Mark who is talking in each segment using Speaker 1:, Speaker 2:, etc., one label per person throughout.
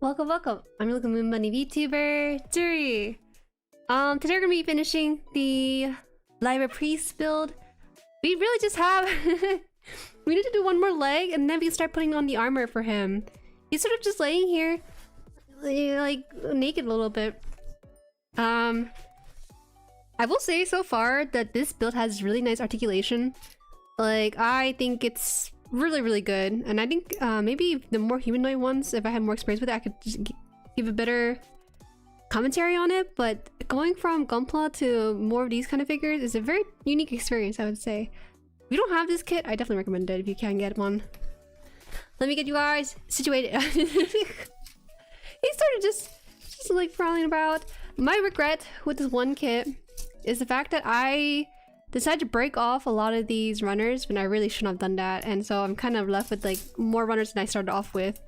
Speaker 1: Welcome, welcome. I'm your local Moon Bunny VTuber, Jueri. Today we're gonna be finishing the Liber priest build. We really just have we need to do one more leg and then we can start putting on the armor for him. He's sort of just laying here like naked a little bit. I will say so far that this build has really nice articulation. Like, I think it's really good, and I think maybe the more humanoid ones, if I had more experience with it, I could just give a better commentary on it. But going from Gunpla to more of these kind of figures is a very unique experience, I would say. If you don't have this kit, I definitely recommend it if you can get one. Let me get you guys situated. He's sort of just like prowling about. My regret with this one kit is the fact that I decided to break off a lot of these runners when I really shouldn't have done that, and so I'm kind of left with like more runners than I started off with.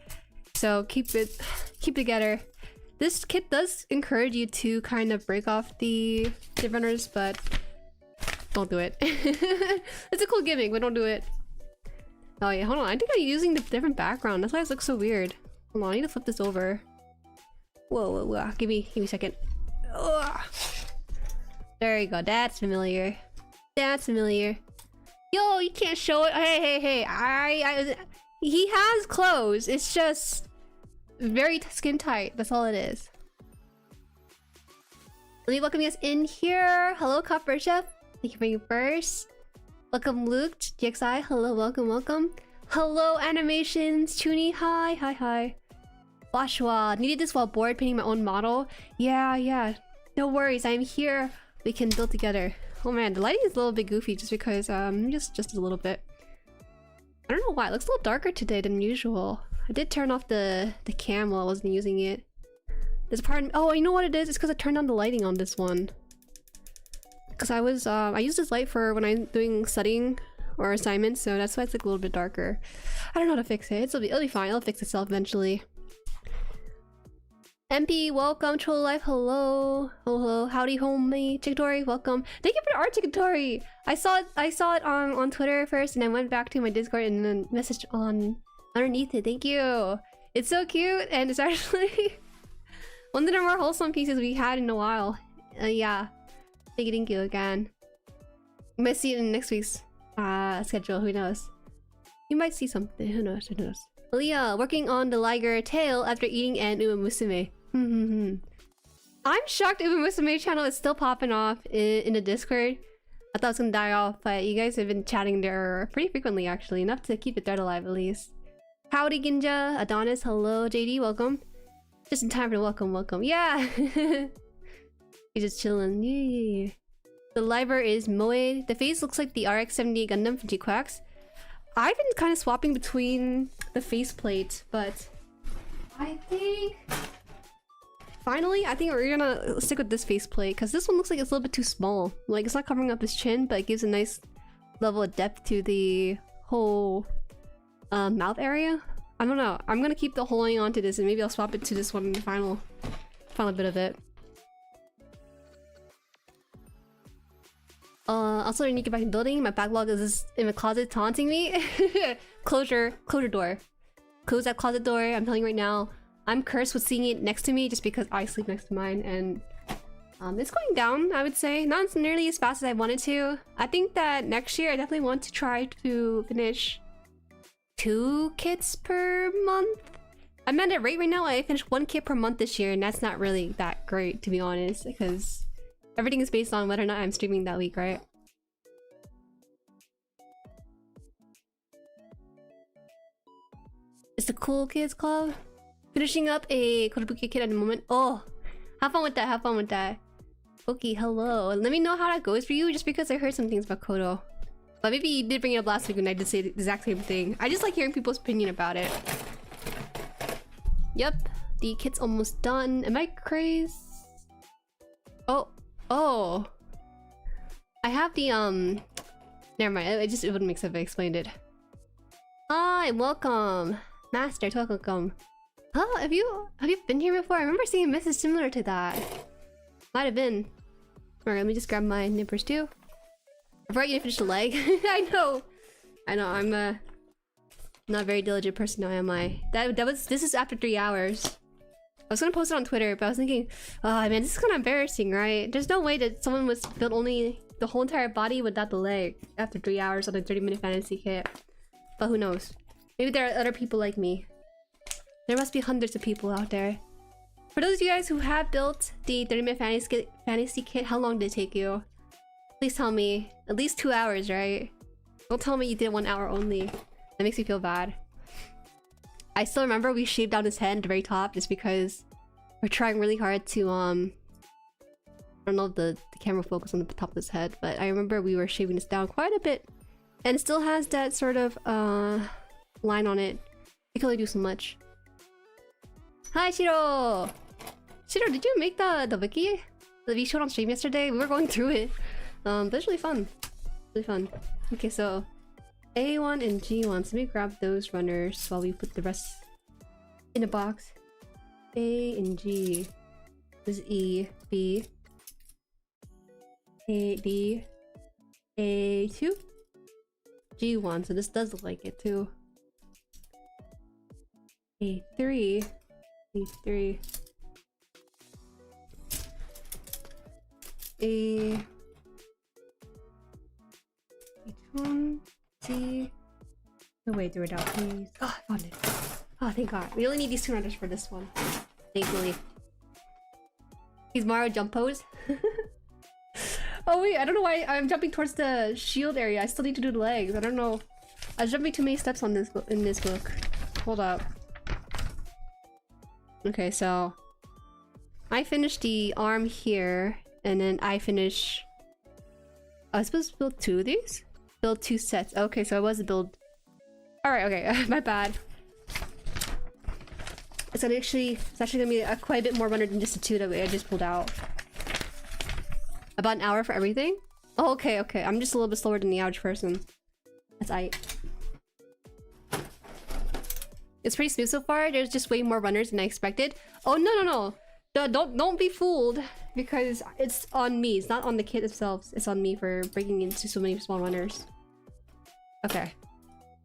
Speaker 1: So keep together. This kit does encourage you to kind of break off the runners, but don't do it. It's a cool gimmick, but don't do it. Oh yeah, hold on. I think I'm using the different background. That's why it looks so weird. Hold on, I need to flip this over. Whoa. Give me a second. Ugh. There you go. That's familiar. That's familiar. Yo, you can't show it. Hey. He has clothes. It's just very skin tight. That's all it is. Let me welcome you guys in here. Hello, Copper Chef. Thank you for your first. Welcome, Luke. GXI. Hello, welcome. Hello, Animations. Chuni. Hi. Washwa. Needed this while bored painting my own model. Yeah. No worries. I'm here. We can build together. Oh man, the lighting is a little bit goofy just because just a little bit. I don't know why, it looks a little darker today than usual. I did turn off the cam while I wasn't using it. There's a part oh, you know what it is? It's because I turned on the lighting on this one. Because I used this light for when I'm doing studying or assignments, so that's why it's like a little bit darker. I don't know how to fix it. It'll be fine. It'll fix itself eventually. MP, welcome. Hololive, hello. Howdy, homie. Chikitori, welcome. Thank you for the art, Chikitori. I saw it on Twitter first, and I went back to my Discord and then messaged on underneath it. Thank you. It's so cute, and it's actually one of the more wholesome pieces we had in a while. Yeah. Thank you again. You might see it in next week's schedule. Who knows? You might see something. Who knows? Leah, working on the Liger tail after eating an Uemusume. I'm shocked Uemusume channel is still popping off in the Discord. I thought it was gonna die off, but you guys have been chatting there pretty frequently actually, enough to keep the thread alive at least. Howdy Ginja, Adonis, hello, JD, welcome. Just in time for the welcome. Yeah! He's just chilling. Yeah. The Liber is Moe. The face looks like the RX-78 Gundam from G-Quacks. I've been kind of swapping between the faceplate, but I think finally we're gonna stick with this faceplate because this one looks like it's a little bit too small. Like, it's not covering up his chin, but it gives a nice level of depth to the whole mouth area. I don't know. I'm gonna keep the holding on to this, and maybe I'll swap it to this one in the final bit of it. Also, I need to get back in building. My backlog is in the closet taunting me. Closure door. Close that closet door. I'm telling you right now, I'm cursed with seeing it next to me just because I sleep next to mine, and it's going down, I would say. Not nearly as fast as I wanted to. I think that next year I definitely want to try to finish 2 kits per month. I'm at a rate right now, I finished 1 kit per month this year, and that's not really that great, to be honest, because everything is based on whether or not I'm streaming that week, right? It's the Cool Kids Club. Finishing up a Kotobuki kit at the moment. Oh, have fun with that. Okay, hello. Let me know how that goes for you, just because I heard some things about Koto. But maybe you did bring it up last week when I did say the exact same thing. I just like hearing people's opinion about it. Yep, the kit's almost done. Am I crazy? Oh. I have the never mind. It wouldn't make sense if I explained it. Hi, welcome. Master, welcome. Oh, have you been here before? I remember seeing a message similar to that. Might have been. Alright, let me just grab my nippers too. I forgot you to finish the leg. I know, I'm not a very diligent person now, am I? This is after 3 hours. I was gonna post it on Twitter, but I was thinking, oh man, this is kind of embarrassing, right? There's no way that someone was built only the whole entire body without the leg after 3 hours on a 30-minute fantasy kit. But who knows? Maybe there are other people like me. There must be hundreds of people out there. For those of you guys who have built the 30-minute fantasy kit, how long did it take you? Please tell me. At least 2 hours, right? Don't tell me you did 1 hour only. That makes me feel bad. I still remember we shaved down his head at the very top just because we're trying really hard to I don't know if the camera focused on the top of his head, but I remember we were shaving this down quite a bit. And it still has that sort of line on it. You can only do so much. Hi Shiro! Shiro, did you make the wiki that we showed on stream yesterday? We were going through it. That's really fun. Really fun. Okay, so A1 and G1. So let me grab those runners while we put the rest in a box. A and G. This is E, B, A, D, A2, G1. So this does look like it too. A3, A3, H1, C. No, wait, throw it out, please. Oh, I found it. Oh, thank God. We only need these 2 runners for this one. Thankfully. He's Mario jump pose. Oh wait, I don't know why I'm jumping towards the shield area. I still need to do the legs. I don't know. I was jumping too many steps on this in this book. Hold up. Okay, so I finished the arm here, and then I finish. I was supposed to build 2 of these. Build 2 sets. Okay, so I was to build. All right, okay, my bad. It's actually gonna be quite a bit more runner than just the 2 that I just pulled out. About an hour for everything? Oh, okay, okay. I'm just a little bit slower than the average person. That's aight. It's pretty smooth so far. There's just way more runners than I expected. Oh no. Don't be fooled, because it's on me. It's not on the kit itself. It's on me for breaking into so many small runners. Okay.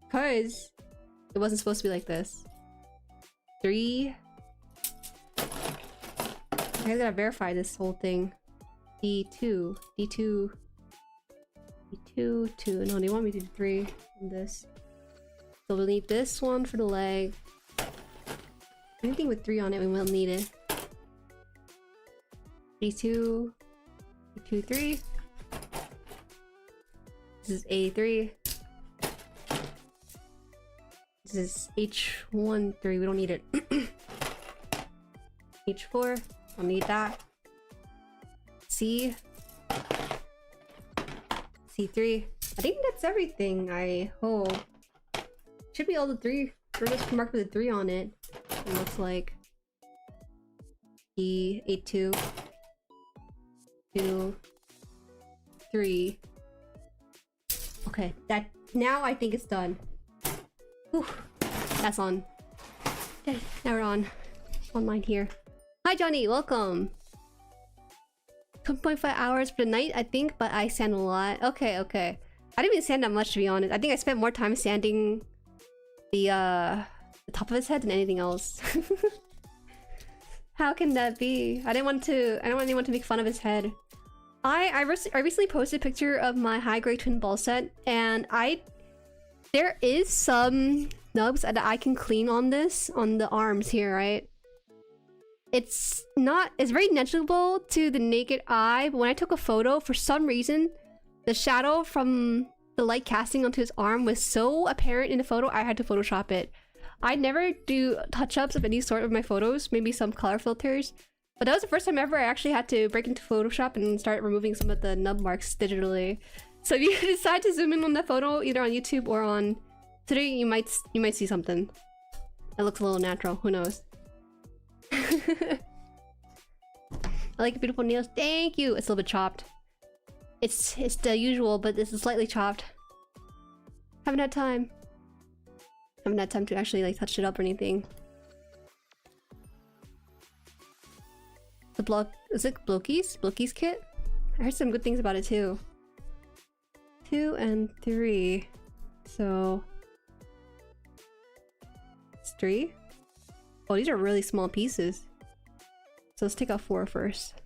Speaker 1: Because it wasn't supposed to be like this. 3. I gotta verify this whole thing. D2, D2, D2, 2. No, they want me to do 3 on this. So we'll need this one for the leg. Anything with 3 on it, we will need it. D2, D2, 3. This is A3. This is H1, 3. We don't need it. H4. I'll need that. C. C3. I think that's everything, I hope. Should be all the 3. We're just marked with a 3 on it. It looks like. E, A2. 2. 3. Okay, that now I think it's done. Whew. That's on. Okay, now we're on. Online here. Hi Johnny, welcome. 2.5 hours for the night, I think, but I sand a lot. Okay, okay. I didn't even sand that much, to be honest. I think I spent more time sanding the top of his head than anything else. How can that be? I don't want anyone to make fun of his head. I recently posted a picture of my high-grade twin ball set, and there is some nubs that I can clean on this, on the arms here, right? It's very negligible to the naked eye, but when I took a photo, for some reason, the shadow from the light casting onto his arm was so apparent in the photo, I had to Photoshop it. I never do touch-ups of any sort of my photos, maybe some color filters, but that was the first time ever I actually had to break into Photoshop and start removing some of the nub marks digitally. So if you decide to zoom in on that photo, either on YouTube or on today, you might see something that looks a little natural. Who knows? I like beautiful nails. Thank you. It's a little bit chopped. It's the usual, but this is slightly chopped. Haven't had time to actually like touch it up or anything. Is it Bloki's kit? I heard some good things about it too. 2 and 3. So it's 3. Oh, these are really small pieces. So let's take out 4 first.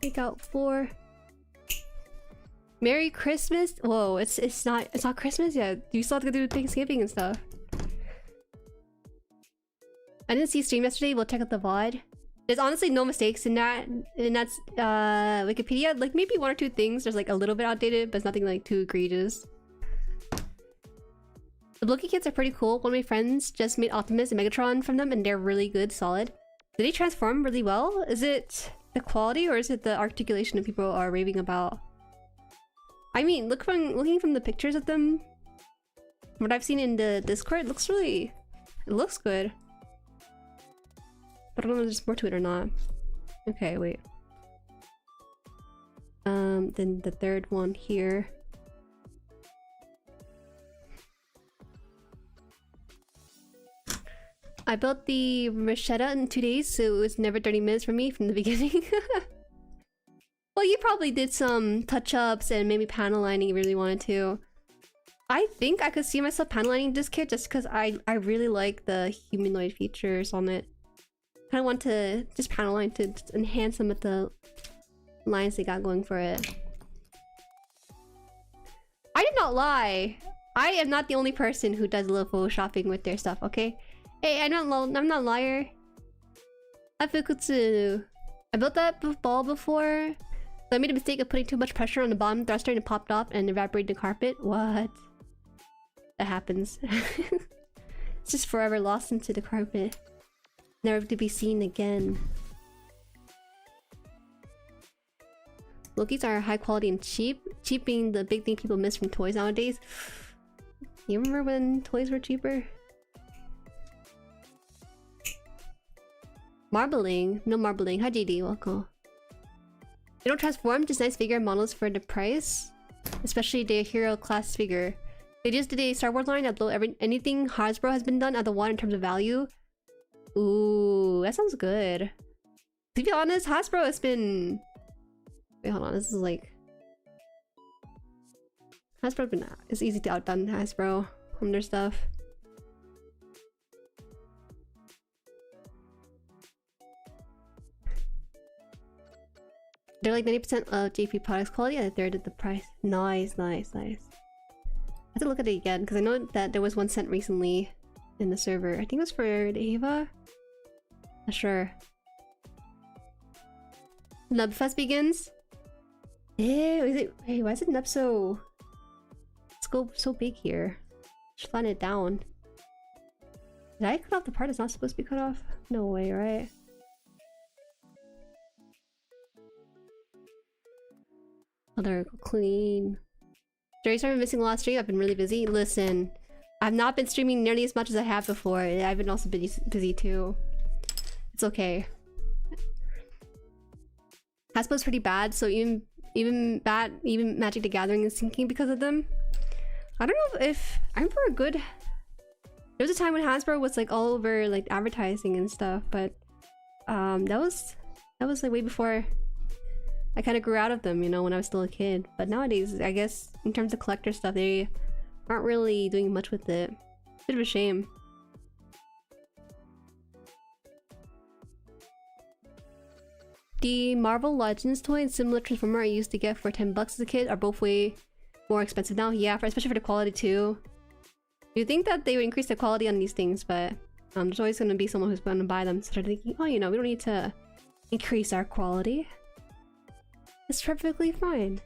Speaker 1: Take out 4. Merry Christmas. Whoa, it's not Christmas yet. You still have to do Thanksgiving and stuff. I didn't see stream yesterday. We'll check out the VOD. There's honestly no mistakes in that. And that's Wikipedia. Like maybe 1 or 2 things. There's like a little bit outdated, but it's nothing like too egregious. The Blocky kits are pretty cool. One of my friends just made Optimus and Megatron from them, and they're really good, solid. Did they transform really well? Is it the quality or is it the articulation that people are raving about? I mean, looking from the pictures of them, what I've seen in the Discord, it looks good. But I don't know if there's more to it or not. Okay, wait. Then the third one here. I built the Rashetta in 2 days, so it was never 30 minutes for me from the beginning. Well, you probably did some touch-ups and maybe panel lining if you really wanted to. I think I could see myself panel lining this kit just because I really like the humanoid features on it. I kind of want to just panel line to enhance some of the lines they got going for it. I did not lie. I am not the only person who does a little photoshopping with their stuff, okay? Hey, I'm not a liar. I built that ball before. So I made a mistake of putting too much pressure on the bottom thruster and it popped off and evaporated the carpet. What? That happens. It's just forever lost into the carpet. Never to be seen again. Lokis are high quality and cheap. Cheap being the big thing people miss from toys nowadays. You remember when toys were cheaper? Marbling? No marbling. Hi JD, welcome. They don't transform, just nice figure models for the price. Especially the hero class figure. They just did a Star Wars line that blow anything Hasbro has been done at the one in terms of value. Ooh, that sounds good. To be honest, Hasbro has been... Wait, hold on, this is like... Hasbro's been... It's easy to outdone Hasbro on their stuff. They're like 90% of JP products quality and a third of the price. Nice, nice, nice. I have to look at it again because I know that there was one sent recently in the server. I think it was for the Ava. Not sure. Nubfest begins. Ew, is it? Hey, why is it Nub so? Scope so big here. Just flatten it down. Did I cut off the part that's not supposed to be cut off? No way, right? They're clean. Jueri's been missing a lot of stream. I've been really busy. Listen, I've not been streaming nearly as much as I have before. I've been also busy too. It's okay. Hasbro's pretty bad, so even Magic the Gathering is sinking because of them. I don't know if I remember a good. There was a time when Hasbro was like all over like advertising and stuff, but that was like way before I kind of grew out of them, you know, when I was still a kid. But nowadays, I guess, in terms of collector stuff, they aren't really doing much with it. Bit of a shame. The Marvel Legends toy and similar Transformer I used to get for 10 bucks as a kid are both way more expensive now. Yeah, especially for the quality too. You'd think that they would increase the quality on these things, but there's always going to be someone who's going to buy them. So they're thinking, oh, you know, we don't need to increase our quality. It's perfectly fine.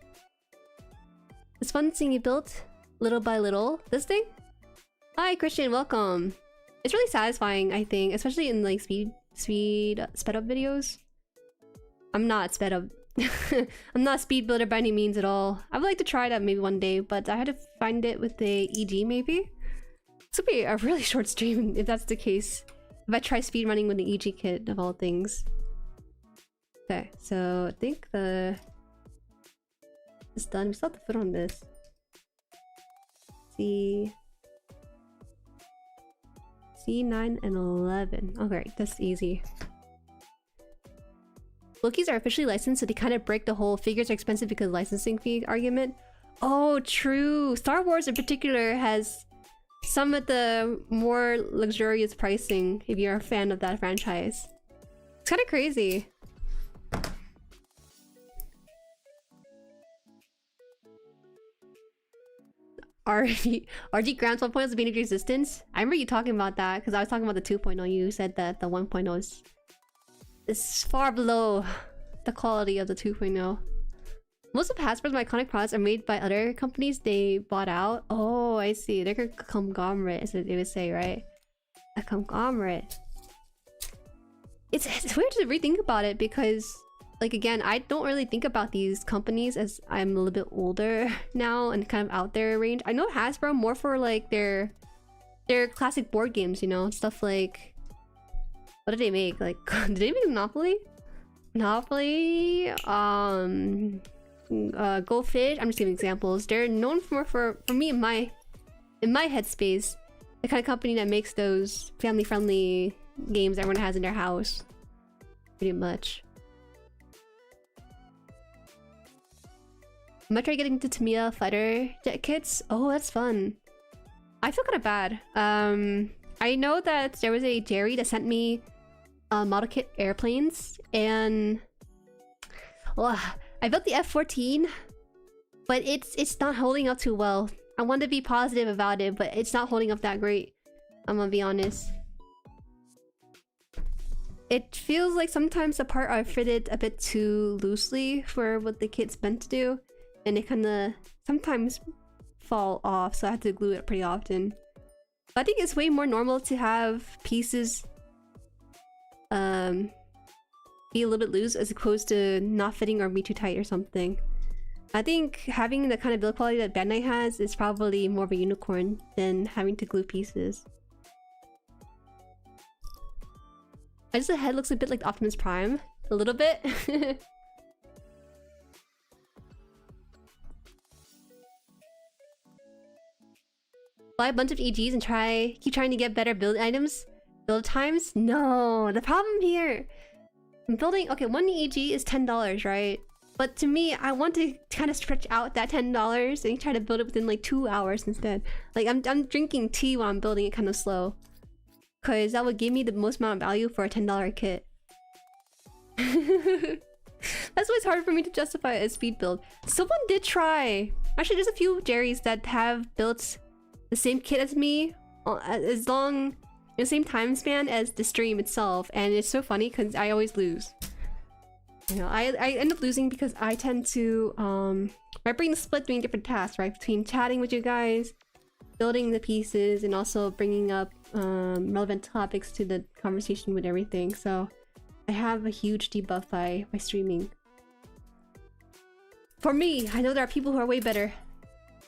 Speaker 1: It's fun seeing you built little by little. This thing? Hi Christian, welcome. It's really satisfying, I think, especially in like sped up videos. I'm not sped up. I'm not a speed builder by any means at all. I would like to try that maybe one day, but I had to find it with the EG maybe. This would be a really short stream if that's the case. If I try speed running with the EG kit of all things. Okay, so I think it's done. We still have to put on this. C9 and 11. Okay, that's easy. Lokis are officially licensed, so they kind of break the whole figures are expensive because licensing fee argument. Oh, true. Star Wars in particular has some of the more luxurious pricing if you're a fan of that franchise. It's kind of crazy. RG Grants 1.0 is being into existence. I remember you talking about that because I was talking about the 2.0. You said that the 1.0 is far below the quality of the 2.0. Most of Hasbro's iconic products are made by other companies they bought out. Oh, I see. They're a conglomerate, is what they would say, right? A conglomerate. It's weird to rethink about it because, like, again, I don't really think about these companies as I'm a little bit older now and kind of out there range. I know Hasbro more for like their classic board games, you know, stuff like, what did they make? Like, did they make Monopoly? Monopoly, Go Fish. I'm just giving examples. They're known for me in my headspace, the kind of company that makes those family-friendly games everyone has in their house, pretty much. I might try getting into Tamiya fighter jet kits. Oh, that's fun. I feel kind of bad. I know that there was a Jueri that sent me model kit airplanes, and well, I built the F-14, but it's not holding up too well. I want to be positive about it, but it's not holding up that great. I'm gonna be honest. It feels like sometimes the part are fitted a bit too loosely for what the kit's meant to do, and it kind of sometimes fall off, so I have to glue it pretty often. But I think it's way more normal to have pieces be a little bit loose as opposed to not fitting or be too tight or something. I think having the kind of build quality that Bandai has is probably more of a unicorn than having to glue pieces. I just, the head looks a bit like Optimus Prime. A little bit. Buy a bunch of EGs and keep trying to get better build items? Build times? No, the problem here, building, okay, one EG is $10, right? But to me, I want to kind of stretch out that $10 and try to build it within like 2 hours instead. Like I'm drinking tea while I'm building it kind of slow, cause that would give me the most amount of value for a $10 kit. That's why it's hard for me to justify a speed build. Someone did try. Actually, there's a few Jueris that have built the same kit as me, as long in the same time span as the stream itself, and it's so funny because I always lose. You know, I end up losing because I tend to my brain is split doing different tasks, right? Between chatting with you guys, building the pieces, and also bringing up relevant topics to the conversation with everything. So I have a huge debuff by streaming. For me, I know there are people who are way better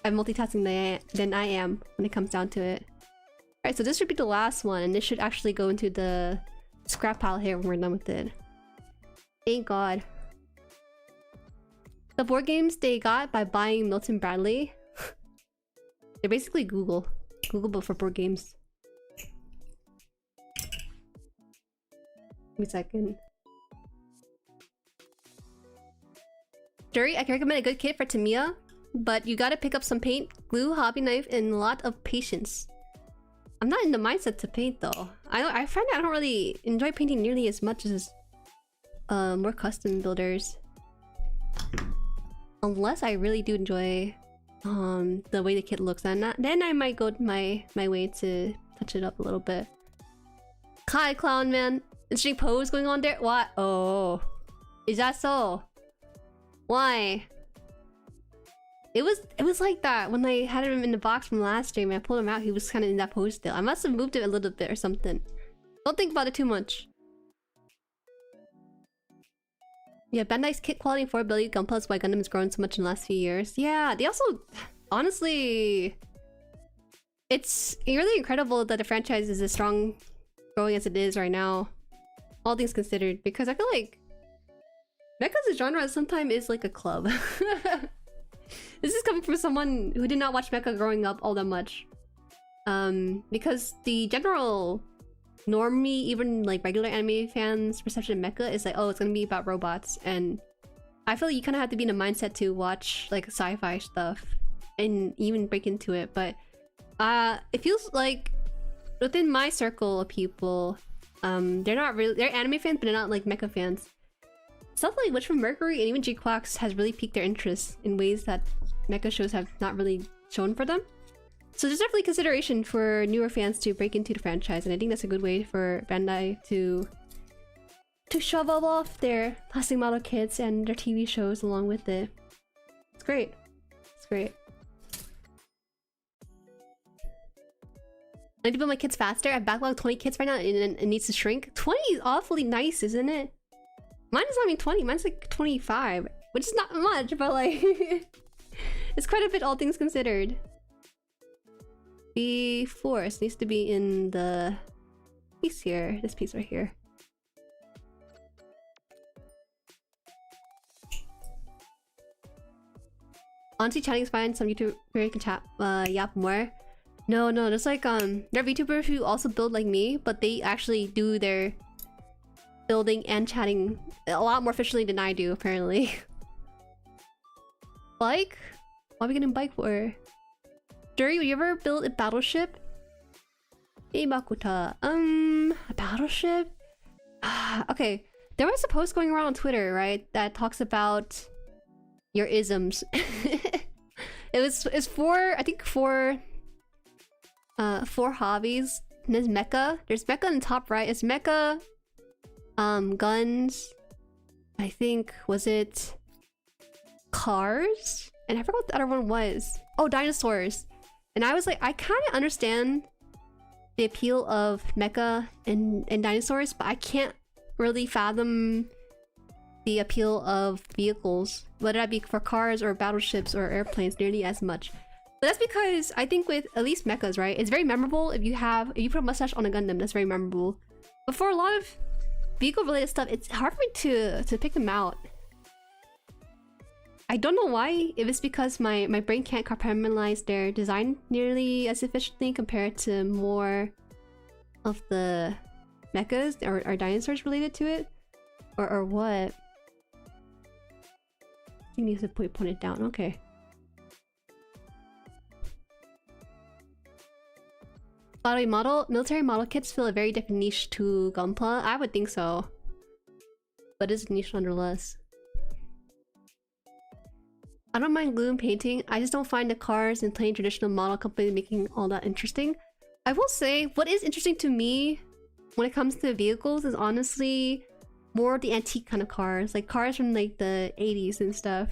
Speaker 1: at multitasking than I am when it comes down to it. Alright, so this should be the last one, and this should actually go into the scrap pile here when we're done with it. Thank God. The board games they got by buying Milton Bradley. They're basically Google but for board games. Give me a second. Jueri, I can recommend a good kit for Tamiya, but you gotta pick up some paint, glue, hobby knife, and a lot of patience. I'm not in the mindset to paint though. I find that I don't really enjoy painting nearly as much as more custom builders. Unless I really do enjoy the way the kit looks, and then I might go my way to touch it up a little bit. Kai Clown Man, interesting pose going on there. What? Oh, is that so? Why? It was like that when I had him in the box from last stream. I pulled him out. He was kind of in that pose still. I must have moved it a little bit or something. Don't think about it too much. Yeah, Bandai's kit quality and affordability, Gunpla is why Gundam has grown so much in the last few years. Yeah, they also, honestly, it's really incredible that the franchise is as strong growing as it is right now. All things considered, because I feel like mecha as a genre sometimes is like a club. This is coming from someone who did not watch mecha growing up all that much. Because the general normie, even like regular anime fans' perception of mecha is like, oh, it's gonna be about robots, and I feel like you kind of have to be in a mindset to watch like sci-fi stuff and even break into it. But It feels like within my circle of people, they're not really, they're anime fans, but they're not like mecha fans. Stuff like Witch from Mercury and even G-Quax has really piqued their interest in ways that mecha shows have not really shown for them. So there's definitely consideration for newer fans to break into the franchise, and I think that's a good way for Bandai to shovel off their plastic model kits and their TV shows along with it. It's great. It's great. I need to build my kits faster. I've backlogged 20 kits right now and it needs to shrink. 20 is awfully nice, isn't it? Mine is not even 20, mine's like 25. Which is not much, but like... it's quite a bit, all things considered. The force needs to be in the piece here. This piece right here. Honestly, chatting is fine. Some YouTuber can chat, yap more. No, there's like, there are VTubers who also build like me, but they actually do their building and chatting a lot more efficiently than I do, apparently. Bike? What are we getting bike for? Jueri, would you ever build a battleship? Hey, Makuta. A battleship? Okay, there was a post going around on Twitter, right? That talks about your isms. It's for, I think, four hobbies. And there's mecha. There's mecha in the top right. It's mecha, guns. I think, was it cars? And I forgot what the other one was. Oh, dinosaurs. And I was like, I kind of understand the appeal of mecha and dinosaurs, but I can't really fathom the appeal of vehicles, whether that be for cars or battleships or airplanes, nearly as much. But that's because I think with at least mechas, right? It's very memorable. If you put a mustache on a Gundam, that's very memorable. But for a lot of vehicle-related stuff, it's hard for me to pick them out. I don't know why. If it's because my brain can't compartmentalize their design nearly as efficiently compared to more of the mechas or dinosaurs related to it, or what. I think you need to point it down. Okay. Military model kits fill a very different niche to Gunpla. I would think so, but it's niche nonetheless. I don't mind glue and painting. I just don't find the cars and plain traditional model company making all that interesting. I will say, what is interesting to me when it comes to vehicles is honestly more the antique kind of cars, like cars from like the 80s and stuff.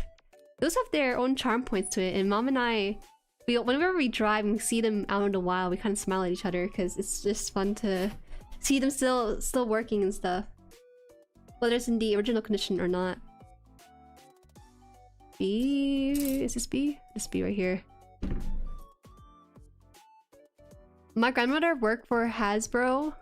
Speaker 1: Those have their own charm points to it, and Mom and I, whenever we drive and we see them out in the wild, we kind of smile at each other because it's just fun to see them still working and stuff, whether it's in the original condition or not. B? Is this B? This B right here. My grandmother worked for Hasbro.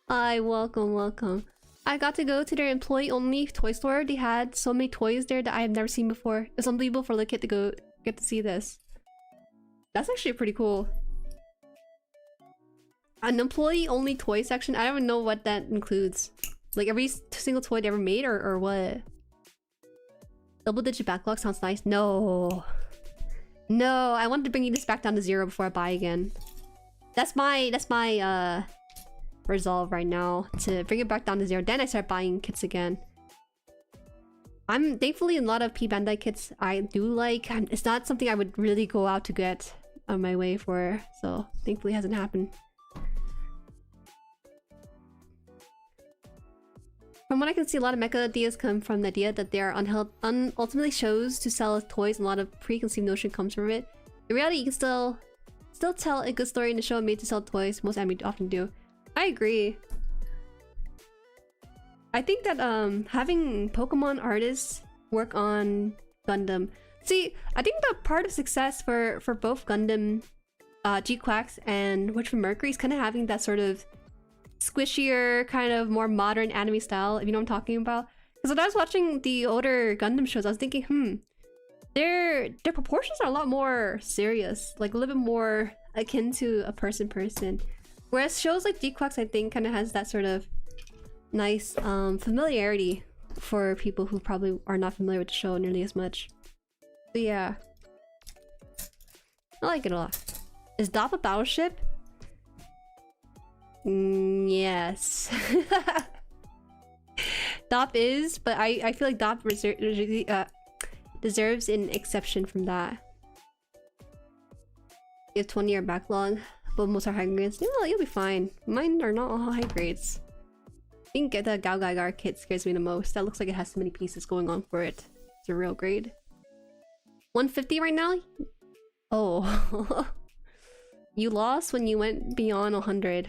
Speaker 1: Hi, welcome. I got to go to their employee-only toy store. They had so many toys there that I have never seen before. It's unbelievable for the kid to get to see this. That's actually pretty cool. An employee-only toy section? I don't even know what that includes. Like every single toy they ever made, or what? Double-digit backlog sounds nice. No, I wanted to bring this back down to 0 before I buy again. That's my resolve right now, to bring it back down to 0. Then I start buying kits again. I'm thankfully a lot of P Bandai kits I do like. It's not something I would really go out to get on my way for, so thankfully it hasn't happened. From what I can see, a lot of mecha ideas come from the idea that they are ultimately shows to sell toys, and a lot of preconceived notion comes from it. In reality, you can still tell a good story in the show made to sell toys. Most anime often do. I agree. I think that having Pokemon artists work on Gundam. See, I think the part of success for both Gundam, G-Quax and Witch from Mercury is kind of having that sort of squishier, kind of more modern anime style, if you know what I'm talking about. Because when I was watching the older Gundam shows, I was thinking, their proportions are a lot more serious, like a little bit more akin to a person. Whereas shows like G-Quax, I think, kind of has that sort of nice familiarity for people who probably are not familiar with the show nearly as much. So yeah. I like it a lot. Is Dop a battleship? Yes. Dop is, but I feel like Dop deserves an exception from that. You have 20-year backlog, but most are high grades. You'll be fine. Mine are not all high grades. I think the Gao Gaigar kit scares me the most. That looks like it has so many pieces going on for it. It's a real grade. 150 right now? Oh. You lost when you went beyond 100.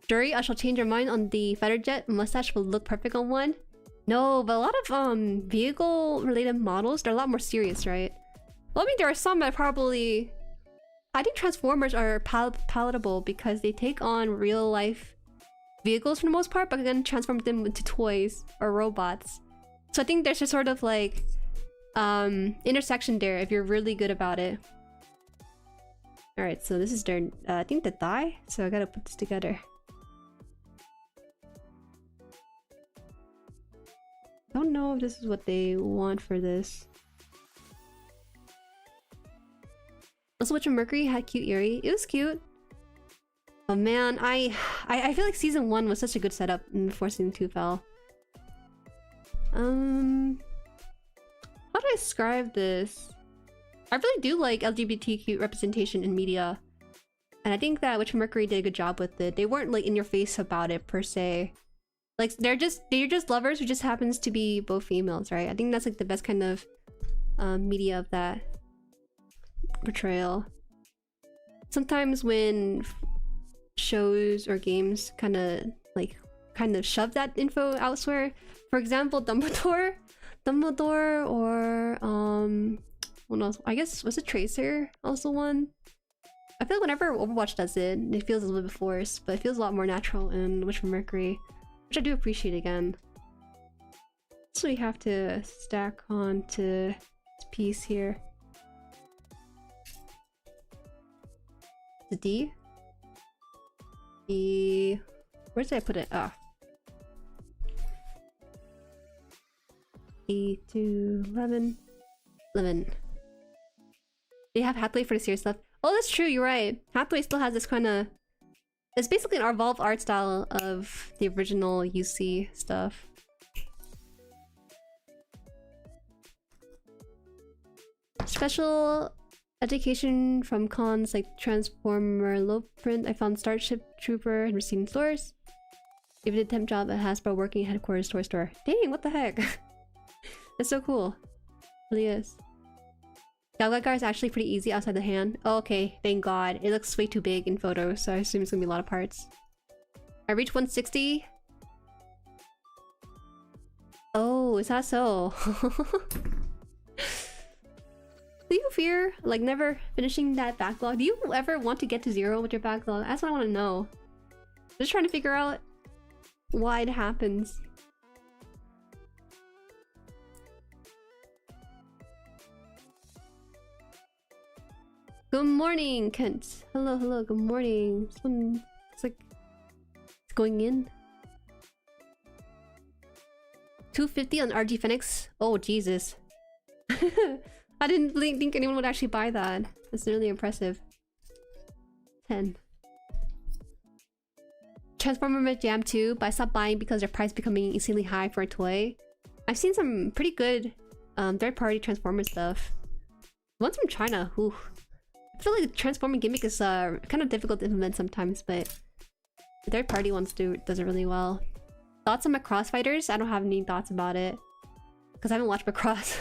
Speaker 1: Jueri, I shall change your mind on the fighter jet. Mustache will look perfect on one. No, but a lot of vehicle related models, they're a lot more serious, right? Well, I mean, there are some that probably... I think Transformers are palatable because they take on real life vehicles for the most part, but then transform them into toys or robots. So I think there's just sort of like intersection there if you're really good about it. Alright, so this is their, I think the thigh, so I gotta put this together. I don't know if this is what they want for this. Also, Witch of Mercury had cute Jueri. It was cute. Oh man, I feel like season 1 was such a good setup before season 2 fell. How do I describe this? I really do like LGBTQ representation in media. And I think that Witch of Mercury did a good job with it. They weren't like in your face about it per se. Like they're just lovers who just happens to be both females, right? I think that's like the best kind of media of that portrayal. Sometimes when shows or games kind of shove that info elsewhere. For example, Dumbledore or what else? I guess was it Tracer also one? I feel like whenever Overwatch does it, it feels a little bit forced, but it feels a lot more natural in Witch of Mercury, which I do appreciate again. So we have to stack onto this piece here. The D? Where did I put it? Ah. E to 11. 11. They have Hathaway for the serious stuff. Oh, that's true, you're right. Hathaway still has this kind of... It's basically an evolved art style of the original UC stuff. Special education from cons like Transformer Low Print. I found Starship Trooper and received in stores. Even did a temp job at Hasbro working at headquarters toy store. Dang, what the heck? That's so cool. It really is. Galgagar is actually pretty easy outside the hand. Oh, okay, thank god. It looks way too big in photos, so I assume it's gonna be a lot of parts. I reached 160. Oh, is that so? Do you fear, like, never finishing that backlog? Do you ever want to get to 0 with your backlog? That's what I want to know. Just trying to figure out why it happens. Good morning, Kent. Hello, hello, good morning. This one, it's like, it's going in. 250 on RG Phoenix. Oh, Jesus. I didn't think anyone would actually buy that. That's really impressive. 10. Transformer Jam 2, but I stopped buying because their price becoming insanely high for a toy. I've seen some pretty good third-party Transformer stuff. One's from China. Ooh. I feel like the Transformer gimmick is kind of difficult to implement sometimes, but the third-party ones does it really well. Thoughts on Macross Fighters? I don't have any thoughts about it because I haven't watched Macross.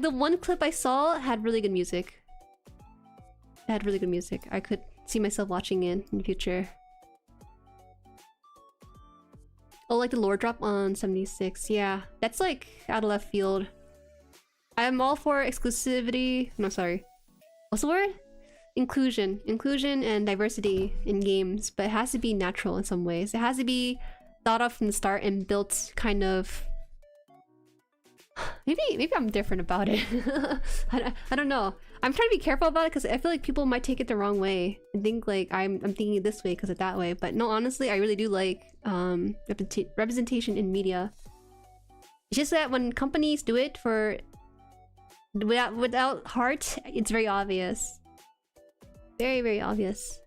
Speaker 1: The one clip I saw had really good music. It had really good music. I could see myself watching it in the future. Oh, like the lore drop on 76. Yeah, that's like out of left field. I'm all for exclusivity. No, sorry. What's the word? Inclusion. Inclusion and diversity in games, but it has to be natural in some ways. It has to be thought of from the start and built kind of... Maybe I'm different about it. I don't know. I'm trying to be careful about it because I feel like people might take it the wrong way and think like I'm thinking it this way because of that way. But no, honestly, I really do like representation in media. It's just that when companies do it for Without heart, it's very obvious. Very, very obvious.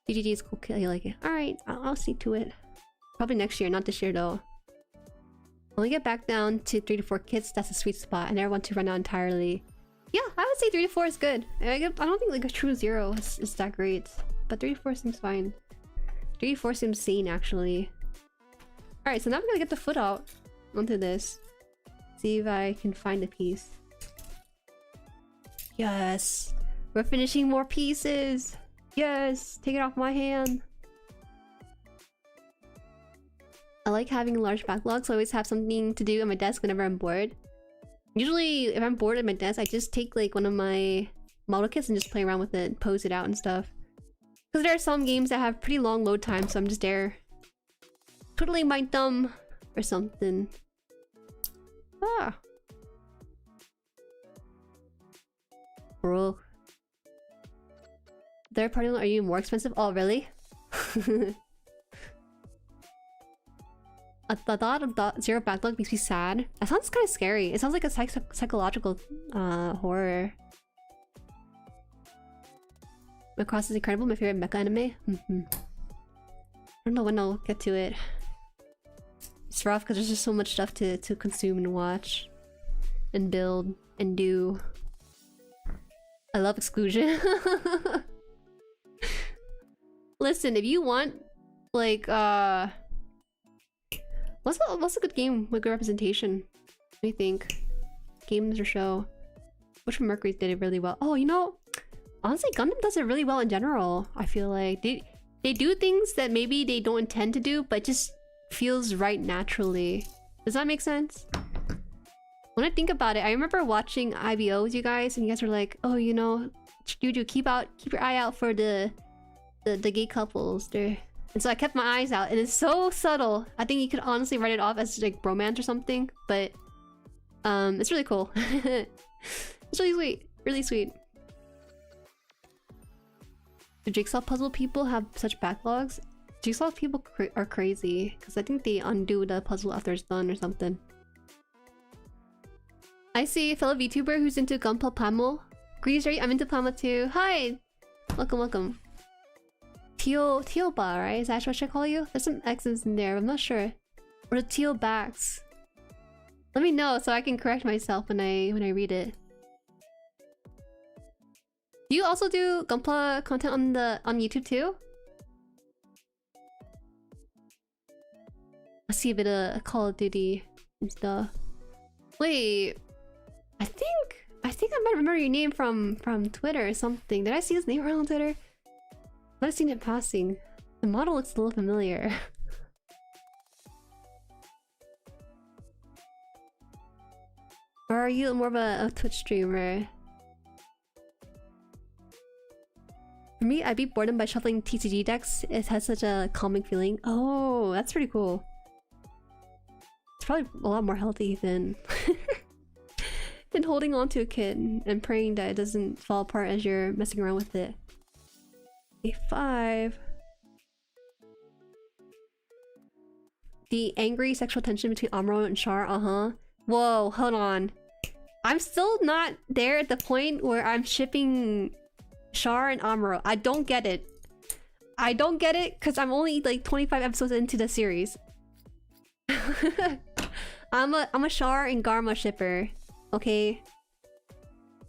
Speaker 1: GGG is cool. I like it. Alright, I'll see to it. Probably next year, not this year though. When we get back down to 3 to 4 kids, that's a sweet spot. I never want to run out entirely. Yeah, I would say 3 to 4 is good. I don't think like a true 0 is that great. But 3 to 4 seems fine. 3 to 4 seems sane actually. Alright, so now I'm gonna get the foot out onto this. See if I can find a piece. Yes! We're finishing more pieces! Yes! Take it off my hand! I like having a large backlog, so I always have something to do at my desk whenever I'm bored. Usually, if I'm bored at my desk, I just take like one of my model kits and just play around with it and pose it out and stuff. Because there are some games that have pretty long load times, so I'm just there twiddling my thumb or something. Ah. Bro. Third party, are you more expensive? Oh, really? The thought of zero backlog makes me sad. That sounds kind of scary. It sounds like a psychological horror. Macross is incredible. My favorite mecha anime. I don't know when I'll get to it. It's rough because there's just so much stuff to consume and watch and build and do. I love exclusion. Listen, if you want like what's a good game with good representation? What do you think? Games or show? Which one Mercury did it really well? Oh, you know, honestly, Gundam does it really well in general. I feel like they do things that maybe they don't intend to do, but just feels right naturally. Does that make sense? When I think about it, I remember watching IBO with you guys, and you guys were like, "Oh, you know, Juju, keep your eye out for the gay couples." There. And so I kept my eyes out, and it's so subtle. I think you could honestly write it off as like bromance or something, but it's really cool. It's really sweet, really sweet. Do Jigsaw puzzle people have such backlogs? Jigsaw people are crazy because I think they undo the puzzle after it's done or something. I see a fellow VTuber who's into Gunpla PLAMO. Greetings, Jueri. I'm into PLAMO too. Hi, welcome, welcome. Teoba, right? Is that what I should call you? There's some X's in there, I'm not sure. Or the Teal backs. Let me know so I can correct myself when I read it. Do you also do Gunpla content on YouTube too? I see a bit of Call of Duty and stuff. Wait, I think I might remember your name from Twitter or something. Did I see his name around on Twitter? I've seen it passing. The model looks a little familiar. Or are you more of a Twitch streamer? For me, I beat boredom by shuffling TCG decks. It has such a calming feeling. Oh, that's pretty cool. It's probably a lot more healthy than than holding on to a kit and praying that it doesn't fall apart as you're messing around with it. A5. The angry sexual tension between Amuro and Char, Whoa, hold on. I'm still not there at the point where I'm shipping Char and Amuro. I don't get it. I don't get it because I'm only like 25 episodes into the series. I'm a Char and Garma shipper. Okay.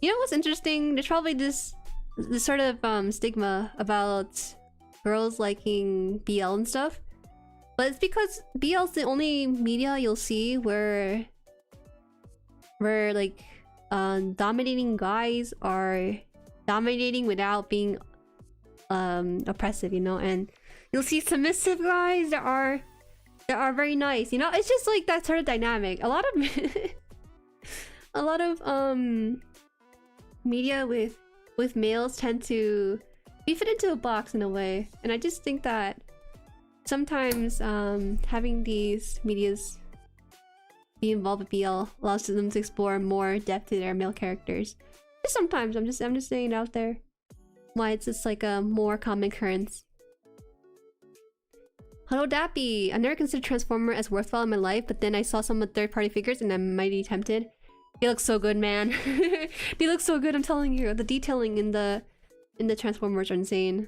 Speaker 1: You know what's interesting? There's probably this sort of stigma about girls liking BL and stuff, but it's because BL's the only media you'll see where like dominating guys are dominating without being oppressive, you know, and you'll see submissive guys that are very nice, you know. It's just like that sort of dynamic. A lot of media with males tend to be fit into a box in a way, and I just think that sometimes having these medias be involved with BL allows them to explore more depth to their male characters. Just sometimes, I'm just saying it out there. Why it's just like a more common occurrence. Hello Dappy! I never considered Transformer as worthwhile in my life, but then I saw some third-party figures and I'm mighty tempted. They look so good, man. They look so good, I'm telling you. The detailing in the Transformers are insane.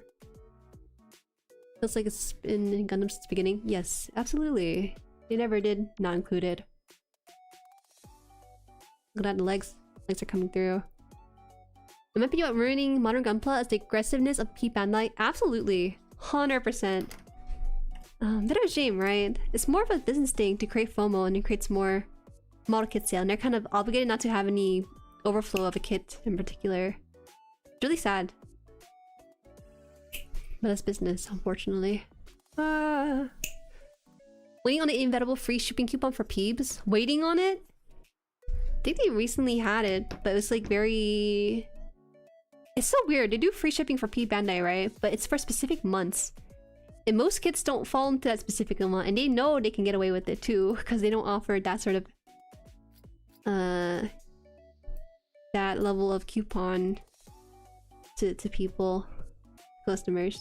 Speaker 1: Feels like it's been in Gundam since the beginning. Yes, absolutely. They never did not included. Look at that, the legs. Legs are coming through. It might be about ruining modern Gunpla as the aggressiveness of P Bandai. Absolutely. 100%. Bit of a shame, right? It's more of a business thing to create FOMO, and it creates more model kit sale, and they're kind of obligated not to have any overflow of a kit in particular. It's really sad. But that's business, unfortunately. Waiting on the inevitable free shipping coupon for Peebs. Waiting on it? I think they recently had it, but it was like very... It's so weird. They do free shipping for P Bandai, right? But it's for specific months. And most kits don't fall into that specific month, and they know they can get away with it too, because they don't offer that sort of that level of coupon to people, customers.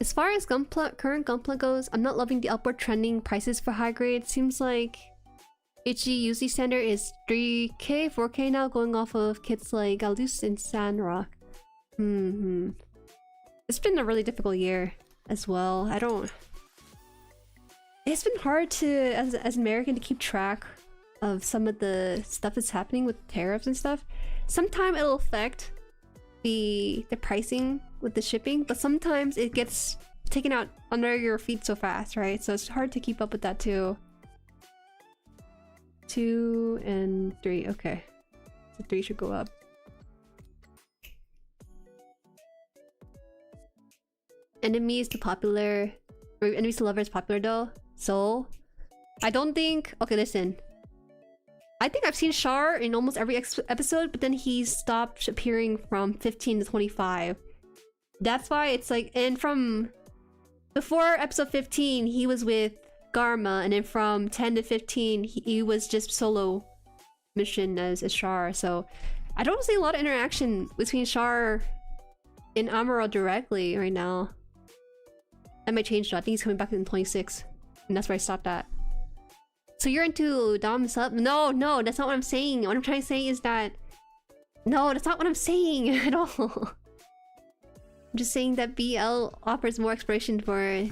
Speaker 1: As far as current Gunpla goes, I'm not loving the upward trending prices for high grade. Seems like HG standard is 3K, 4K now, going off of kits like Galus and Sandrock. It's been a really difficult year as well. It's been hard to, as an American, to keep track of some of the stuff that's happening with tariffs and stuff. Sometimes it'll affect the pricing with the shipping, but sometimes it gets taken out under your feet so fast, right? So it's hard to keep up with that too. 2 and 3, okay. So 3 should go up. Enemies to lovers popular though. So I don't think... Okay, listen. I think I've seen Char in almost every episode, but then he stopped appearing from 15 to 25. That's why it's like... And from... Before episode 15, he was with Garma, and then from 10 to 15, he was just solo mission as Char. So I don't see a lot of interaction between Char and Amuro directly right now. That might change though. I think he's coming back in 26. And that's where I stopped at. So you're into Dom sub? No, that's not what I'm saying. What I'm trying to say is that... No, that's not what I'm saying at all. I'm just saying that BL offers more expression for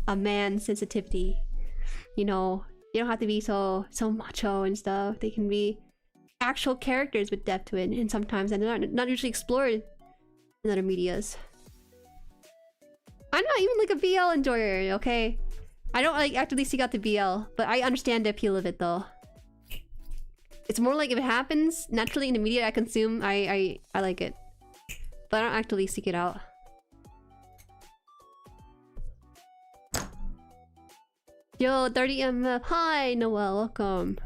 Speaker 1: a man's sensitivity. You know, they don't have to be so macho and stuff. They can be actual characters with depth to it. And sometimes they're not usually explored in other medias. I'm not even like a BL enjoyer, okay? I don't like actively seek out the BL, but I understand the appeal of it though. It's more like if it happens naturally in the media I consume, I like it. But I don't actively seek it out. Yo, 30 MF. Hi, Noel. Welcome.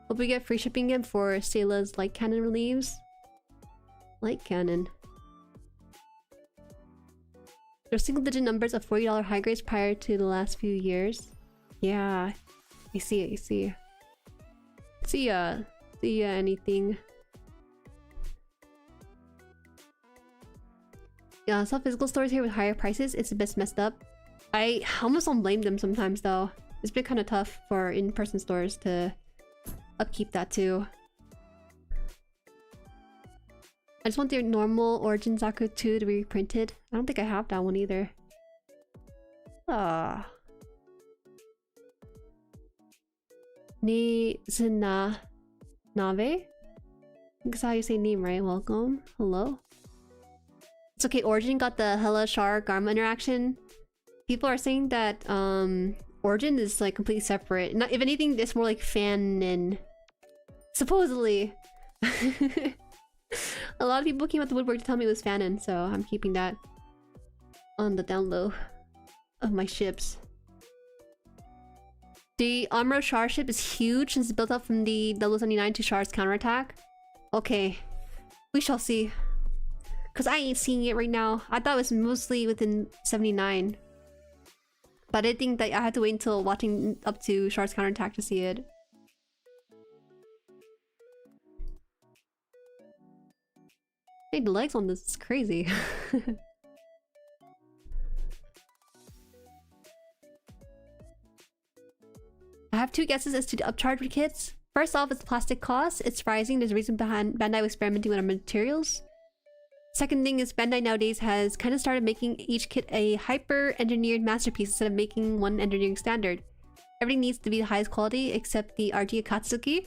Speaker 1: Hope we get free shipping again for Sayla's light cannon relieves. Light cannon. There's single-digit numbers of $40 high grades prior to the last few years. Yeah, I see it. See ya anything. Yeah, some physical stores here with higher prices. It's a bit messed up. I almost don't blame them sometimes though. It's been kind of tough for in-person stores to upkeep that too. I just want the normal Origin Zaku 2 to be reprinted. I don't think I have that one either. Ah. Ni Zina Nave? That's how you say name, right? Welcome. Hello. It's okay, Origin got the Hella Char Garma interaction. People are saying that Origin is like completely separate. Not, if anything, it's more like fanon. Supposedly. A lot of people came out the woodwork to tell me it was fanon, so I'm keeping that on the down low of my ships. The Amuro Char ship is huge since it's built up from the 079 to Char's counterattack. Okay, we shall see. Cause I ain't seeing it right now. I thought it was mostly within 79. But I think that I had to wait until watching up to Char's counterattack to see it. Hey many legs on this? It's crazy. I have two guesses as to the upcharge for kits. First off, it's plastic cost. It's rising. There's a reason behind Bandai experimenting with our materials. Second thing is Bandai nowadays has kind of started making each kit a hyper-engineered masterpiece instead of making one engineering standard. Everything needs to be the highest quality except the RG Akatsuki.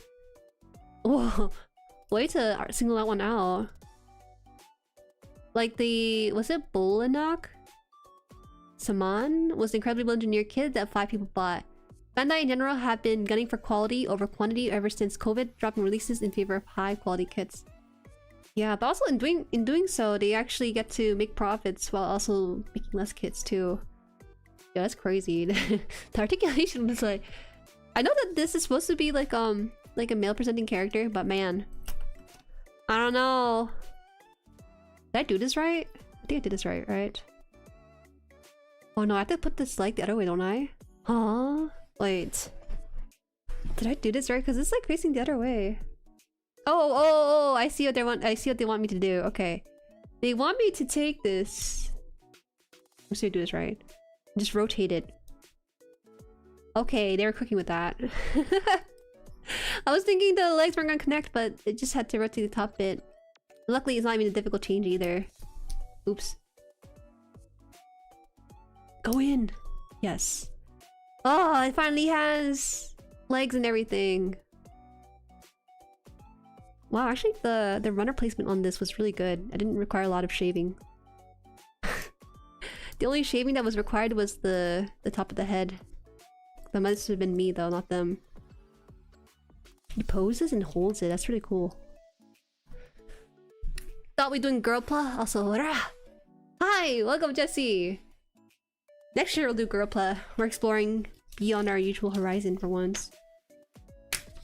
Speaker 1: Whoa, way to single that one out. Like the... was it Bolanok? Saman was an incredibly well-engineered kit that 5 people bought. Bandai in general have been gunning for quality over quantity ever since COVID, dropping releases in favor of high-quality kits. Yeah, but also in doing so, they actually get to make profits while also making less kits too. Yeah, that's crazy. The articulation was like... I know that this is supposed to be like a male presenting character, but man. I don't know. Did I do this right? I think I did this right? Oh no, I have to put this like the other way, don't I? Huh? Wait. Did I do this right? Because it's like facing the other way. Oh, I see what they want. I see what they want me to do. Okay. They want me to take this. Let's see if I do this right. Just rotate it. Okay, they were cooking with that. I was thinking the legs weren't gonna connect, but it just had to rotate the top bit. Luckily, it's not even a difficult change either. Oops. Go in. Yes. Oh, it finally has legs and everything. Wow, actually the runner placement on this was really good. I didn't require a lot of shaving. The only shaving that was required was the top of the head. That must have been me though, not them. He poses and holds it. That's really cool. Thought we doing girl pla? Also, rah! Hi! Welcome, Jesse! Next year we'll do girl pla. We're exploring beyond our usual horizon for once.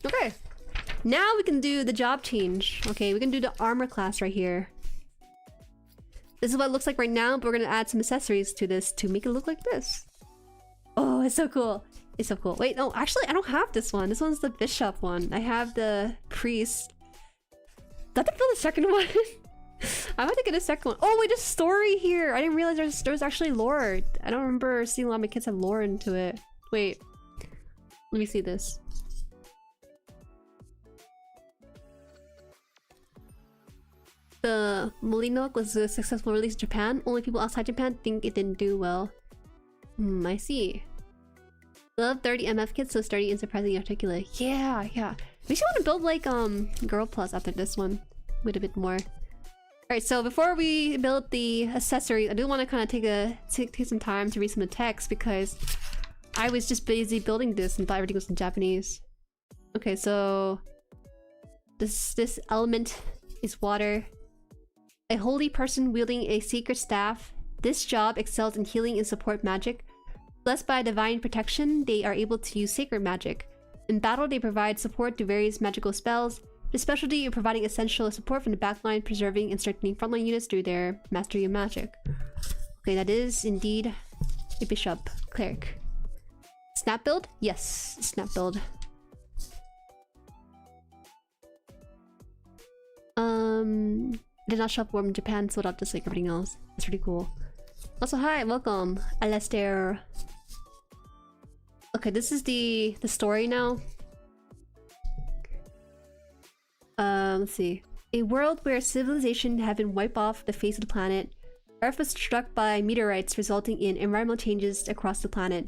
Speaker 1: Okay. Now we can do the job change. Okay, we can do the armor class right here. This is what it looks like right now, but we're gonna add some accessories to this to make it look like this. Oh, it's so cool. It's so cool. Wait, no, actually, I don't have this one. This one's the bishop one. I have the priest. Did I build the second one? I'm about to get a second one. Oh, wait, there's story here. I didn't realize there's actually lore. I don't remember seeing a lot of my kids have lore into it. Wait. Let me see this. The Molinook was a successful release in Japan. Only people outside Japan think it didn't do well. I see. Love 30 MF kits, so sturdy and surprisingly articulate. Yeah. Makes you want to build like Girl Plus after this one with a bit more. Alright, so before we build the accessories, I do want to kind of take some time to read some of the text because I was just busy building this and thought everything was in Japanese. Okay, so this element is water. A holy person wielding a sacred staff. This job excels in healing and support magic. Blessed by divine protection, they are able to use sacred magic. In battle, they provide support to various magical spells. The specialty in providing essential support from the backline, preserving and strengthening frontline units through their mastery of magic. Okay, that is indeed a bishop cleric. Snap build? Yes, snap build. Did not shop warm in Japan, sold out just like everything else. That's pretty cool. Also, hi, welcome, Alastair. Okay, this is the story now. Let's see. A world where civilization had been wiped off the face of the planet. Earth was struck by meteorites, resulting in environmental changes across the planet.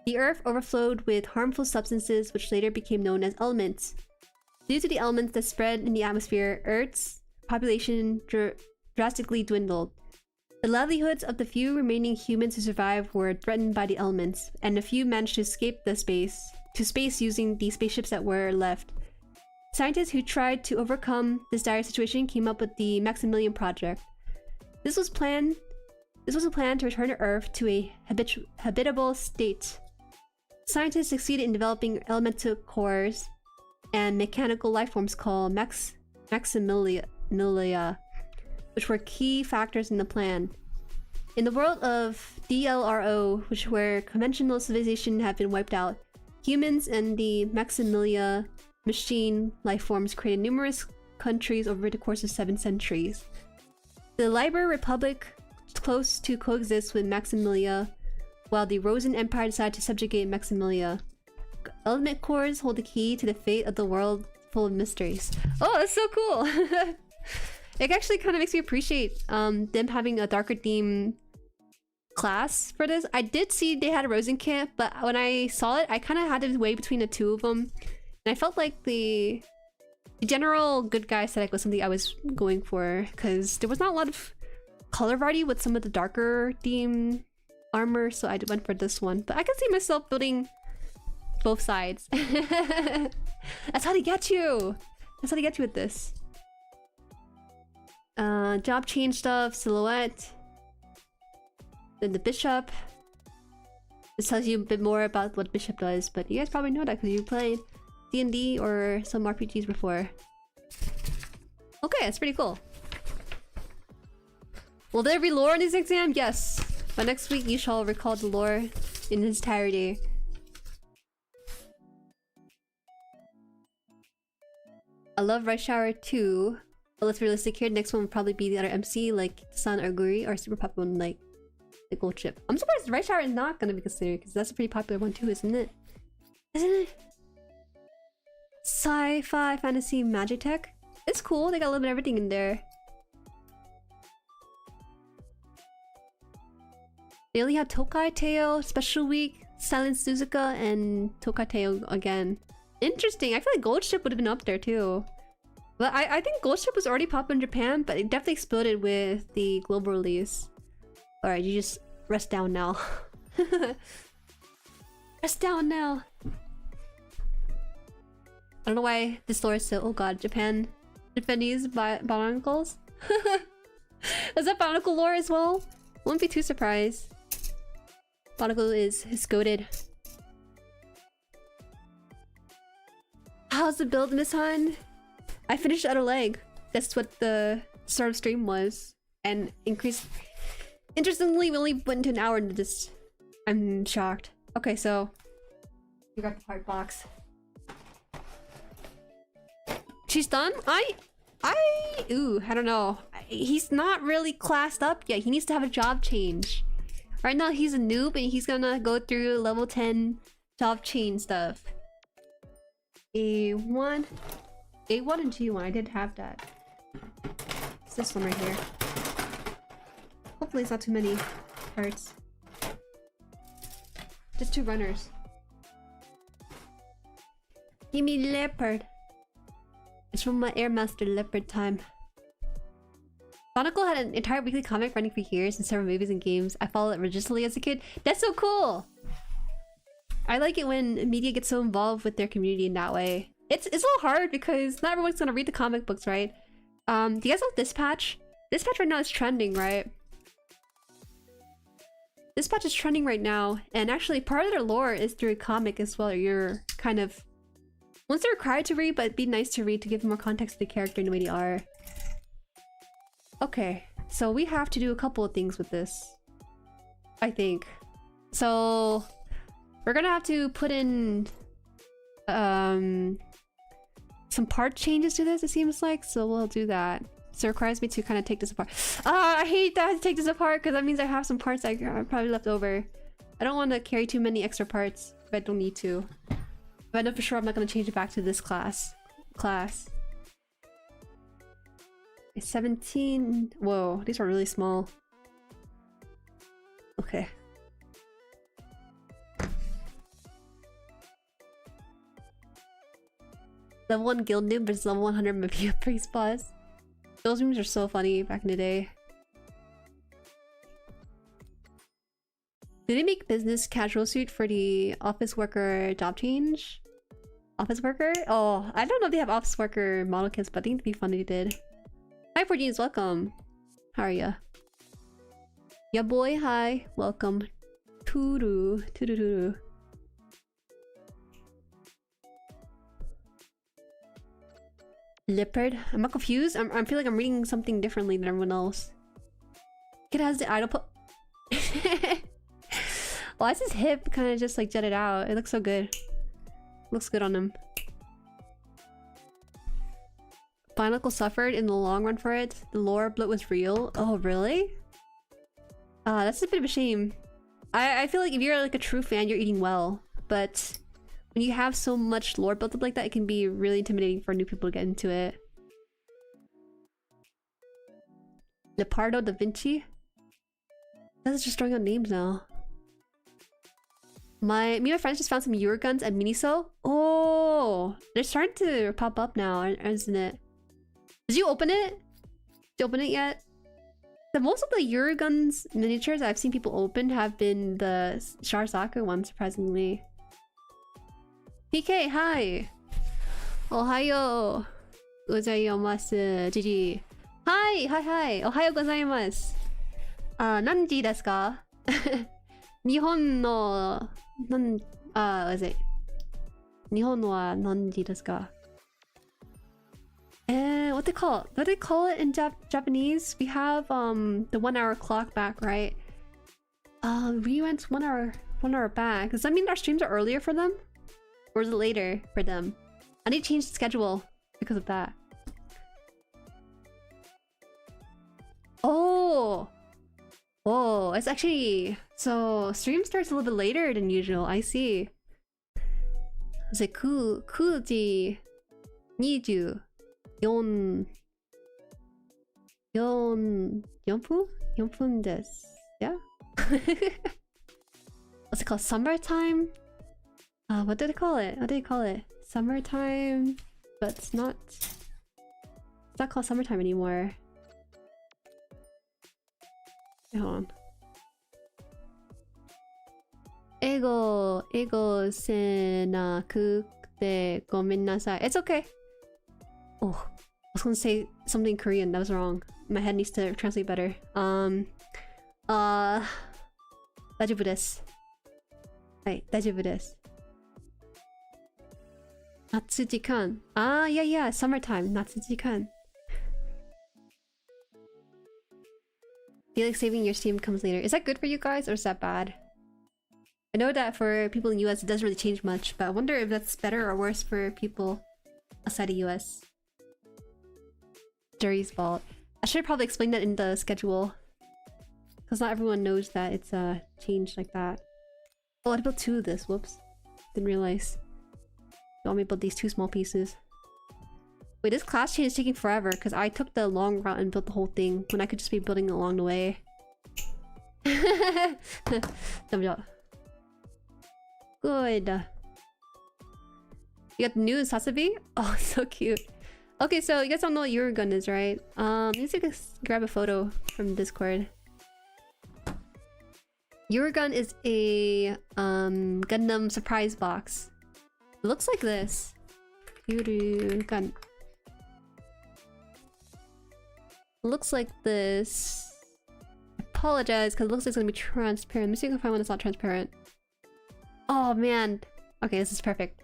Speaker 1: The Earth overflowed with harmful substances, which later became known as elements. Due to the elements that spread in the atmosphere, Earth's population drastically dwindled. The livelihoods of the few remaining humans who survived were threatened by the elements, and a few managed to escape to space using the spaceships that were left. Scientists who tried to overcome this dire situation came up with the Maximilian Project. This was a plan to return to Earth to a habitable state. Scientists succeeded in developing elemental cores and mechanical lifeforms called Maximilia, which were key factors in the plan. In the world of DLRO, where conventional civilization had been wiped out, humans and the Maximilia machine lifeforms created numerous countries over the course of 7 centuries. The Liber Republic close to coexist with Maximilia, while the Rosen Empire decided to subjugate Maximilia. Element cores hold the key to the fate of the world full of mysteries. Oh, that's so cool! It actually kind of makes me appreciate them having a darker theme class for this. I did see they had a Rosencamp, but when I saw it, I kind of had to weigh between the two of them. And I felt like the general good guy aesthetic was something I was going for, because there was not a lot of color variety with some of the darker theme armor, so I went for this one. But I can see myself building both sides. That's how they get you! That's how they get you with this. Job change stuff, silhouette. Then the bishop. This tells you a bit more about what bishop does, but you guys probably know that because you played D&D or some RPGs before. Okay, that's pretty cool. Will there be lore in this exam? Yes. But next week you shall recall the lore in its entirety. I love Rush Hour 2. But let's be realistic here, next one will probably be the other MC like Sun or Jueri, or super popular one like the Gold Ship. I'm surprised Rush Hour is not gonna be considered, because that's a pretty popular one too, isn't it? Isn't it? Sci-fi, fantasy, magic tech. It's cool, they got a little bit of everything in there. They only have Tokai Teo, Special Week, Silent Suzuka, and Tokai Teo again. Interesting, I feel like Gold Ship would have been up there too. But I think Gold Ship was already popular in Japan, but it definitely exploded with the global release. Alright, you just rest down now. Rest down now. I don't know why this lore is so... Oh god, Japanese barnacles? Is that barnacle lore as well? Won't be too surprised. Barnacle is goated. How's the build, Miss Han? I finished Outer Leg. That's what the start of stream was. And increased... Interestingly, we only went into an hour into this. I'm shocked. Okay, so... You got the part box. She's done? Ooh, I don't know. He's not really classed up yet. He needs to have a job change. Right now, he's a noob and he's gonna go through level 10 job change stuff. A1 and G1, I did have that. It's this one right here. Hopefully it's not too many parts. Just 2 runners. Give me leopard. It's from my Airmaster leopard time. Chronicle had an entire weekly comic running for years and several movies and games. I followed it religiously as a kid. That's so cool! I like it when media gets so involved with their community in that way. It's a little hard because not everyone's gonna read the comic books, right? Do you guys know Dispatch? Dispatch right now is trending, right? Dispatch is trending right now, and actually part of their lore is through a comic as well. You're kind of... Once they're required to read, but it'd be nice to read to give more context to the character and the way they are. Okay, so we have to do a couple of things with this. I think. So... We're gonna have to put in... some part changes to this, it seems like, so we'll do that. So it requires me to kind of take this apart. I hate that I have to take this apart because that means I have some parts that are probably left over. I don't want to carry too many extra parts if I don't need to. But I know for sure I'm not going to change it back to this class. It's 17. Whoa, these are really small. Okay. Level 1 guild noob versus level 100 Mafia priest boss. Those memes are so funny back in the day. Did they make business casual suit for the office worker job change? Office worker? Oh, I don't know if they have office worker model kits, but I think it'd be fun if they did. Hi 4Gs, welcome. How are ya? Yeah boy, hi. Welcome. Toodoo. Toodoo. Leopard? I'm not confused. I feel like I'm reading something differently than everyone else. It has the idle Why is his hip kind of just like jutted out? It looks so good. Looks good on him. spinal cord suffered in the long run for it. The lower bloat was real. Oh, really? That's a bit of a shame. I feel like if you're like a true fan, you're eating well. But when you have so much lore built up like that, it can be really intimidating for new people to get into it. Leopardo da Vinci? That's just throwing out names now. Me and my friends just found some Euro guns at Miniso. Oh, they're starting to pop up now, isn't it? Did you open it? Did you open it yet? Most of the Euro guns miniatures I've seen people open have been the Sharasaku ones, surprisingly. PK, hi! Ohayo gozaimasu, GG. Hi! Ohayo gozaimasu. Nanji desu ka? Nihon no... what is it? Nihon wa nanji desu ka? What they call it? What do they call it in Japanese? We have the 1 hour clock back, right? We went 1 hour back. Does that mean our streams are earlier for them? Or is it later for them? I need to change the schedule because of that. Oh, it's actually... So, stream starts a little bit later than usual. I see. It's like 9時24分 desu. Yeah? What's it called? Summertime? What did they call it? What do they call it? Summertime, but it's not called summertime anymore. Hold on. Ego senakute gomennasai. It's okay. Oh, I was gonna say something in Korean. That was wrong. My head needs to translate better. Daijoubu desu. Right, daijoubu desu. Natsujikan. Ah, yeah, summertime. Natsujikan. Feel like saving your stream comes later. Is that good for you guys or is that bad? I know that for people in the US it doesn't really change much, but I wonder if that's better or worse for people outside the US. Jueri's fault. I should probably explain that in the schedule. Because not everyone knows that it's changed like that. Oh, I built 2 of this. Whoops. Didn't realize. You want me to build these 2 small pieces. Wait, this class change is taking forever because I took the long route and built the whole thing when I could just be building along the way. Good. You got the new Sasabi? Oh, so cute. Okay, so you guys don't know what your gun is, right? Let me see if I can grab a photo from Discord. Your gun is a Gundam surprise box. It looks like this. Yuru gun. Looks like this. I apologize because it looks like it's gonna be transparent. Let me see if I can find one that's not transparent. Oh man. Okay, this is perfect.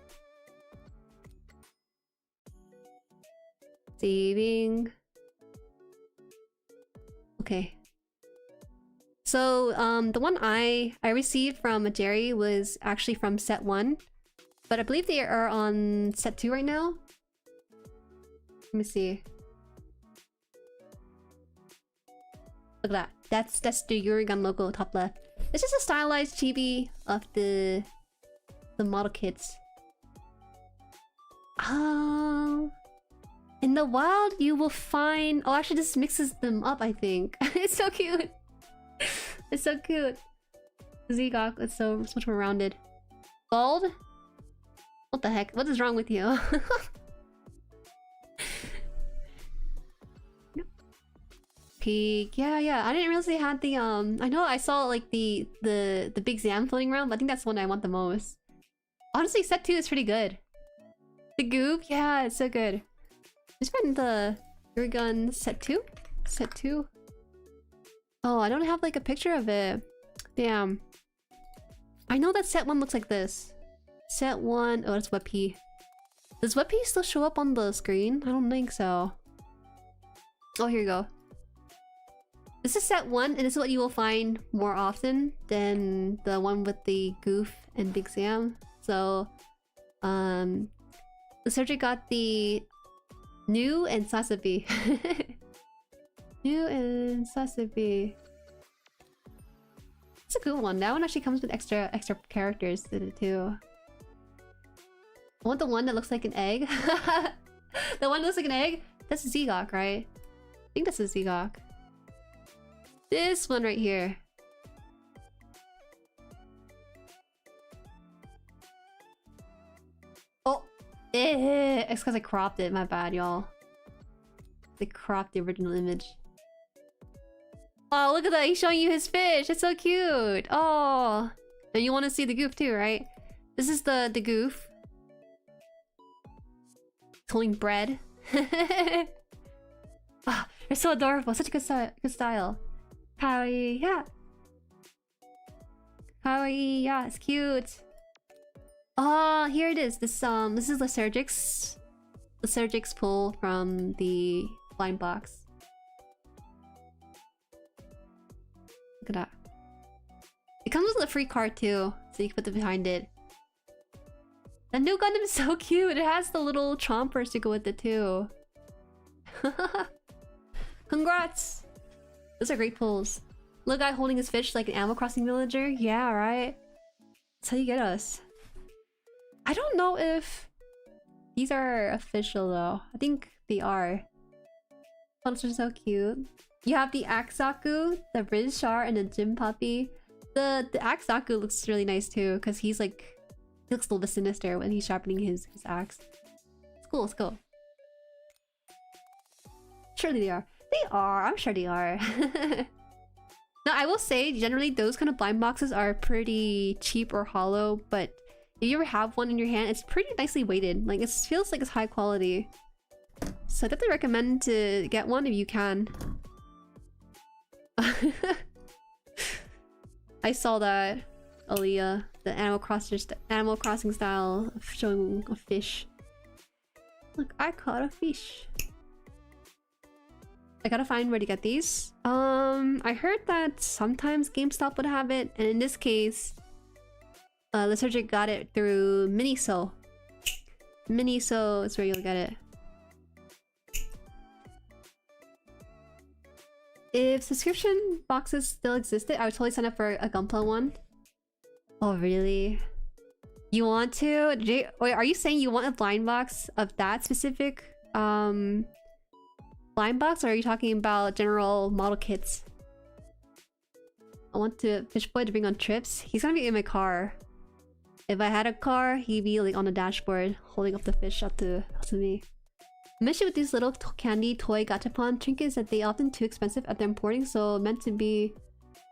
Speaker 1: Saving. Okay. So the one I received from Jueri was actually from set 1. But I believe they are on set 2 right now. Let me see. Look at that. That's the Yuri gun logo top left. It's just a stylized chibi of the model kits. In the wild you will find... Oh, actually this mixes them up, I think. It's so cute. It's so cute. Zigok, it's so much more rounded. Bald? What the heck? What is wrong with you? Peak. Yeah. I didn't realize they had the I know I saw like the big Zam floating around, but I think that's the one I want the most. Honestly, set 2 is pretty good. The goop, yeah, it's so good. Just find the your gun set 2? Set 2? Oh, I don't have like a picture of it. Damn. I know that set 1 looks like this. Set 1. Oh, that's WebP. Does WebP still show up on the screen? I don't think so. Oh, here you go. This is set 1, and this is what you will find more often than the one with the Goof and Big Sam. So, the subject got the New and Sasabi. New and Sasabi. It's a good one. That one actually comes with extra characters in it too. I want the one that looks like an egg. The one that looks like an egg? That's a Zegok, right? I think that's a Zegok. This one right here. Oh! It's because I cropped it. My bad, y'all. They cropped the original image. Oh, look at that. He's showing you his fish. It's so cute. Oh. And you want to see the goof too, right? This is the goof. It's holding bread. Oh, they're so adorable. Such a good style. Kawaii, yeah. Kawaii, yeah. It's cute. Oh, here it is. This is Lysergic's pull from the blind box. Look at that. It comes with a free card too, so you can put it behind it. The new Gundam is so cute. It has the little chompers to go with it too. Congrats! Those are great pulls. Little guy holding his fish like an Animal Crossing villager. Yeah, right? That's how you get us. I don't know if these are official though. I think they are. Photos are so cute. You have the Axaku, the Riz Char, and the Gym Puppy. The Axaku looks really nice too, because he looks a little bit sinister when he's sharpening his axe. It's cool, it's cool. Surely they are. They are, I'm sure they are. Now I will say, generally those kind of blind boxes are pretty cheap or hollow, but if you ever have one in your hand, it's pretty nicely weighted. Like, it feels like it's high quality. So I definitely recommend to get one if you can. I saw that Aaliyah, the Animal Crossing style of showing a fish. Look, I caught a fish. I gotta find where to get these. I heard that sometimes GameStop would have it, and in this case, Lysergic got it through Miniso. Miniso is where you'll get it. If subscription boxes still existed, I would totally sign up for a Gunpla one. Oh, really? You want to? Wait, are you saying you want a blind box of that specific blind box, or are you talking about general model kits? I want to Fish Boy to bring on trips. He's gonna be in my car. If I had a car, he'd be like on the dashboard, holding up the fish up to me. The issue with these little candy toy gachapon trinkets that they often too expensive at their importing, so meant to be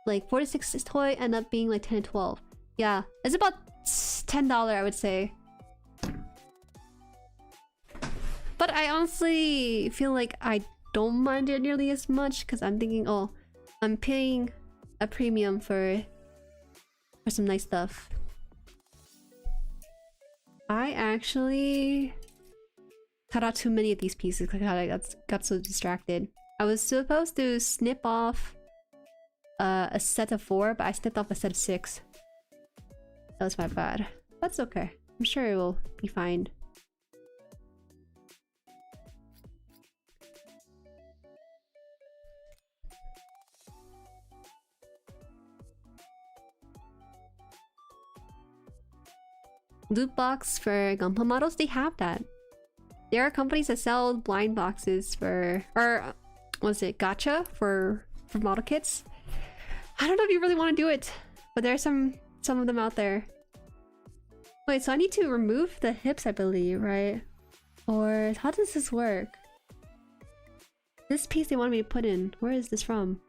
Speaker 1: like 4 to 6 toy end up being like 10 to 12. Yeah, it's about $10, I would say. But I honestly feel like I don't mind it nearly as much, because I'm thinking, oh, I'm paying a premium for some nice stuff. I actually cut out too many of these pieces because I got so distracted. I was supposed to snip off a set of 4, but I snipped off a set of 6. That was my bad. That's okay. I'm sure it will be fine. Loot box for Gunpla models, they have that. There are companies that sell blind boxes for, or what's it, gacha for model kits. I don't know if you really want to do it, but there are some of them out there. Wait, so I need to remove the hips, I believe, right? Or how does this work? This piece they wanted me to put in, where is this from?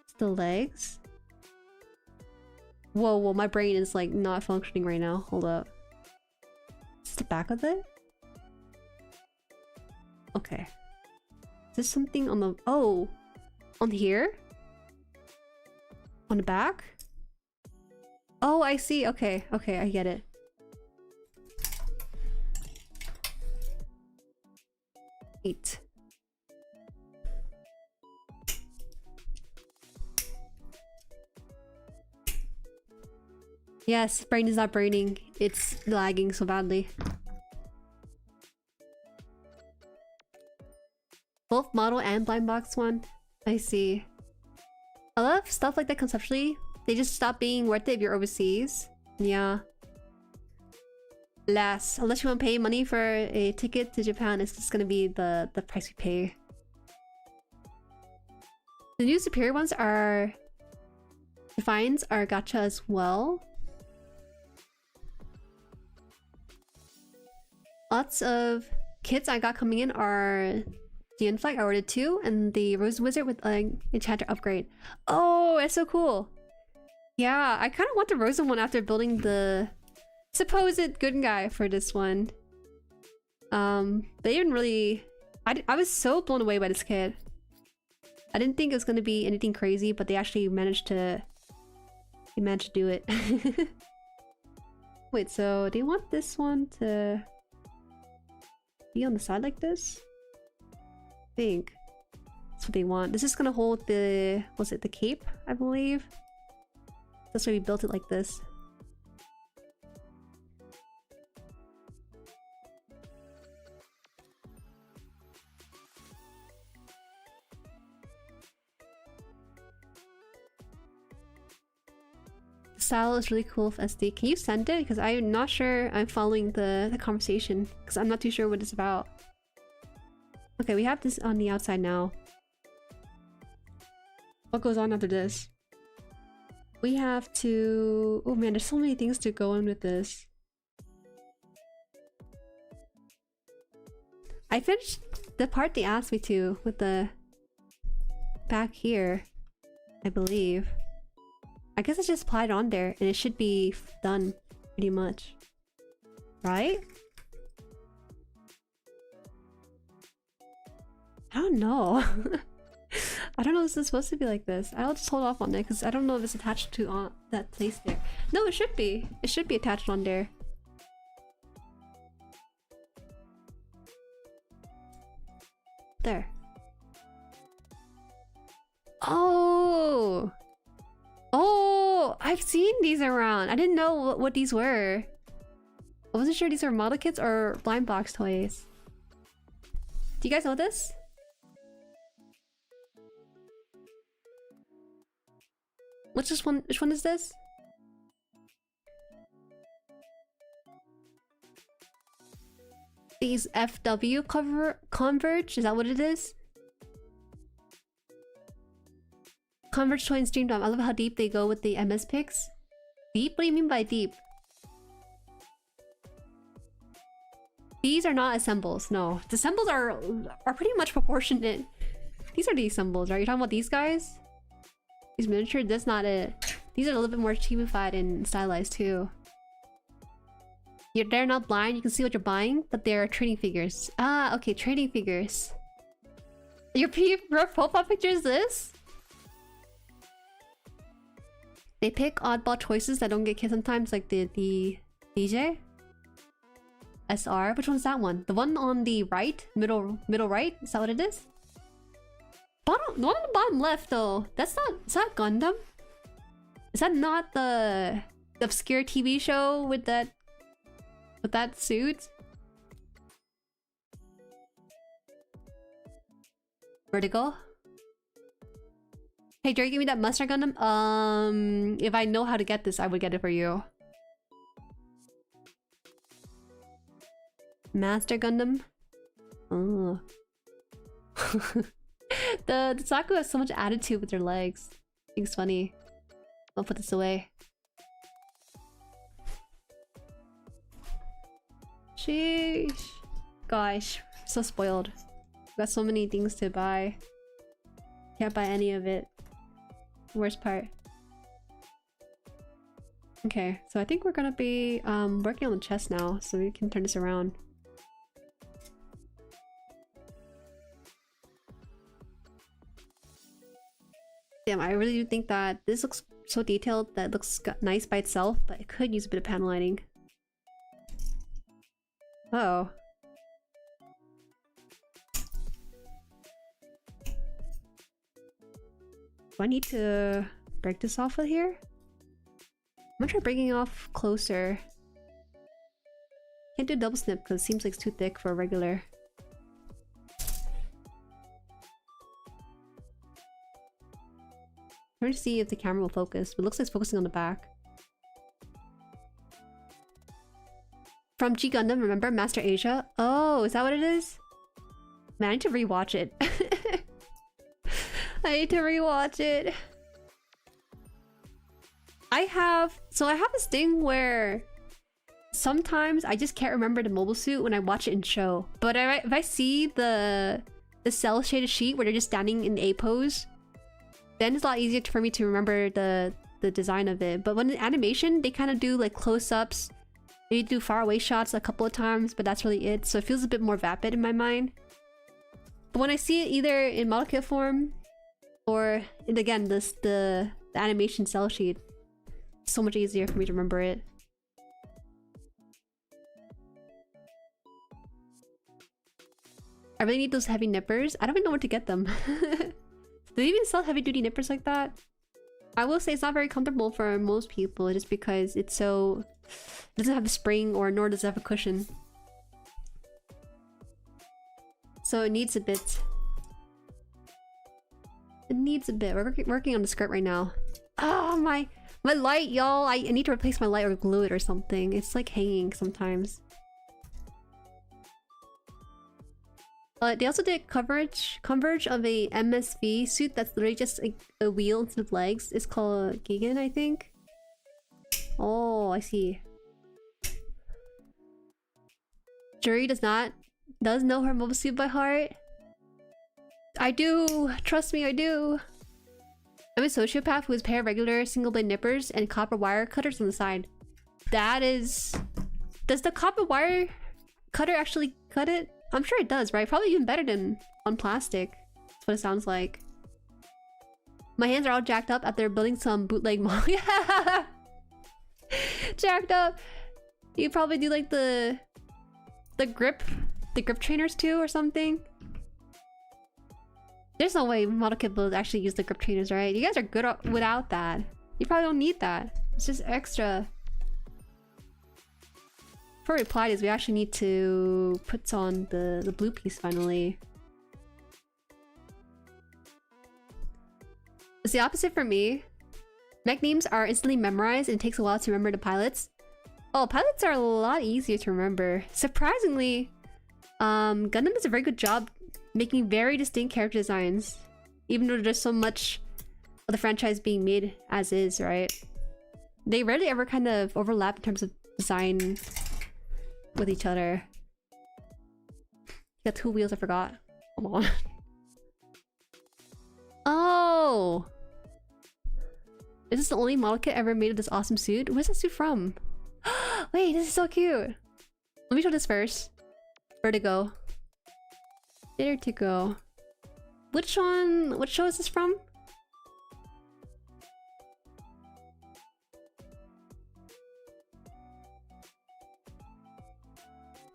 Speaker 1: It's the legs? Whoa, my brain is like not functioning right now. Hold up. Is this the back of it? Okay. Is this something on the... Oh! On here? On the back? Oh, I see. Okay, I get it. Eight. Yes, brain is not braining. It's lagging so badly. both model and blind box one? I see. I love stuff like that conceptually. They just stop being worth it if you're overseas. Yeah. Unless you want to pay money for a ticket to Japan, it's just gonna be the price we pay. The new superior ones are... Defines are gacha as well. Lots of kits I got coming in are the Inflight, I ordered 2, and the Rose Wizard with an enchanter upgrade. Oh, it's so cool. Yeah, I kind of want the Rosa one after building the supposed good guy for this one. They didn't really... I was so blown away by this kit. I didn't think it was going to be anything crazy, but they actually managed to... They managed to do it. Wait, so do you want this one to be on the side like this? I think that's what they want. This is gonna hold the... Was it the cape, I believe? That's why we built it like this. The style is really cool with SD. Can you send it? Because I'm not sure I'm following the conversation. Because I'm not too sure what it's about. Okay, we have this on the outside now. What goes on after this? We have to... Oh man, there's so many things to go in with this. I finished the part they asked me to with the back here, I believe. I guess I just applied on there and it should be done pretty much. Right? I don't know. I don't know if this is supposed to be like this. I'll just hold off on it because I don't know if it's attached to that place there. No, it should be. It should be attached on there. There. Oh! Oh! I've seen these around. I didn't know what these were. I wasn't sure these were model kits or blind box toys. Do you guys know this? Which one is this? These FW Converge? Is that what it is? Converge toy and stream dom. I love how deep they go with the MS pics. Deep? What do you mean by deep? These are not assembles. No, the assembles are pretty much proportionate. These are the assembles, right? You're talking about these guys? These miniature? That's not it. These are a little bit more cheapified and stylized too. They're not blind. You can see what you're buying, but they're trading figures. Ah, okay, trading figures. Your profile picture is this? They pick oddball choices that don't get kids sometimes, like the DJ SR. Which one's that one? The one on the right, middle right. Is that what it is? Bottom, the one on the bottom left though. That's not. Is that Gundam? Is that not the obscure TV show with that suit? Vertigo. Hey Jueri, give me that Mustard Gundam. If I know how to get this, I would get it for you. Master Gundam. Oh. The Saku has so much attitude with their legs. I think it's funny. I'll put this away. Sheesh. Gosh, so spoiled. Got so many things to buy. Can't buy any of it. Worst part. Okay, so I think we're gonna be working on the chest now, so we can turn this around. Damn, I really do think that this looks so detailed that it looks nice by itself, but it could use a bit of panel lighting. Uh oh. Do I need to break this off of here? I'm gonna try breaking off closer. Can't do double snip because it seems like it's too thick for a regular. trying to see if the camera will focus. It looks like it's focusing on the back. From G Gundam, remember? Master Asia? Oh, is that what it is? Man, I need to rewatch it. I need to rewatch it. I have this thing where sometimes I just can't remember the mobile suit when I watch it in show. But if I see the cell shaded sheet where they're just standing in A pose, then it's a lot easier for me to remember the design of it. But when in animation, they kind of do like close-ups. They do far away shots a couple of times, but that's really it. So it feels a bit more vapid in my mind. But when I see it either in model kit form or again the animation cell sheet, it's so much easier for me to remember it. I really need those heavy nippers. I don't even know where to get them. Do they even sell heavy duty nippers like that? I will say it's not very comfortable for most people just because it's so... It doesn't have a spring or nor does it have a cushion. So it needs a bit. It needs a bit. We're working on the skirt right now. Oh, my light, y'all. I need to replace my light or glue it or something. It's like hanging sometimes. They also did coverage of a MSV suit that's literally just a wheel instead of legs. It's called Gigan, I think. Oh, I see. Jueri does know her mobile suit by heart. I do. Trust me, I do. I'm a sociopath who has a pair of regular single blade nippers and copper wire cutters on the side. That is... Does the copper wire cutter actually cut it? I'm sure it does, right? Probably even better than on plastic. That's what it sounds like. My hands are all jacked up after building some bootleg model. Yeah! Jacked up! You probably do like the grip trainers too or something. There's no way model kit builds actually use the grip trainers, right? You guys are good without that. You probably don't need that. It's just extra. For replied is we actually need to put on the blue piece finally. It's the opposite for me. Mech names are instantly memorized and it takes a while to remember the pilots. Oh, pilots are a lot easier to remember. Surprisingly, Gundam does a very good job making very distinct character designs. Even though there's so much of the franchise being made as is, right? They rarely ever kind of overlap in terms of design with each other. Got two wheels, I forgot. Hold on. Oh! Is this the only model kit ever made of this awesome suit? Where's that suit from? Wait, this is so cute! Let me show this first. Vertigo. Vertigo. Which one? What show is this from?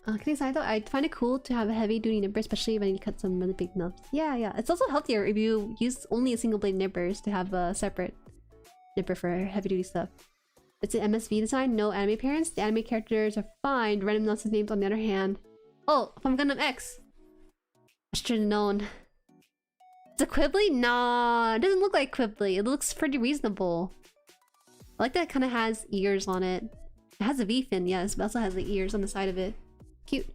Speaker 1: I'd find it cool to have a heavy duty nipper, especially when you cut some really big nubs. Yeah. It's also healthier if you use only a single blade nippers to have a separate nipper for heavy duty stuff. It's an MSV design, no anime parents. The anime characters are fine. Random nonsense names on the other hand. Oh, from Gundam X. I should have known. It's a Quibbly? Nah, it doesn't look like Quibbly. It looks pretty reasonable. I like that it kind of has ears on it. It has a V fin, yes, but also has the ears on the side of it. Cute.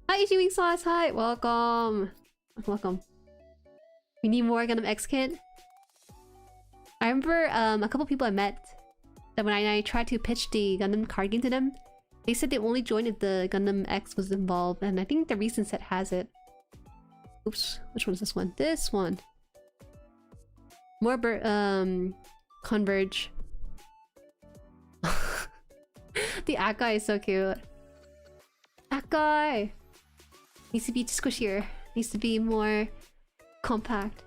Speaker 1: Hi, Ichi Sauce. Hi, welcome. Welcome. We need more Gundam X kit. I remember a couple people I met that when I tried to pitch the Gundam card game to them, they said they only joined if the Gundam X was involved, and I think the recent set has it. Oops, which one is this one? This one. More Converge. The Akai is so cute. Akai! Needs to be squishier. Needs to be more compact.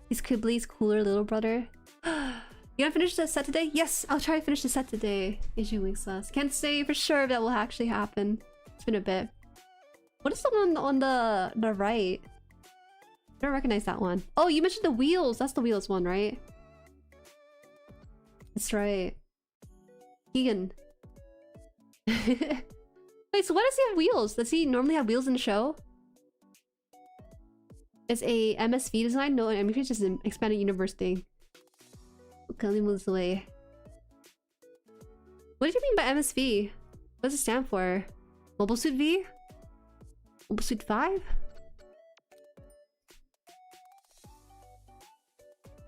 Speaker 1: He's Quibbly's cooler little brother. You gonna finish the set today? Yes, I'll try to finish the set today. Issue Wing Sauce. Can't say for sure if that will actually happen. It's been a bit. What is the one on the right? I don't recognize that one. Oh, you mentioned the wheels. That's the wheels one, right? That's right. Keegan. Wait, so why does he have wheels? Does he normally have wheels in the show? It's a MSV design? No, I mean it's just an expanded universe thing. Okay, let me move this away. What did you mean by MSV? What does it stand for? Mobile Suit V? Mobile Suit 5?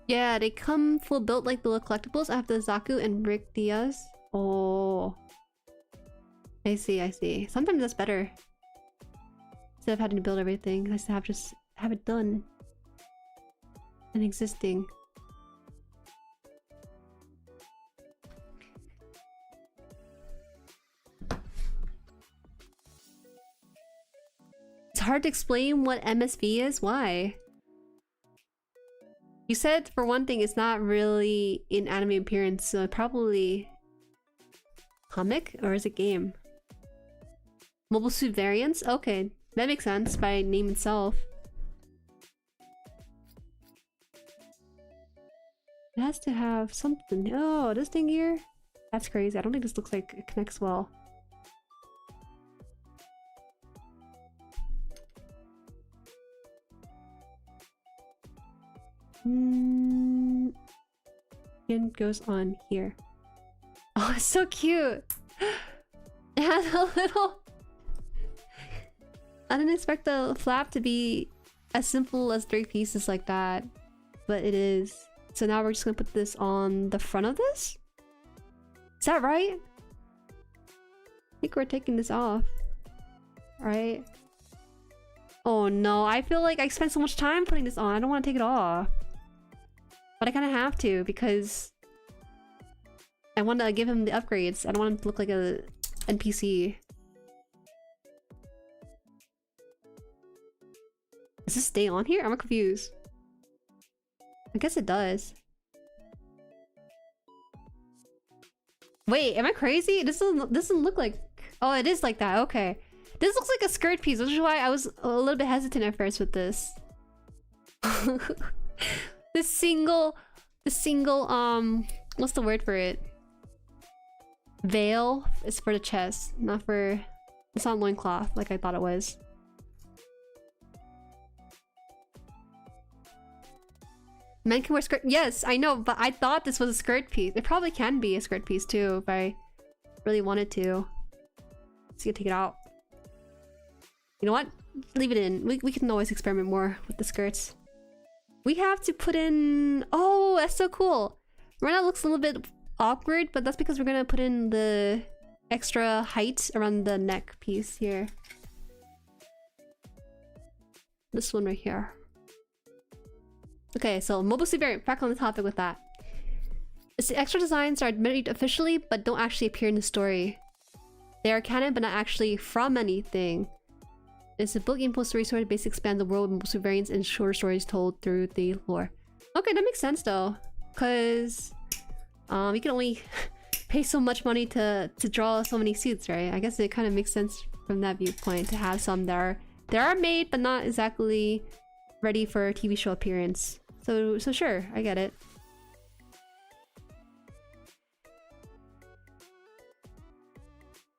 Speaker 1: Yeah, they come full built like the collectibles. I have the Zaku and Rick Diaz. Oh. I see, I see. Sometimes that's better. Instead of having to build everything, nice to have just have it done and existing. It's hard to explain what MSV is. Why? You said for one thing it's not really in anime appearance, so probably comic, or is it game? Mobile Suit variants? Okay, that makes sense by name itself. It has to have something. Oh, this thing here? That's crazy. I don't think this looks like it connects well. It goes on here. Oh, it's so cute! It has a little... I didn't expect the flap to be as simple as 3 pieces like that, but it is. So now we're just gonna put this on the front of this? Is that right? I think we're taking this off. Right? Oh no, I feel like I spent so much time putting this on. I don't want to take it off. But I kind of have to because I want to give him the upgrades. I don't want him to look like a NPC. Does this stay on here? I'm confused. I guess it does. Wait, am I crazy? This doesn't look like... Oh, it is like that. Okay. This looks like a skirt piece, which is why I was a little bit hesitant at first with this. The single, what's the word for it? Veil is for the chest, not for... It's not loincloth like I thought it was. Men can wear skirt. Yes, I know, but I thought this was a skirt piece. It probably can be a skirt piece too if I really wanted to. Let's take it out. You know what? Leave it in. We can always experiment more with the skirts. We have to put in... Oh, that's so cool. Right now it looks a little bit awkward, but that's because we're gonna put in the extra height around the neck piece here. This one right here. Okay, so mobile suit variant, back on the topic with that. The extra designs are made officially, but don't actually appear in the story. They are canon, but not actually from anything. It's a book info story to basically expand the world with mobile suit variants and shorter stories told through the lore. Okay, that makes sense though, because you can only pay so much money to draw so many suits, right? I guess it kind of makes sense from that viewpoint to have some that are made, but not exactly ready for a TV show appearance. So sure, I get it.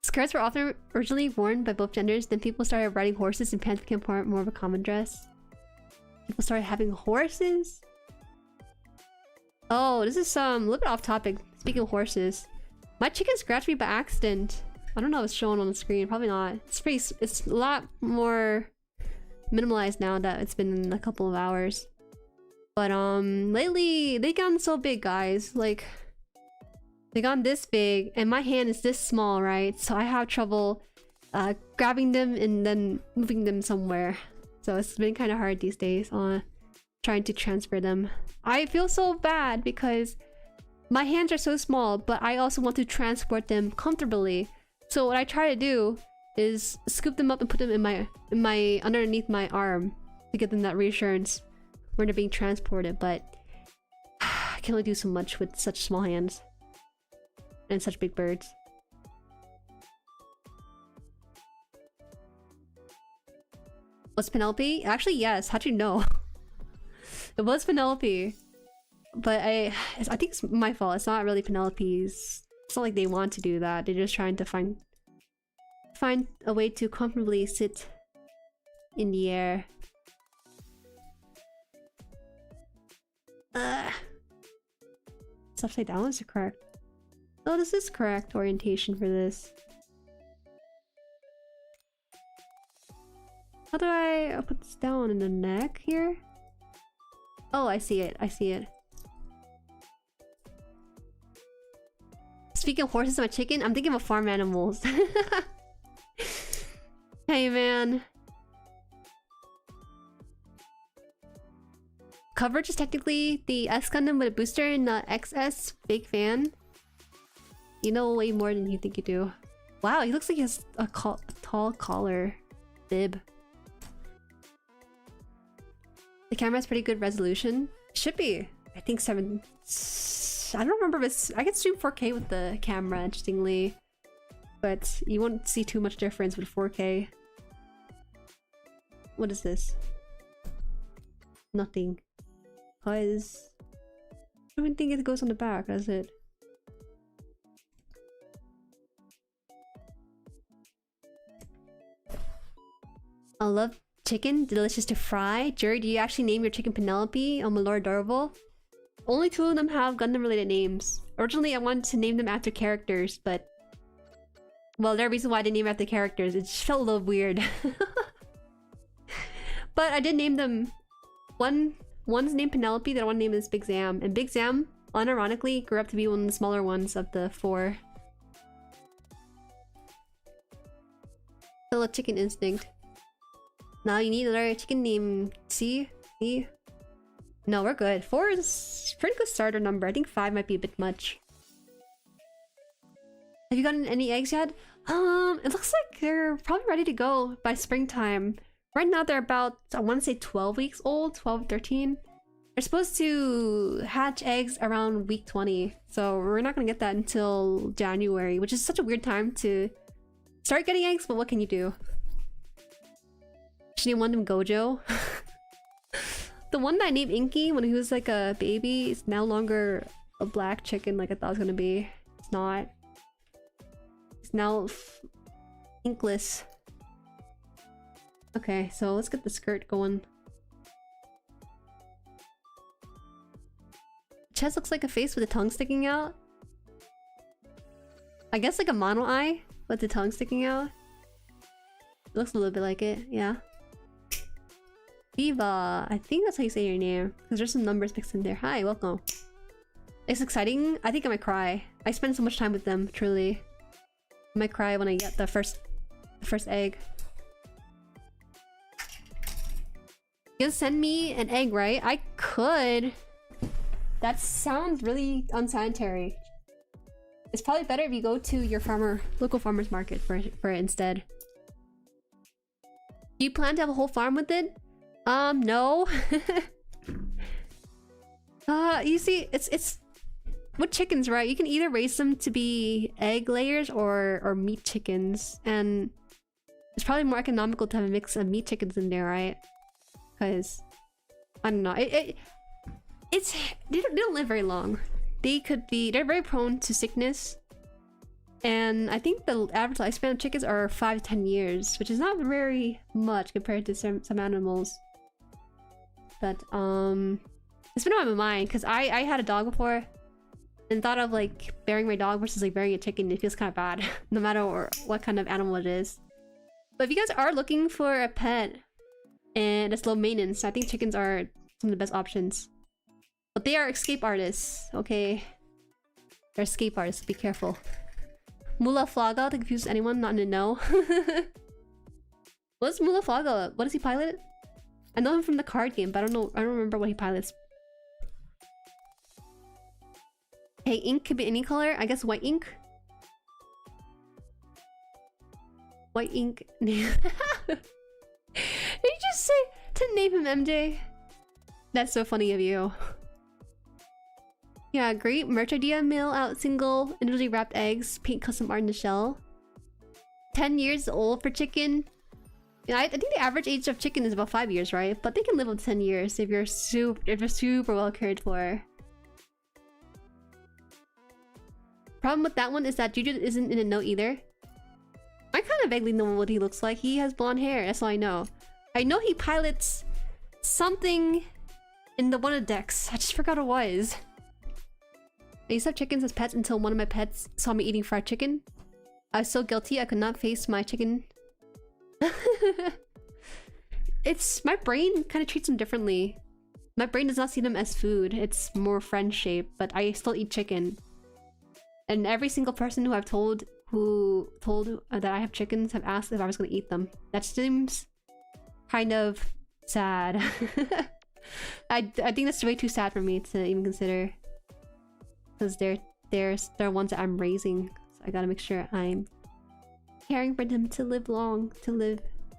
Speaker 1: Skirts were often originally worn by both genders, then people started riding horses and pants became more of a common dress. People started having horses? Oh, this is a little bit off topic. Speaking of horses, my chicken scratched me by accident. I don't know if it's showing on the screen, probably not. It's a lot more minimalized now that it's been a couple of hours. But lately they gotten so big, guys. Like, they got this big and my hand is this small, right? So I have trouble grabbing them and then moving them somewhere. So it's been kind of hard these days on trying to transfer them. I feel so bad because my hands are so small, but I also want to transport them comfortably. So what I try to do is scoop them up and put them in my underneath my arm to give them that reassurance when they're being transported. But I can only do so much with such small hands and such big birds. Was Penelope? Actually, yes. How'd you know? It was Penelope, but I think it's my fault. It's not really Penelope's. It's not like they want to do that. They're just trying to find a way to comfortably sit in the air. It's upside down, is it correct? Oh, this is correct orientation for this. How do I put this down in the neck here? Oh, I see it. I see it. Speaking of horses and my chicken, I'm thinking of farm animals. Hey, man. Coverage is technically the S Gundam with a booster in the XS. Big fan. You know way more than you think you do. Wow, he looks like he has a tall collar. Bib. The camera has pretty good resolution. Should be. I think 7... I don't remember if it's... I can stream 4K with the camera, interestingly. But you won't see too much difference with 4K. What is this? Nothing. Cause... I don't even think it goes on the back, does it? I love chicken, delicious to fry. Jueri, do you actually name your chicken Penelope or Malor Adorable? Only 2 of them have Gundam related names. Originally I wanted to name them after characters, but... well, there are reasons why I didn't name after characters. It just felt a little weird. But I did name them... One's named Penelope, the other one named is Big Zam. And Big Zam, unironically, grew up to be one of the smaller ones of the 4. Still a chicken instinct. Now you need another chicken named C? C? No, we're good. 4 is a pretty good starter number. I think 5 might be a bit much. Have you gotten any eggs yet? It looks like they're probably ready to go by springtime. Right now they're about, I want to say 12 weeks old, 12, 13. They're supposed to hatch eggs around week 20. So we're not going to get that until January, which is such a weird time to start getting eggs, but what can you do? Should you want them Gojo? The one that I named Inky when he was like a baby is no longer a black chicken like I thought it was gonna be. It's not. It's now inkless. Okay, so let's get the skirt going. Chest looks like a face with a tongue sticking out. I guess like a mono eye with the tongue sticking out. It looks a little bit like it, yeah. Viva, I think that's how you say your name because there's some numbers mixed in there. Hi, welcome. It's exciting. I think I might cry. I spend so much time with them, truly. I might cry when I get the first egg. You can send me an egg, right? I could. That sounds really unsanitary. It's probably better if you go to your local farmer's market for it instead. Do you plan to have a whole farm with it? No. You see, it's with chickens, right? You can either raise them to be egg layers or meat chickens, and it's probably more economical to have a mix of meat chickens in there, right? Because I don't know, they don't live very long. They're very prone to sickness, and I think the average lifespan of chickens are 5 to 10 years, which is not very much compared to some animals. But it's been on my mind because I had a dog before and thought of like burying my dog versus like burying a chicken. It feels kind of bad no matter what kind of animal it is. But if you guys are looking for a pet and it's low maintenance, I think chickens are some of the best options. But they are escape artists, okay? They're escape artists, be careful. Mula Flaga, to confuse anyone not in the know. What's Mula Flaga? What does he pilot? I know him from the card game, but I don't remember what he pilots. Hey, ink could be any color. I guess white ink. White ink. Did you just say to name him MJ? That's so funny of you. Yeah, great merch idea. Mail out single individually wrapped eggs. Paint custom art in the shell. 10 years old for chicken. Yeah, I think the average age of chicken is about 5 years, right? But they can live up to 10 years if you're super well cared for. Problem with that one is that Juju isn't in a know either. I kind of vaguely know what he looks like. He has blonde hair, that's all I know. I know he pilots something in the one of decks. I just forgot what it was. I used to have chickens as pets until one of my pets saw me eating fried chicken. I was so guilty I could not face my chicken. It's my brain kind of treats them differently. My brain does not see them as food. It's more friend shaped, but I still eat chicken. And every single person who I've told that I have chickens have asked if I was going to eat them. That seems kind of sad. I think that's way too sad for me to even consider. Because they're ones that I'm raising. So I gotta make sure I'm caring for them to live long,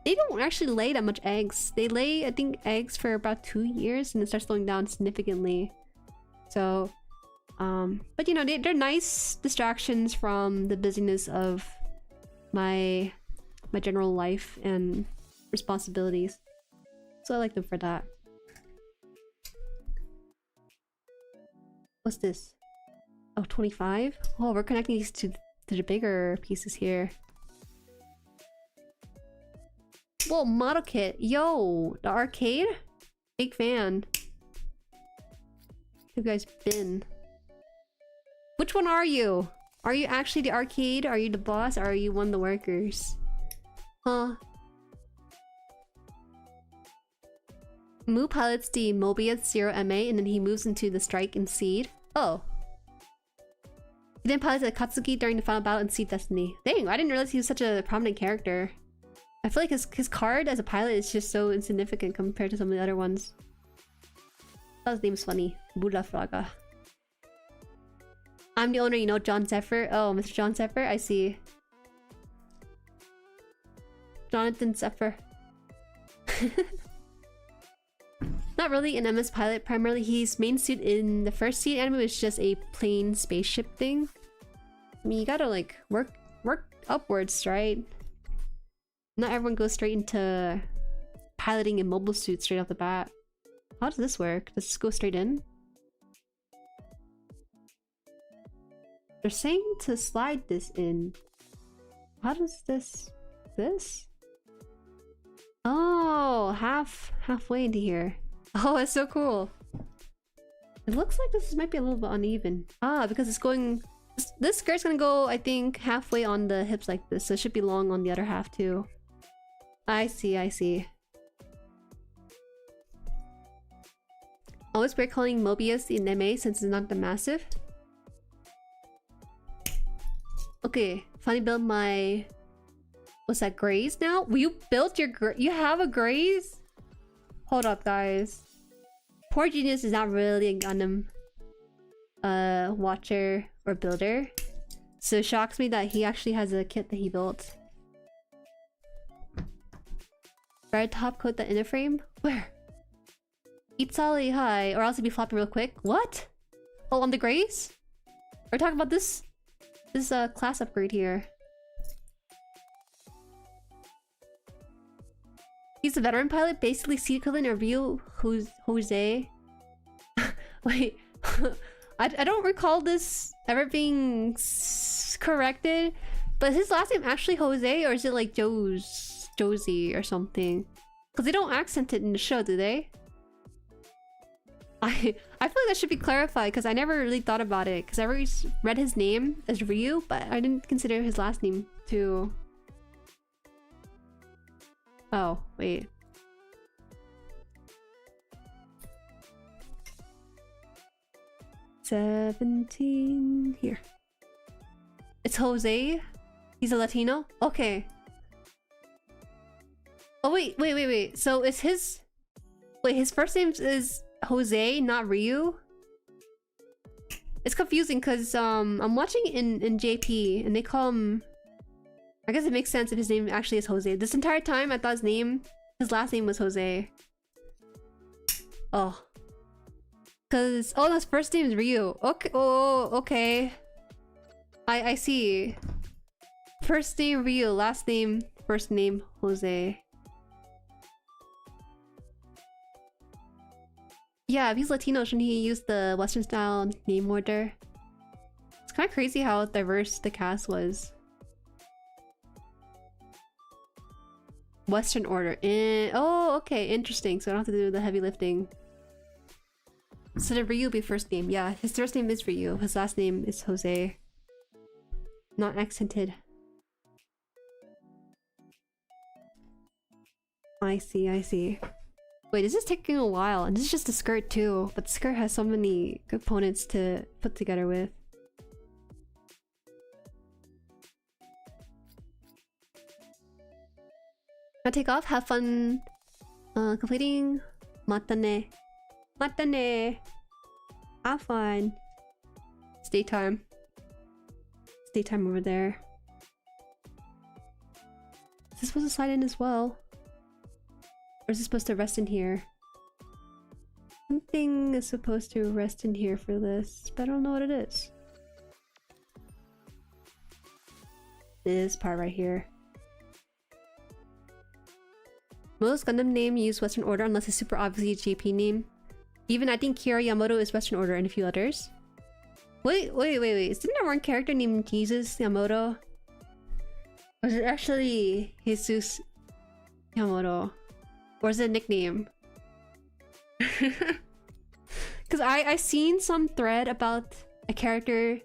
Speaker 1: They don't actually lay that much eggs. They lay, I think, eggs for about 2 years and it starts slowing down significantly. So, but you know, they're nice distractions from the busyness of my general life and responsibilities. So I like them for that. What's this? Oh, 25? Oh, we're connecting these to the bigger pieces here. Whoa, model kit. Yo, the arcade? Big fan. You guys been? Which one are you? Are you actually the arcade? Are you the boss? Or are you one of the workers? Huh? Mu pilots the Mobius 0 MA and then he moves into the Strike and Seed. Oh. He then pilots the Katsuki during the final battle in Seed Destiny. Dang, I didn't realize he was such a prominent character. I feel like his card as a pilot is just so insignificant compared to some of the other ones. I thought his name was funny. Buddha Fraga. I'm the owner, you know, John Zephyr. Oh, Mr. John Zephyr, I see. Jonathan Zephyr. Not really an MS pilot. Primarily, his main suit in the first Seed anime was just a plain spaceship thing. I mean, you gotta like work upwards, right? Not everyone goes straight into piloting a mobile suit straight off the bat. How does this work? Does this go straight in? They're saying to slide this in. How does this... Oh, halfway into here. Oh, it's so cool. It looks like this might be a little bit uneven. Ah, because it's going... This skirt's gonna go, I think, halfway on the hips like this. So it should be long on the other half too. I see, I see. Always we're calling Mobius in MA since it's not that massive. Okay, finally build my... What's that, Graze now? Will you build your you have a Graze? Hold up, guys. Poor Genius is not really a Gundam watcher or builder. So it shocks me that he actually has a kit that he built. Red top coat the inner frame? Where? Eat solid high, or else it'd be flopping real quick. What? Oh, on the Graze? We're talking about this class upgrade here. He's a veteran pilot, basically seat equivalent of Ryu Jose. Wait, I don't recall this ever being corrected, but his last name actually Jose, or is it like Josie or something? Because they don't accent it in the show, do they? I feel like that should be clarified because I never really thought about it. Because I always read his name as Ryu, but I didn't consider his last name too. Oh, wait. $17 here. It's Jose? He's a Latino? Okay. Oh, wait. So is his... Wait, his first name is Jose, not Ryu? It's confusing because I'm watching in JP and they call him... I guess it makes sense if his name actually is Jose. This entire time I thought his last name was Jose. Oh. Cause his first name is Ryu. Okay. Oh, okay. I see. First name Ryu, last name, first name Jose. Yeah, if he's Latino, shouldn't he use the Western style name order? It's kind of crazy how diverse the cast was. Western order. Oh, okay, interesting. So I don't have to do the heavy lifting. So the Ryu will be first name. Yeah, his first name is Ryu. His last name is Jose. Not accented. I see, I see. Wait, this is taking a while, and this is just a skirt too, but the skirt has so many components to put together with. I'll take off, have fun completing Matane. Matane! Have fun. It's daytime. It's daytime over there. Is this supposed to slide in as well? Or is it supposed to rest in here? Something is supposed to rest in here for this, but I don't know what it is. This part right here. Most Gundam name use Western order unless it's super obviously a JP name. Even I think Kira Yamato is Western order and a few others. Wait. Isn't there one character named Jesus Yamato? Or is it actually Jesus Yamato? Or is it a nickname? Because I seen some thread about a character,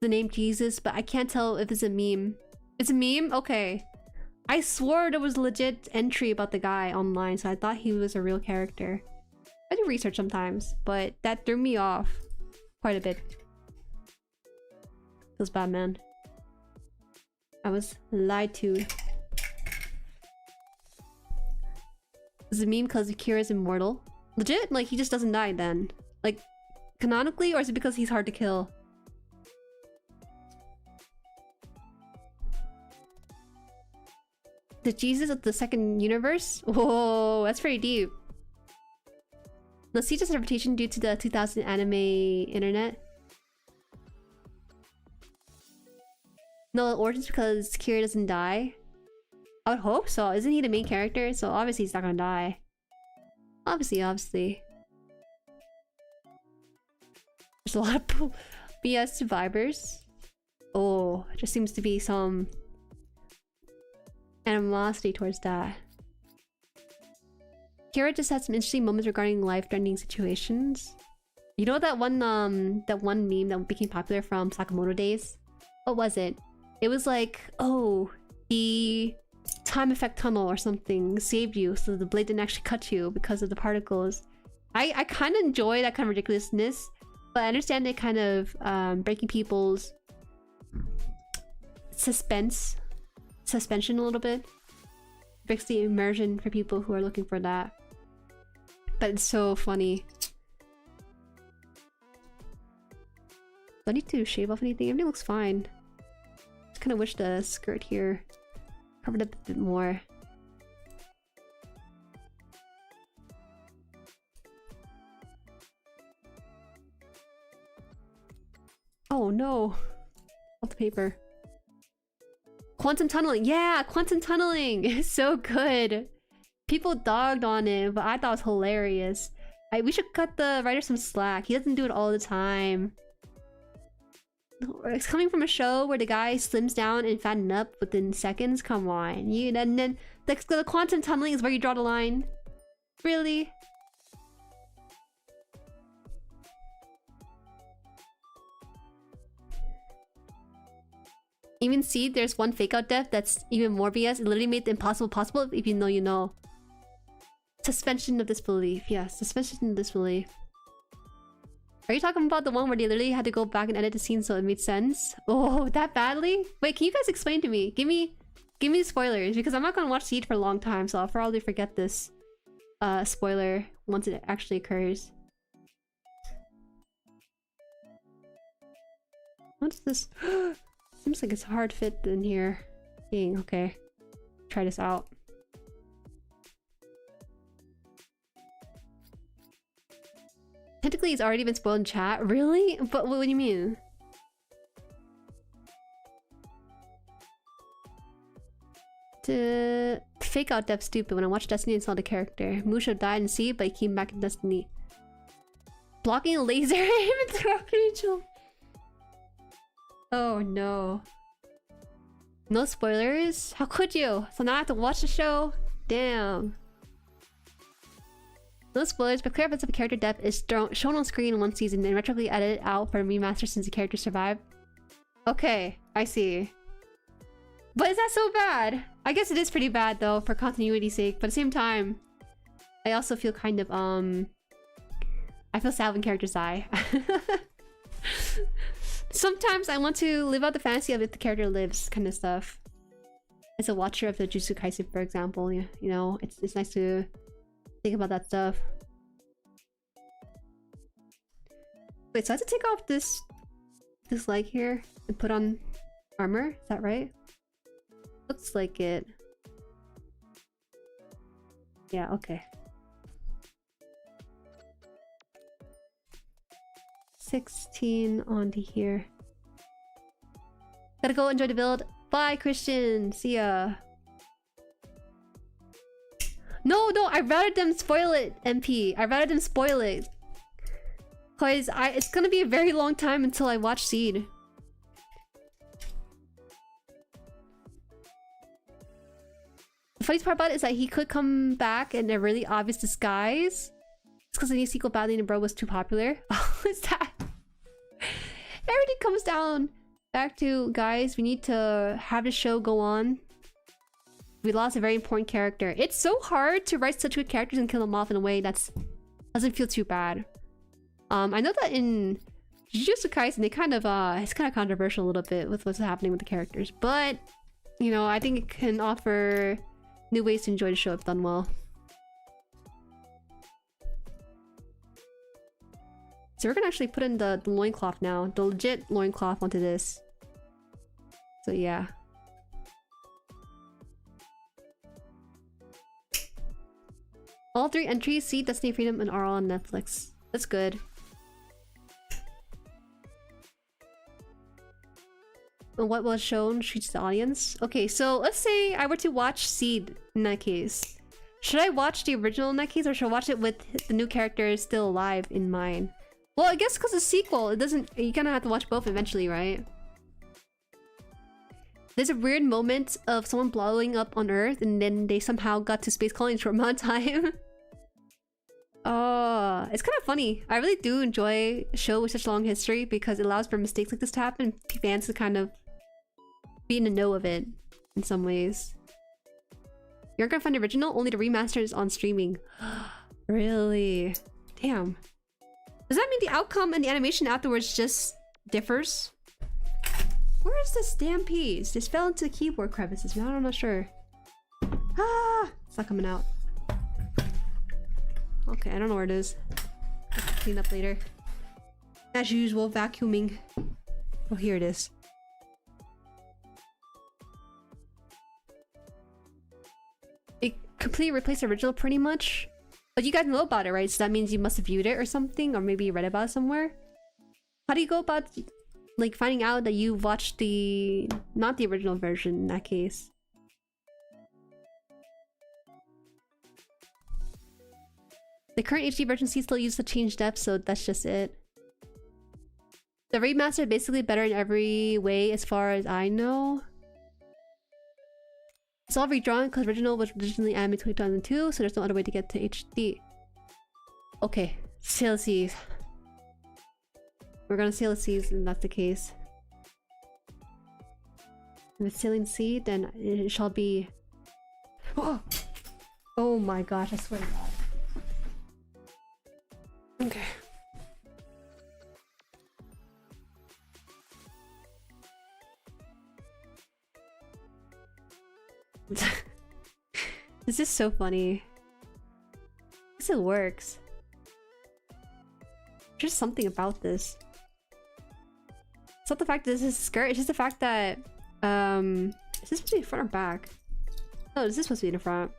Speaker 1: the name Jesus, but I can't tell if it's a meme. It's a meme? Okay. I swore there was a legit entry about the guy online, so I thought he was a real character. I do research sometimes, but that threw me off quite a bit. Feels bad, man. I was lied to. Is it a meme because Kira's immortal? Legit? Like, he just doesn't die then? Like, canonically, or is it because he's hard to kill? The Jesus of the second universe? Whoa, that's pretty deep. Let's see this reputation due to the 2000 anime internet. No, origins because Kira doesn't die. I would hope so. Isn't he the main character? So obviously he's not gonna die. Obviously. There's a lot of BS survivors. Oh, there seems to be some animosity towards that. Kira just had some interesting moments regarding life-threatening situations. You know that one meme that became popular from Sakamoto days? What was it? It was like, oh, the time effect tunnel or something saved you, so the blade didn't actually cut you because of the particles. I kind of enjoy that kind of ridiculousness, but I understand it kind of breaking people's suspension a little bit. Breaks the immersion for people who are looking for that. But it's so funny. Do I need to shave off anything? Everything looks fine. Just kind of wish the skirt here covered up a bit more. Oh no! Off the paper. Quantum tunneling! Yeah! Quantum tunneling! It's so good! People dogged on it, but I thought it was hilarious. We should cut the writer some slack. He doesn't do it all the time. It's coming from a show where the guy slims down and fattens up within seconds. Come on. And then the quantum tunneling is where you draw the line. Really? Even see, there's one fake out death that's even more BS. It literally made the impossible possible if you know you know. Suspension of disbelief. Yeah, suspension of disbelief. Are you talking about the one where they literally had to go back and edit the scene so it made sense? Oh, that badly? Wait, can you guys explain to me? Give me the spoilers, because I'm not gonna watch Siege for a long time, so I'll probably forget this spoiler once it actually occurs. What's this? Seems like it's a hard fit in here. Dang, okay. Try this out. Technically, it's already been spoiled in chat. Really? But what do you mean? To fake out Dev's stupid. When I watched Destiny and saw the character, Musho died in Sea, but he came back in Destiny. Blocking a laser aim into Angel. Oh no. No spoilers? How could you? So now I have to watch the show? Damn. No spoilers, but clear evidence of character depth is shown on screen in one season and retroactively edited out for a remaster since the character survived. Okay, I see. But is that so bad? I guess it is pretty bad though, for continuity's sake, but at the same time, I also feel kind of, I feel sad when characters die. Sometimes I want to live out the fantasy of if the character lives, kind of stuff. As a watcher of the Jujutsu Kaisen, for example, you know, it's nice to think about that stuff. Wait, so I have to take off this leg here and put on armor? Is that right? Looks like it. Yeah, okay. 16 onto here. Gotta go enjoy the build. Bye, Christian. See ya. No, I'd rather them spoil it, MP. I'd rather them spoil it. Cause it's gonna be a very long time until I watch Seed. The funniest part about it is that he could come back in a really obvious disguise. It's because the new sequel, Badly and Bro, was too popular. Oh, is that? Everything comes down back to, guys, we need to have the show go on. We lost a very important character. It's so hard to write such good characters and kill them off in a way that doesn't feel too bad. I know that in Jujutsu Kaisen, they kind of it's kind of controversial a little bit with what's happening with the characters, but you know, I think it can offer new ways to enjoy the show if done well. So we're gonna actually put in the loincloth now, the legit loincloth onto this. So yeah. All 3 entries, Seed, Destiny, Freedom, and are all on Netflix. That's good. And what was shown treats the audience. Okay, so let's say I were to watch Seed in that case. Should I watch the original in that case, or should I watch it with the new characters still alive in mind? Well, I guess because it's a sequel, it doesn't. You kind of have to watch both eventually, right? There's a weird moment of someone blowing up on Earth, and then they somehow got to space colony in a short amount of time. Oh, it's kind of funny. I really do enjoy a show with such a long history because it allows for mistakes like this to happen. Fans to kind of be in the know of it in some ways. You're gonna find the original? Only the remaster is on streaming. Really? Damn. Does that mean the outcome and the animation afterwards just differs? Where is this damn piece? This fell into the keyboard crevices. I'm not sure. Ah! It's not coming out. Okay, I don't know where it is. I'll clean up later. As usual, vacuuming. Oh, here it is. It completely replaced the original pretty much. But you guys know about it, right? So that means you must have viewed it or something, or maybe you read about it somewhere. How do you go about like finding out that you watched the not the original version in that case? The current HD version still uses the changed depth, so that's just it. The remaster is basically better in every way as far as I know. It's all redrawn because original was originally animated in 2002, so there's no other way to get to HD. Okay, sail the seas. We're gonna sail the seas, and that's the case. If it's sailing the sea, then it shall be. Oh, oh my gosh! I swear to God. Okay. This is so funny. This it works. Just something about this. It's not the fact that this is a skirt, it's just the fact that is this supposed to be front or back? Oh, this is supposed to be in the front.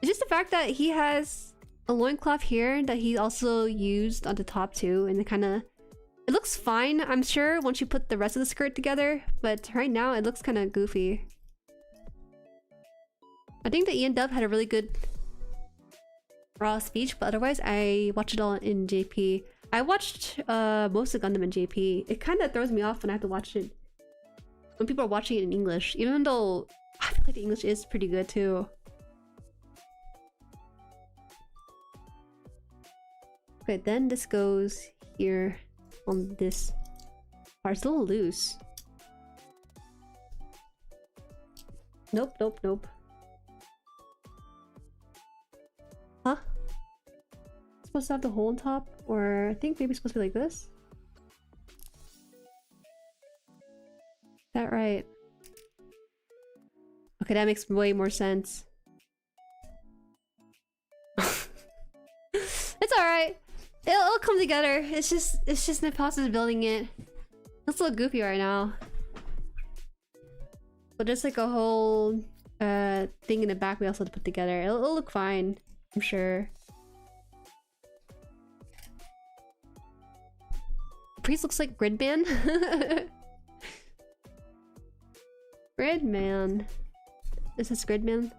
Speaker 1: It's just the fact that he has a loincloth here that he also used on the top too, and it looks fine, I'm sure, once you put the rest of the skirt together, but right now it looks kind of goofy. I think that Ian Dub had a really good raw speech, but otherwise I watched it all in JP. I watched most of Gundam in JP. It kind of throws me off when I have to watch it when people are watching it in English, even though I feel like the English is pretty good too. Okay, then this goes here on this part. It's a little loose. Nope, nope, nope. Huh? It's supposed to have the hole on top? Or I think maybe it's supposed to be like this? Is that right? Okay, that makes way more sense. It's alright. It'll come together. It's just the process of building it. It's a little goofy right now. But just like a whole thing in the back we also have to put together. It'll look fine, I'm sure. Priest looks like Gridman. Gridman. Is this Gridman?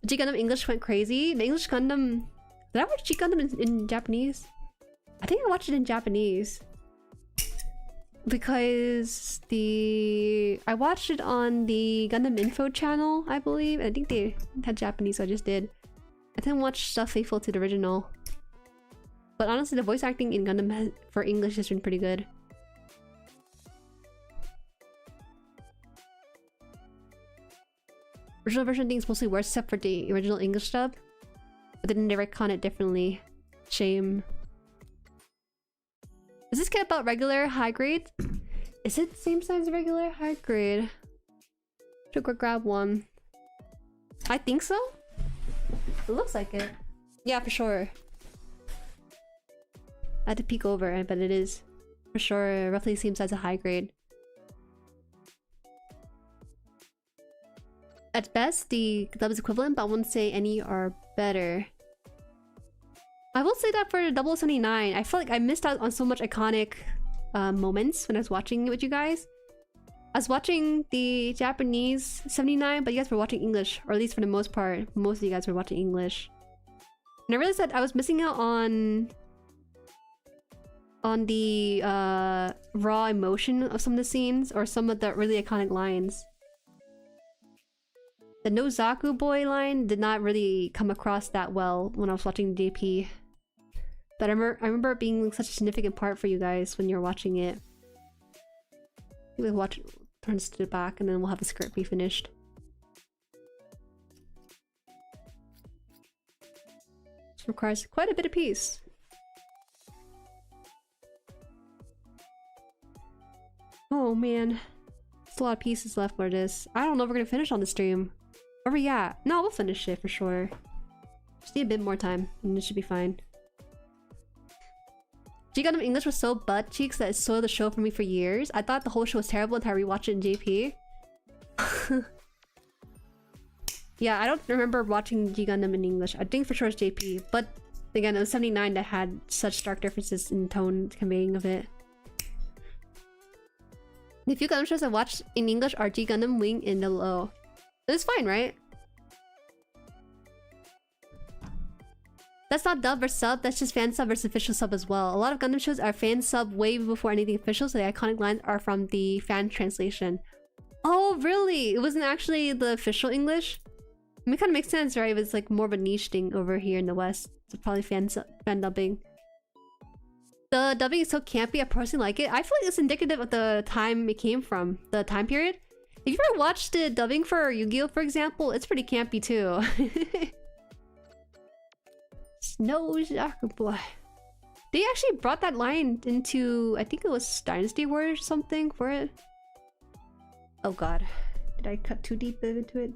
Speaker 1: G Gundam English went crazy. The English Gundam... Did I watch G Gundam in Japanese? I think I watched it in Japanese. Because I watched it on the Gundam Info channel, I believe. I think they had Japanese, so I just did. I didn't watch stuff faithful to the original. But honestly, the voice acting in Gundam for English has been pretty good. Original version I think is mostly worse except for the original English dub. But then they retcon it differently. Shame. Is this kit about regular high grade? Is it the same size as regular high grade? Should go grab one. I think so. It looks like it. Yeah, for sure. I had to peek over, but it is for sure roughly the same size as high grade. At best, the dub is equivalent, but I wouldn't say any are better. I will say that for 0079, I feel like I missed out on so much iconic moments when I was watching it with you guys. I was watching the Japanese 79, but you guys were watching English, or at least for the most part, most of you guys were watching English. And I realized that I was missing out on the raw emotion of some of the scenes, or some of the really iconic lines. The Nozaku boy line did not really come across that well when I was watching JP. But I remember it being such a significant part for you guys when you were watching it. We'll watch it, turns to the back, and then we'll have the skirt be finished. This requires quite a bit of piece. Oh man. There's a lot of pieces left for this. I don't know if we're gonna finish on the stream. Where are we at? No, we'll finish it for sure. Just need a bit more time, and it should be fine. G Gundam English was so butt cheeks that it soiled the show for me for years. I thought the whole show was terrible until I rewatched it in JP. Yeah, I don't remember watching G Gundam in English. I think for sure it's JP, but again, it was 79 that had such stark differences in tone conveying of it. The few Gundam shows I watched in English are G Gundam, Wing, and Low. It's fine, right? That's not dub versus sub, that's just fan sub versus official sub as well. A lot of Gundam shows are fan sub way before anything official, so the iconic lines are from the fan translation. Oh, really? It wasn't actually the official English? I mean, it kind of makes sense, right? It was like more of a niche thing over here in the West. So probably fan dubbing. The dubbing is so campy, I personally like it. I feel like it's indicative of the time it came from, the time period. If you ever watched the dubbing for Yu-Gi-Oh, for example, it's pretty campy too. Snow boy. They actually brought that line into, I think it was Dynasty Warriors or something for it. Oh god. Did I cut too deep into it?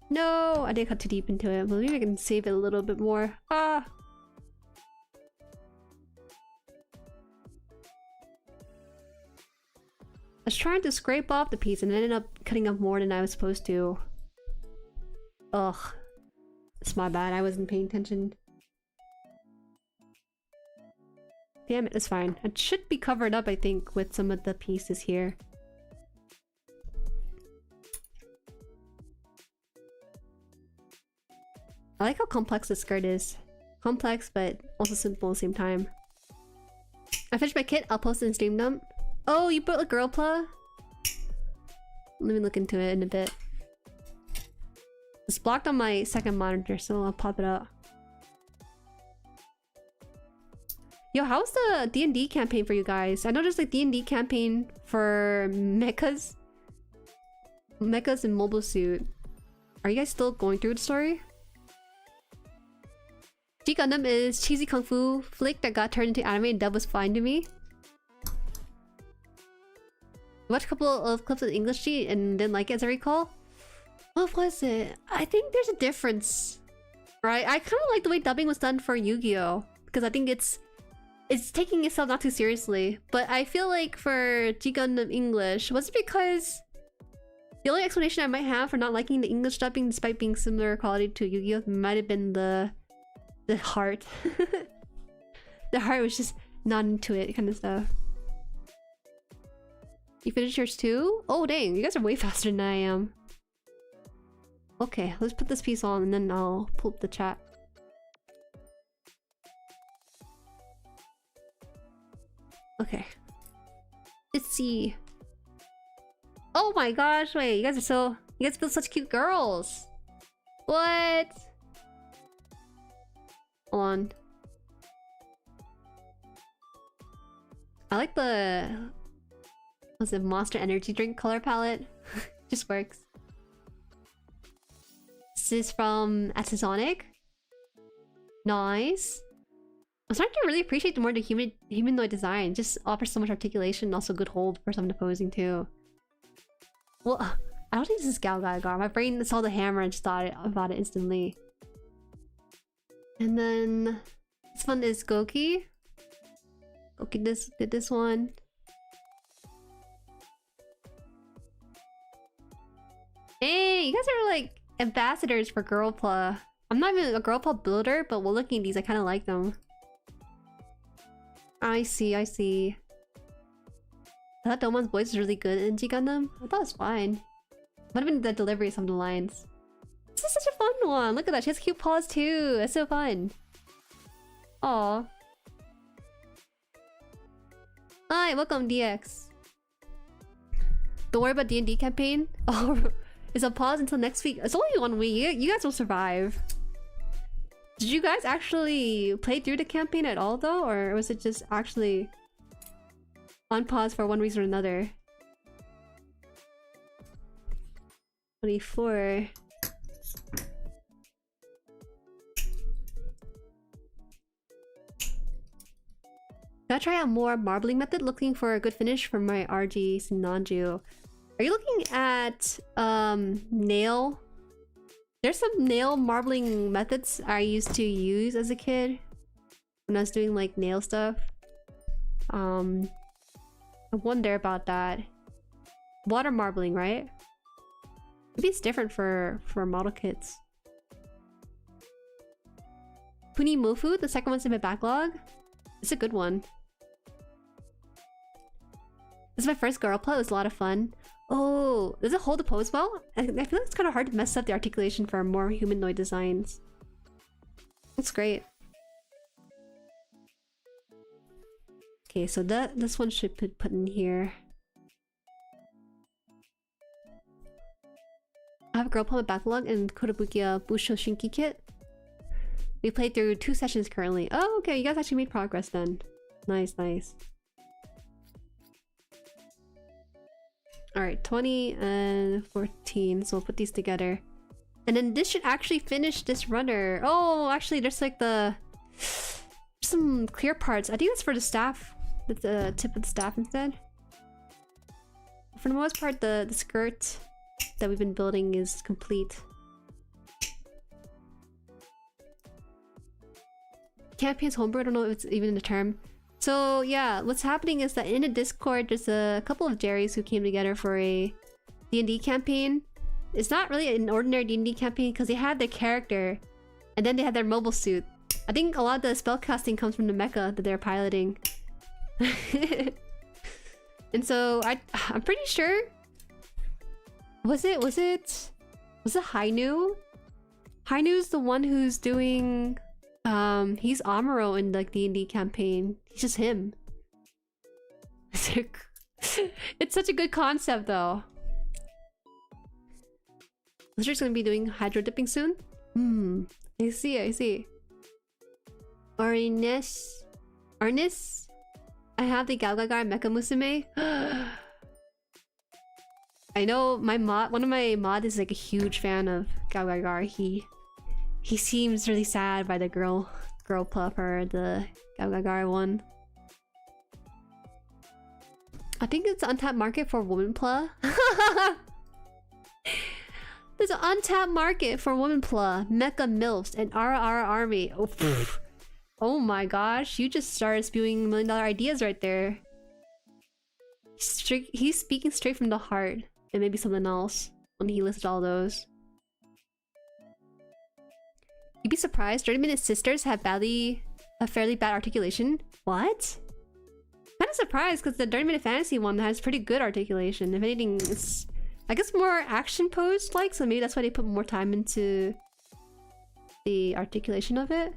Speaker 1: No, I did cut too deep into it. Well, maybe I can save it a little bit more. Ah! I was trying to scrape off the piece and ended up cutting up more than I was supposed to. Ugh. It's my bad, I wasn't paying attention. Damn it, it's fine. It should be covered up, I think, with some of the pieces here. I like how complex the skirt is. Complex, but also simple at the same time. I finished my kit, I'll post it in Stream Dump. Oh, you put a girl pla? Let me look into it in a bit. It's blocked on my second monitor, so I'll pop it up. Yo, how's the D&D campaign for you guys? I know there's like D&D campaign for mechas. Mechas in Mobile Suit. Are you guys still going through the story? G Gundam is cheesy kung fu flick that got turned into anime and dub was fine to me. Watched a couple of clips of English G and didn't like it, as I recall. What was it? I think there's a difference. Right? I kind of like the way dubbing was done for Yu-Gi-Oh! Because I think it's taking itself not too seriously. But I feel like for G Gundam English, was it because the only explanation I might have for not liking the English dubbing despite being similar quality to Yu-Gi-Oh! Might have been the heart. The heart was just not into it kind of stuff. You finished yours too? Oh dang, you guys are way faster than I am. Okay, let's put this piece on and then I'll pull up the chat. Okay. Let's see. Oh my gosh, wait, you guys build such cute girls. What? Hold on. I like the... what's it? Monster Energy drink color palette. Just works. This is from Atisonic. Nice. I'm starting to really appreciate the more the humanoid design. Just offers so much articulation and also good hold for someone posing too. Well, I don't think this is Galgagar. My brain saw the hammer and just thought about it instantly. And then this one is Goki. Goki did this one. Hey, you guys are like ambassadors for Girlpla. I'm not even a Girlpla builder, but while looking at these, I kind of like them. I see, I see. I thought Domon's voice was really good in G Gundam. I thought it was fine. Might have been the delivery of some of the lines. This is such a fun one. Look at that. She has cute paws too. It's so fun. Aw. Hi, welcome DX. Don't worry about D&D campaign. Oh, it's a pause until next week. It's only 1 week. You guys will survive. Did you guys actually play through the campaign at all though? Or was it just actually on pause for one reason or another? 24. Gotta try out more marbling method, looking for a good finish for my RG Sinanju. Are you looking at nail? There's some nail marbling methods I used to use as a kid when I was doing like nail stuff. I wonder about that. Water marbling, right? Maybe it's different for model kits. Puni Mofu, the second one's in my backlog. It's a good one. This is my first girl play. It was a lot of fun. Oh, does it hold the pose well? I feel like it's kind of hard to mess up the articulation for more humanoid designs. That's great. Okay, so this one should be put in here. I have a girl play backlog and Kotobukiya Busho Shinki kit. We played through 2 sessions currently. Oh, okay, you guys actually made progress then. Nice, nice. Alright, 20 and 14. So we'll put these together. And then this should actually finish this runner. Oh, actually, there's like some clear parts. I think that's for the staff. That's the tip of the staff instead. For the most part, the skirt that we've been building is complete. Campaign's homebrew, I don't know if it's even a term. So yeah, what's happening is that in the Discord, there's a couple of Jueris who came together for a D&D campaign. It's not really an ordinary D&D campaign because they had their character and then they had their mobile suit. I think a lot of the spellcasting comes from the mecha that they're piloting. And so I'm pretty sure... Was it Hainu? Hainu's the one who's doing... he's Amuro in like D&D campaign. He's just him. It's such a good concept though. Lister's gonna be doing hydro dipping soon. I see, I see. Arnis. I have the Galgagar Mecha Musume. I know my mod, one of my mods is like a huge fan of Galgagar. He seems really sad by the girl pup or the Galgagar one. I think it's untapped market for woman pla. There's an untapped market for woman pla, mecha milfs, and RR army. Oh my gosh, you just started spewing $1 million ideas right there. He's speaking straight from the heart, and maybe something else when he listed all those. You'd be surprised, 30-minute sisters have a fairly bad articulation. What? Kind of surprised because the 30-minute fantasy one has pretty good articulation. If anything, it's I guess more action posed like, so maybe that's why they put more time into the articulation of it.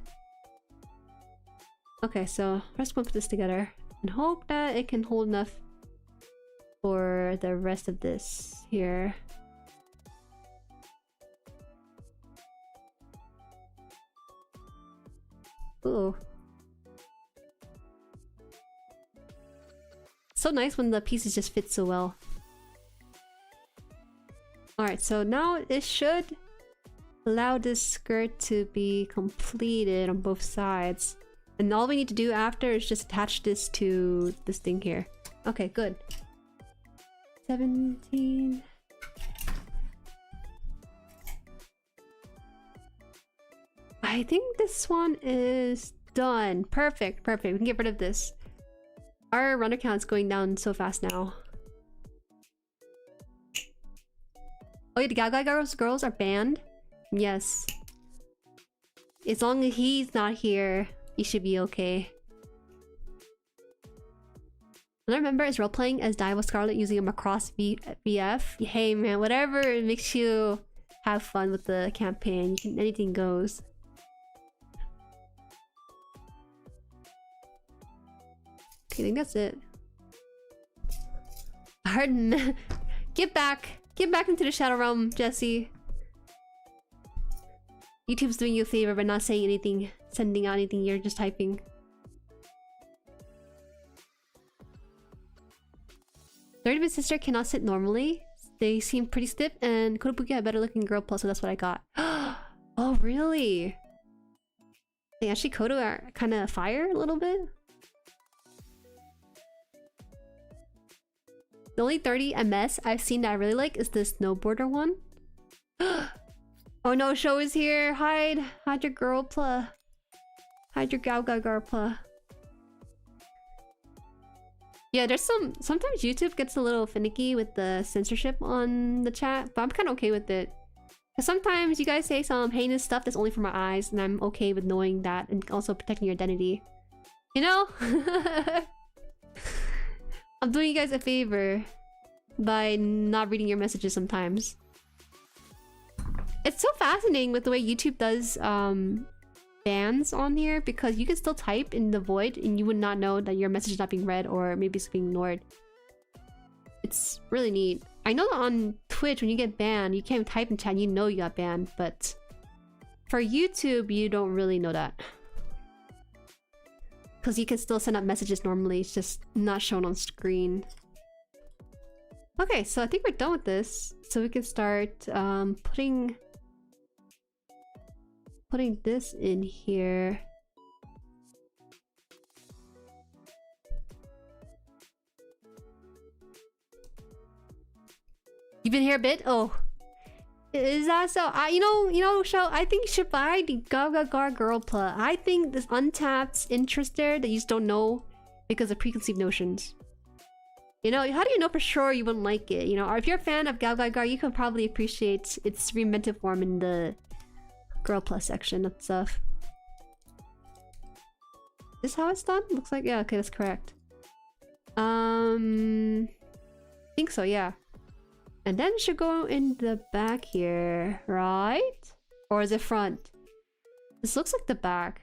Speaker 1: Okay, so let's put this together and hope that it can hold enough for the rest of this here. Ooh. So nice when the pieces just fit so well. Alright, so now it should allow this skirt to be completed on both sides. And all we need to do after is just attach this to this thing here. Okay, good. 17. I think this one is done. Perfect, perfect. We can get rid of this. Our runner count's going down so fast now. Oh yeah, the Galgai girls are banned? Yes. As long as he's not here, he should be okay. Another member is role-playing as Diva Scarlet using a Macross VF. Hey man, whatever makes you have fun with the campaign, anything goes. Okay, I think that's it. Harden, get back! Get back into the Shadow Realm, Jesse. YouTube's doing you a favor by not saying anything, sending out anything, you're just typing. Third of his sister cannot sit normally. They seem pretty stiff, and Kotobuki had better looking girl plus, so that's what I got. Oh, really? Hey, actually, Koto are kind of fire a little bit. The only 30 MS I've seen that I really like is the snowboarder one. Oh no, Show is here. Hide your girl pla. Hide your Galgagar pla. Yeah, there's sometimes YouTube gets a little finicky with the censorship on the chat, but I'm kind of okay with it. Because sometimes you guys say some heinous stuff that's only for my eyes, and I'm okay with knowing that and also protecting your identity. You know? I'm doing you guys a favor by not reading your messages sometimes. It's so fascinating with the way YouTube does bans on here, because you can still type in the void and you would not know that your message is not being read or maybe it's being ignored. It's really neat. I know that on Twitch when you get banned, you can't type in chat, you know you got banned, but for YouTube, you don't really know that. Because you can still send out messages normally, it's just not shown on screen. Okay, so I think we're done with this. So we can start putting this in here. You've been here a bit? Oh. Is that so? You know, Show, I think you should buy the Galgagar Girl Pla. I think there's untapped interest there that you just don't know because of preconceived notions. You know, how do you know for sure you wouldn't like it? You know, or if you're a fan of Galgagar, you can probably appreciate its reinventive form in the Girl Plus section of stuff. Is this how it's done? Looks like, yeah, okay, that's correct. I think so, yeah. And then it should go in the back here, right? Or is it front? This looks like the back.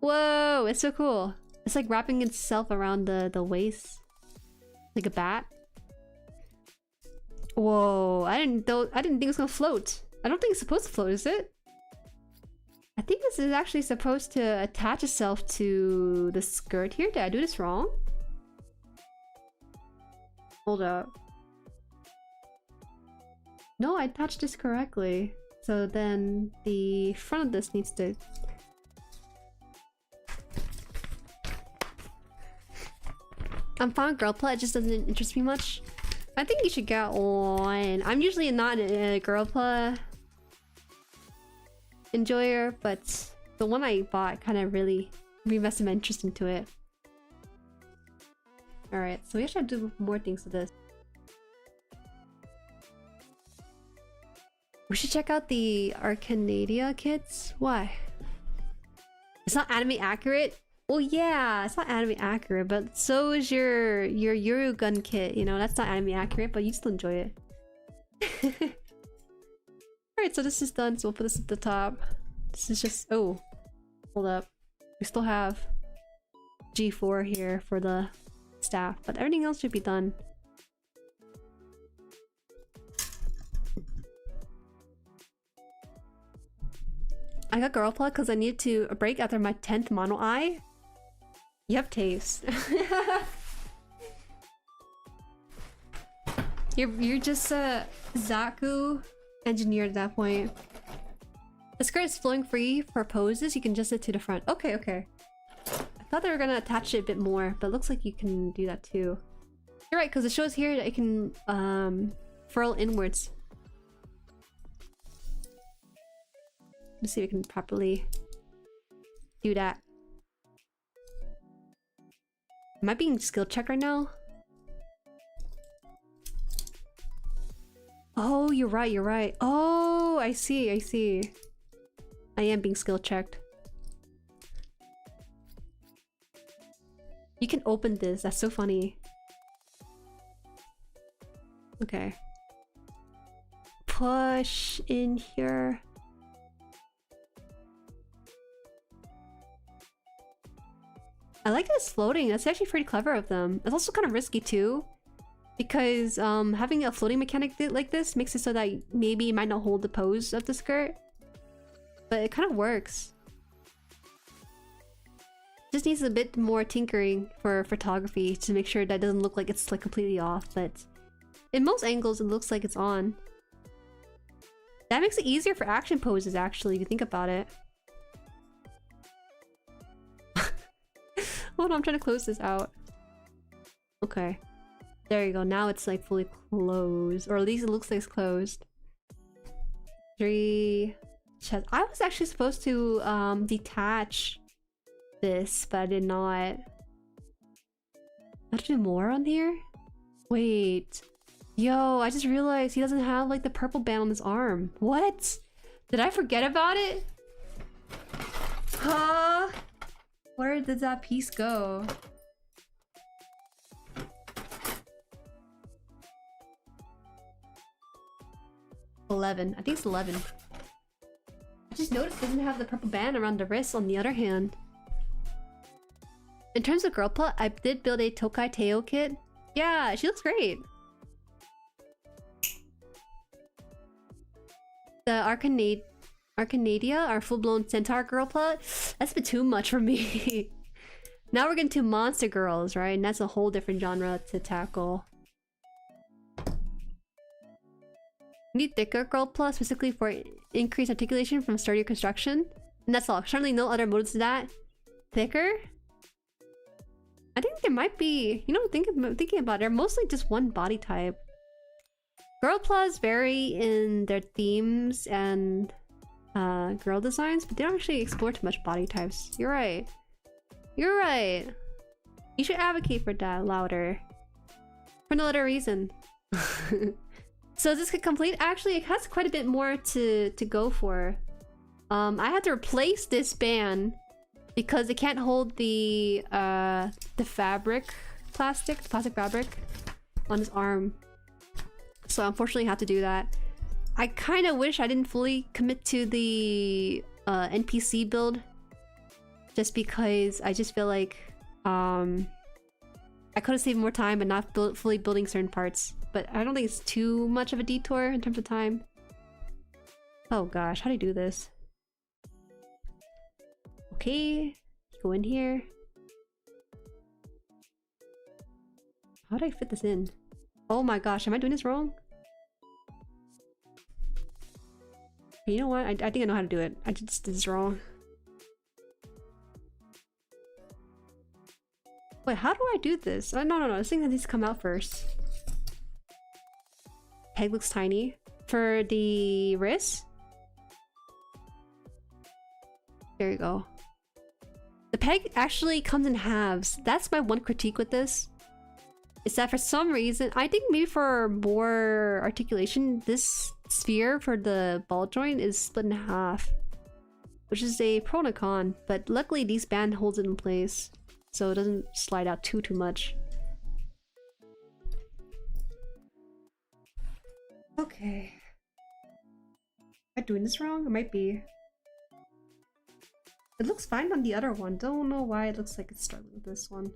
Speaker 1: Whoa, it's so cool. It's like wrapping itself around the waist. Like a bat. Whoa, I didn't think it was gonna float. I don't think it's supposed to float, is it? I think this is actually supposed to attach itself to the skirt here. Did I do this wrong? Hold up. No, I attached this correctly. So then the front of this needs to... I'm fine with girl plot, it just doesn't interest me much. I think you should get one. I'm usually not a girl plot enjoyer, but the one I bought kind of really reinvested my interest into it. Alright, so we actually have to do more things with this. We should check out the Arcanadia kits. Why? It's not anime accurate? Well, yeah, it's not anime accurate, but so is your Gun kit. You know, that's not anime accurate, but you still enjoy it. Alright, so this is done, so we'll put this at the top. This is just... oh, hold up. We still have G4 here for the staff, but everything else should be done. I got girl plug because I needed to break after my 10th mono eye. You have taste. You're just a Zaku engineer at that point. The skirt is flowing free for poses. You can adjust it to the front. Okay, okay. I thought they were gonna attach it a bit more, but it looks like you can do that too. You're right, because it shows here that it can furl inwards. Let's see if we can properly do that. Am I being skill checked right now? Oh, you're right, you're right. Oh, I see, I see. I am being skill checked. You can open this, that's so funny. Okay. Push in here. I like this floating. That's actually pretty clever of them. It's also kind of risky too, because having a floating mechanic like this makes it so that maybe you might not hold the pose of the skirt, but it kind of works. Just needs a bit more tinkering for photography to make sure that it doesn't look like it's like completely off, but in most angles it looks like it's on. That makes it easier for action poses actually, if you think about it. Hold on, I'm trying to close this out. Okay. There you go. Now it's like fully closed. Or at least it looks like it's closed. 3 chest. I was actually supposed to detach this, but I did not. I have to do more on here? Wait. Yo, I just realized he doesn't have like the purple band on his arm. What? Did I forget about it? Huh? Where did that piece go? $11. I think it's 11. I just noticed it doesn't have the purple band around the wrist on the other hand. In terms of girl plot, I did build a Tokai Teo kit. Yeah, she looks great. The Arcanadia, our full-blown centaur girl plot, that's been too much for me. Now we're getting to monster girls, right? And that's a whole different genre to tackle. Need thicker girl plot specifically for increased articulation from sturdier construction. And that's all. Certainly no other motives to that. Thicker? I think there might be, you know, thinking about it, they're mostly just one body type. Girl plots vary in their themes and girl designs, but they don't actually explore too much body types. You're right. You're right. You should advocate for that louder. For no other reason. So this could complete. Actually, it has quite a bit more to go for. I had to replace this band because it can't hold the plastic fabric on his arm. So unfortunately, I have to do that. I kind of wish I didn't fully commit to the NPC build, just because I just feel like I could have saved more time but not fully building certain parts. but I don't think it's too much of a detour in terms of time. Oh gosh, how do you do this? Okay, go in here. How do I fit this in? Oh my gosh, am I doing this wrong? You know what? I think I know how to do it. I just did this wrong. Wait, how do I do this? Oh, no. This thing needs to come out first. Peg looks tiny. For the wrist? There you go. The peg actually comes in halves. That's my one critique with this. Is that for some reason, I think maybe for more articulation, this sphere for the ball joint is split in half. Which is a pro and a con, but luckily these band holds it in place. So it doesn't slide out too much. Okay. Am I doing this wrong? It might be. It looks fine on the other one. Don't know why it looks like it's struggling with this one.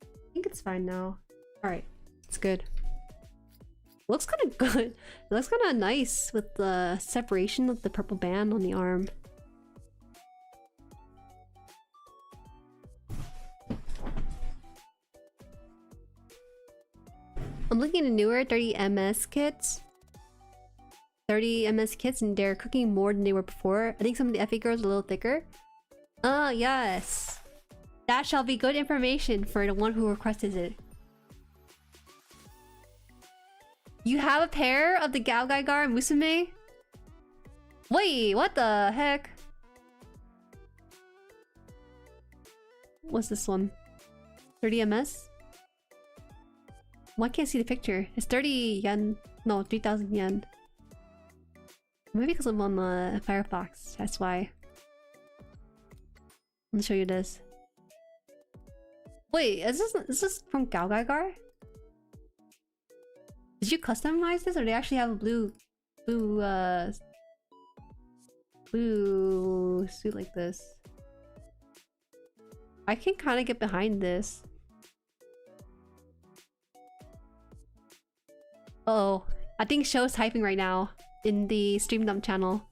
Speaker 1: I think it's fine now. Alright, it's good. It looks kind of good. It looks kind of nice with the separation of the purple band on the arm. I'm looking at newer 30 MS kits. 30 MS kits, and they're cooking more than they were before. I think some of the FA girls are a little thicker. Yes. That shall be good information for the one who requested it. You have a pair of the Gaogaigar Musume? Wait, what the heck? What's this one? 30 MS? Why can't I see the picture? It's 30 yen. No, 3,000 yen. Maybe because I'm on the Firefox. That's why. Let me show you this. Wait, is this from Gaogaigar? Did you customize this, or do they actually have a blue suit like this? I can kind of get behind this. Uh-oh, I think Show's typing right now in the Stream Dump channel.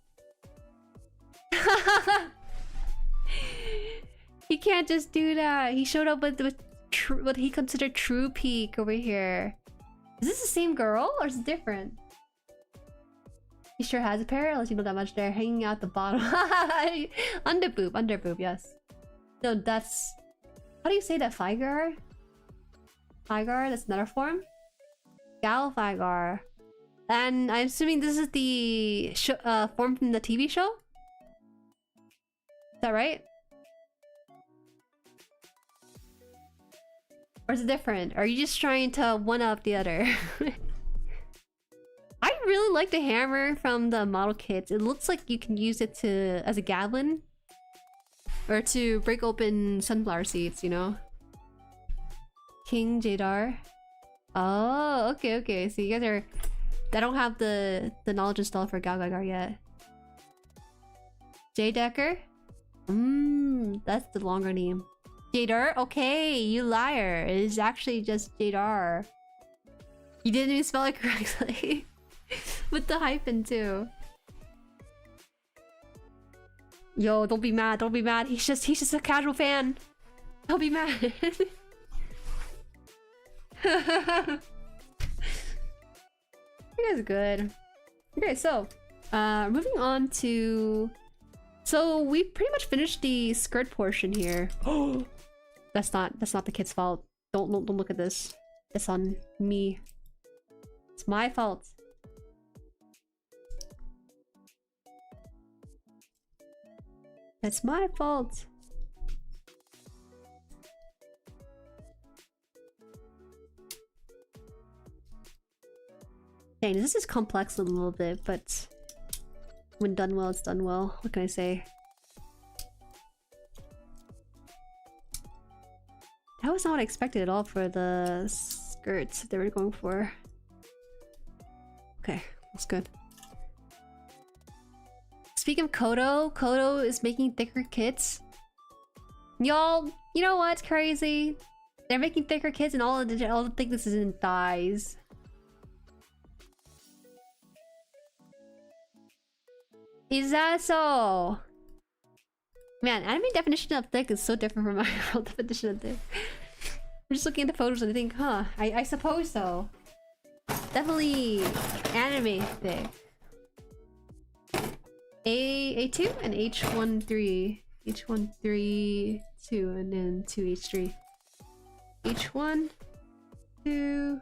Speaker 1: He can't just do that. He showed up with what he considered true peak over here. Is this the same girl or is it different? He sure has a pair. Unless you know that much. They're hanging out the bottom. Under boob, yes. No, that's... How do you say that? Figar? Figar? That's another form? Gal Figar. And I'm assuming this is the form from the TV show? Is that right? Or is it different? Or are you just trying to one-up the other? I really like the hammer from the model kits. It looks like you can use it as a javelin. Or to break open sunflower seeds, you know? King Jadar. Oh, okay. So you guys are... I don't have the knowledge installed for Gaogaigar yet. J-Decker? That's the longer name. Jadar? Okay, you liar. It is actually just Jadar. You didn't even spell it correctly. With the hyphen too. Yo, don't be mad, don't be mad. He's just a casual fan. Don't be mad. You guys are good. Okay, so moving on to... So we pretty much finished the skirt portion here. Oh, that's not the kid's fault. Don't look at this. It's on me. It's my fault. It's my fault. Dang, this is complex a little bit, but when done well, it's done well. What can I say? That was not what I expected at all for the skirts they were going for. Okay, that's good. Speaking of Kodo is making thicker kits. Y'all, you know what's crazy? They're making thicker kits and all the thickness is in thighs. Is that so? Man, anime definition of thick is so different from my real definition of thick. I'm just looking at the photos and I think, huh, I suppose so. Definitely anime thick. A2 and H13. H13, 2, and then 2H3. H1, 2.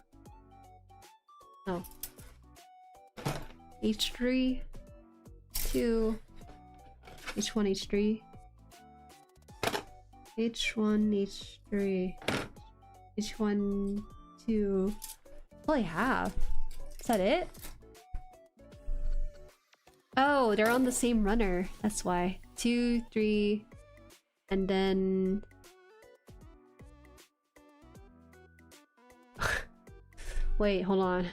Speaker 1: No. H3, 2. H1, H3. H1, H3. H1, 2. That's all I have. Is that it? Oh, they're on the same runner. That's why. 2, 3, and then... Wait, hold on.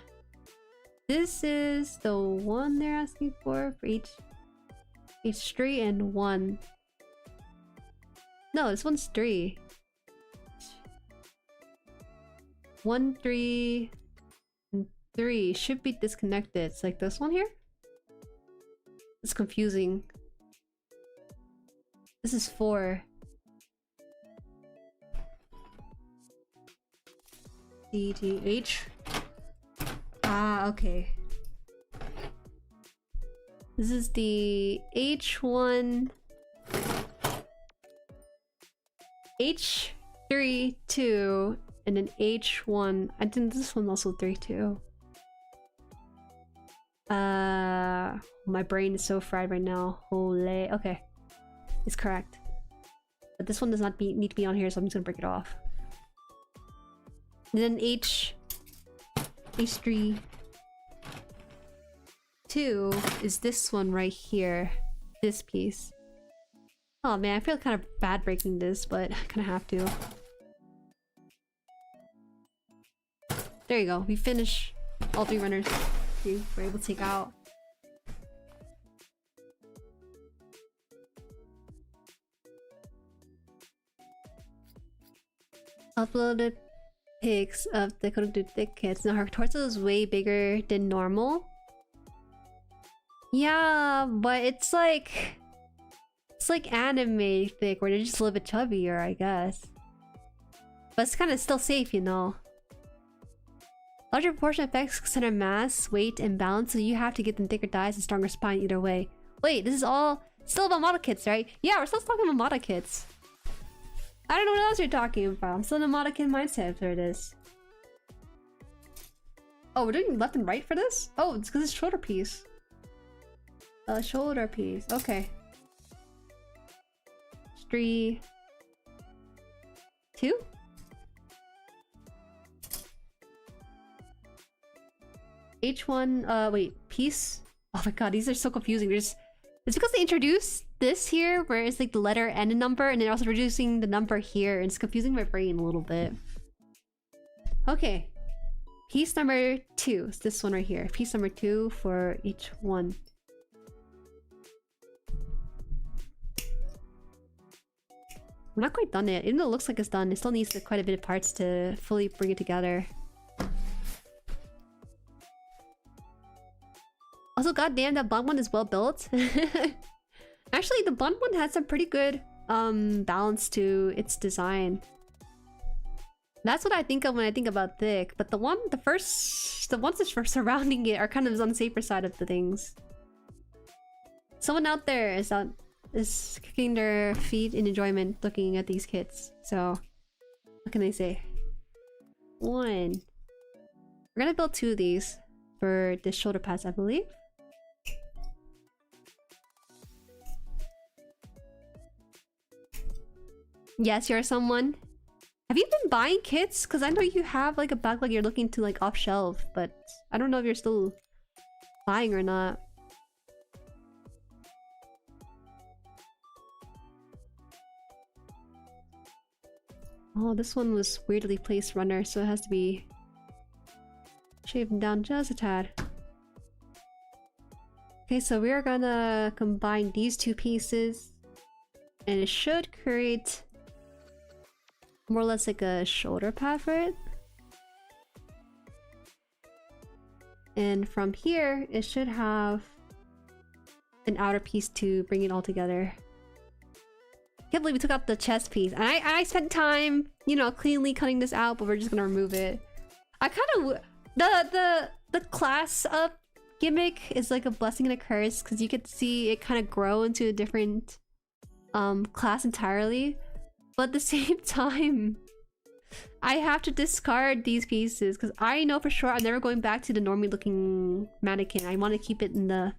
Speaker 1: This is the one they're asking for H3 and 1. No, this one's 3. 1, 3, and 3 should be disconnected. It's like this one here? It's confusing. This is 4. D, T, H. Ah, okay. This is the H1... H3, 2, and then H1. I think this one also 3, 2. My brain is so fried right now. Holy. Okay. It's correct. But this one does not need to be on here, so I'm just gonna break it off. And then H3 2 is this one right here. This piece. Oh man, I feel kind of bad breaking this, but I kind of have to. There you go. We finish all 3 runners. We were able to take out. Uploaded pics of the quote-unquote thick kits. Now her torso is way bigger than normal. Yeah, but it's like anime thick, where they're just a little bit chubbier, I guess. But it's kind of still safe, you know. Larger proportion affects center mass, weight, and balance, so you have to get them thicker thighs and stronger spine either way. Wait, this is all still about model kits, right? Yeah, we're still talking about model kits. I don't know what else you're talking about. I'm still in a model kit mindset if there it is. Oh, we're doing left and right for this? Oh, it's because it's shoulder piece. Shoulder piece. Okay. 3, 2. H1, wait, piece? Oh my god, these are so confusing. It's because they introduced this here, where it's like the letter and a number, and they're also reducing the number here, and it's confusing my brain a little bit. Okay. Piece number 2 is this one right here. Piece number 2 for each one. We're not quite done yet. Even though it looks like it's done, it still needs quite a bit of parts to fully bring it together. Also, goddamn, that blonde one is well built. Actually, the blonde one has some pretty good balance to its design. That's what I think of when I think about thick. But the ones that are surrounding it are kind of on the safer side of the things. Someone out there is kicking their feet in enjoyment looking at these kits. So, what can I say? 1. We're gonna build 2 of these for this shoulder pads, I believe. Yes, you're someone. Have you been buying kits? Because I know you have like a backlog you're looking to like off shelf, but I don't know if you're still buying or not. Oh, this one was weirdly placed runner, so it has to be shaved down just a tad. Okay, so we are gonna combine these 2 pieces, and it should create more or less like a shoulder pad for it. And from here, it should have an outer piece to bring it all together. Can't believe we took out the chest piece. And I spent time, you know, cleanly cutting this out, but we're just gonna remove it. I kind of the class up gimmick is like a blessing and a curse because you could see it kind of grow into a different class entirely. But at the same time, I have to discard these pieces because I know for sure I'm never going back to the normie looking mannequin. I want to keep it in the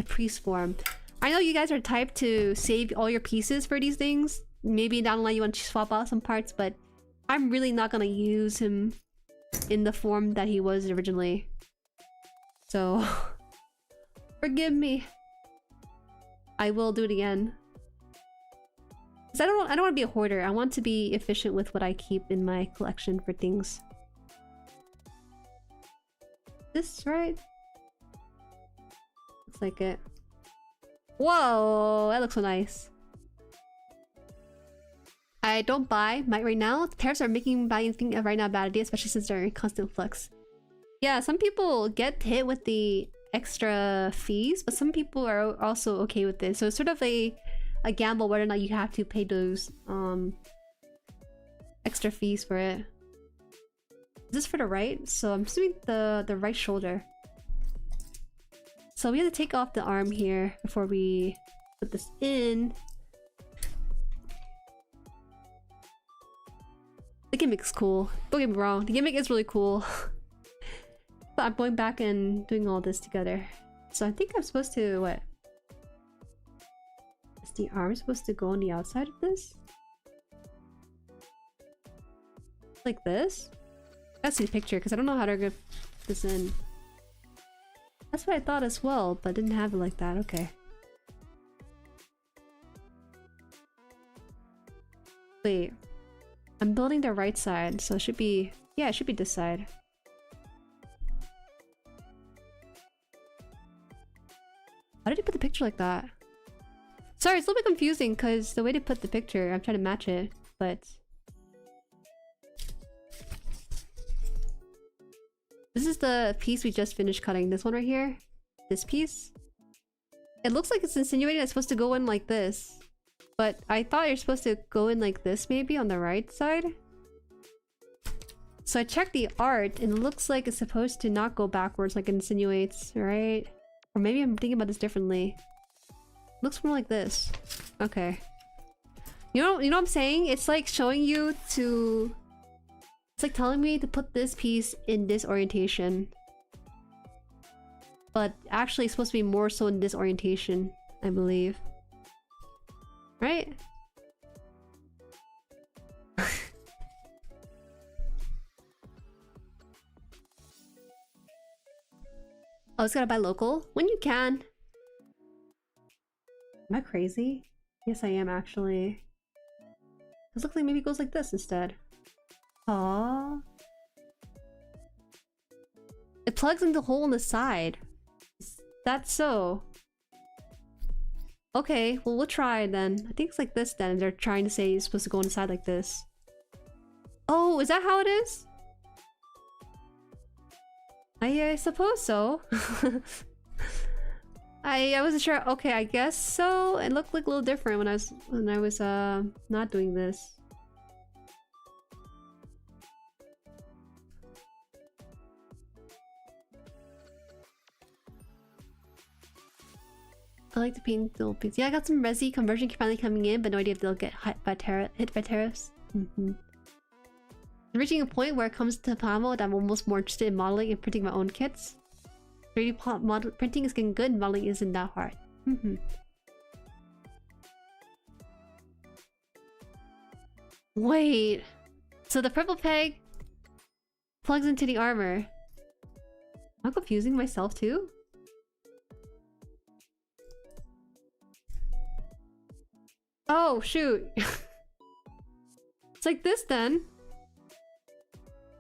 Speaker 1: priest form. I know you guys are typed to save all your pieces for these things. Maybe down the line you want to swap out some parts, but I'm really not gonna use him in the form that he was originally. So forgive me. I will do it again. Cause I don't want to be a hoarder. I want to be efficient with what I keep in my collection for things. This right? Looks like it. Whoa, that looks so nice. I don't buy might right now. Tariffs are making buying thing right now a bad idea, especially since they're in constant flux. Yeah, some people get hit with the extra fees, but some people are also okay with this. So it's sort of a gamble whether or not you have to pay those extra fees for it. Is this for the right? So I'm assuming the right shoulder. So we have to take off the arm here before we put this in. The gimmick's cool. Don't get me wrong, the gimmick is really cool. But I'm going back and doing all this together. So I think I'm supposed to, what? Is the arm supposed to go on the outside of this? Like this? I gotta see the picture because I don't know how to get this in. That's what I thought as well, but didn't have it like that. Okay. Wait. I'm building the right side, so it should be... Yeah, it should be this side. Why did he put the picture like that? Sorry, it's a little bit confusing because the way they put the picture, I'm trying to match it, but... This is the piece we just finished cutting. This one right here. This piece. It looks like it's insinuating it's supposed to go in like this. But I thought you're supposed to go in like this maybe on the right side. So I checked the art and it looks like it's supposed to not go backwards like it insinuates, right? Or maybe I'm thinking about this differently. Looks more like this. Okay. You know what I'm saying? It's like showing you to... It's like telling me to put this piece in this orientation. But actually it's supposed to be more so in this orientation, I believe. Right? I was gonna buy local when you can. Am I crazy? Yes, I am actually. This looks like maybe it goes like this instead. Aww. It plugs in the hole on the side. That's so. Okay, well we'll try then. I think it's like this then. They're trying to say it's supposed to go on the side like this. Oh, is that how it is? I suppose so. I wasn't sure. Okay, I guess so. It looked like a little different when I was not doing this. I like to paint little pieces. Yeah, I got some resi conversion finally coming in, but no idea if they'll get hit by tariffs. Reaching a point where it comes to PLAMO that I'm almost more interested in modeling and printing my own kits. 3D printing is getting good, and modeling isn't that hard. Wait, so the purple peg plugs into the armor. Am I confusing myself too? Oh shoot. It's like this then.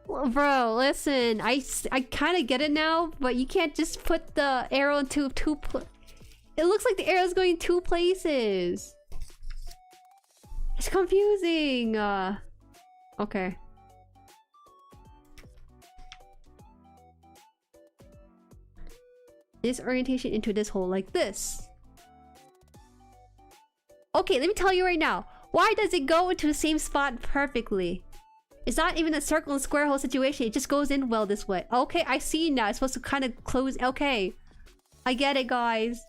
Speaker 1: Well, bro, listen, I kind of get it now, but you can't just put the arrow into it looks like the arrow's going 2 places. It's confusing. Okay. This orientation into this hole like this. Okay, let me tell you right now. Why does it go into the same spot perfectly? It's not even a circle and square hole situation. It just goes in well this way. Okay, I see now. It's supposed to kind of close. Okay. I get it, guys.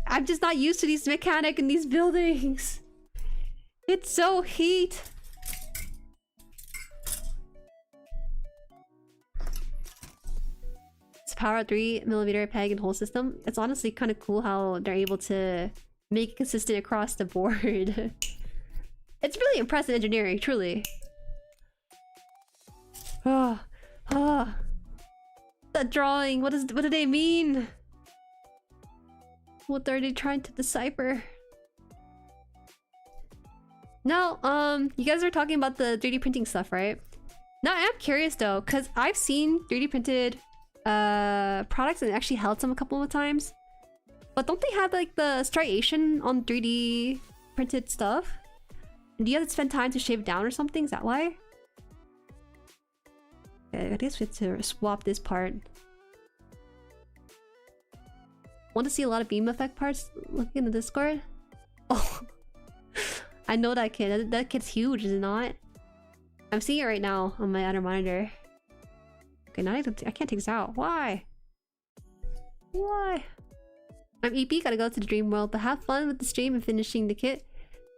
Speaker 1: I'm just not used to these mechanics in these buildings. It's so heat. It's power 3mm peg and hole system. It's honestly kind of cool how they're able to make it consistent across the board. It's really impressive engineering, truly. That drawing, what do they mean? What are they trying to decipher? Now, you guys are talking about the 3D printing stuff, right? Now, I'm curious though, because I've seen 3D printed products and actually held some a couple of times. But don't they have like the striation on 3D printed stuff? Do you have to spend time to shave down or something? Is that why? Okay, I guess we have to swap this part. Want to see a lot of beam effect parts? Looking in the Discord? Oh, I know that kid. That kid's huge, is it not? I'm seeing it right now on my other monitor. Okay, now I can't take this out. Why? Why? I'm EP, gotta go to the dream world, but have fun with the stream and finishing the kit.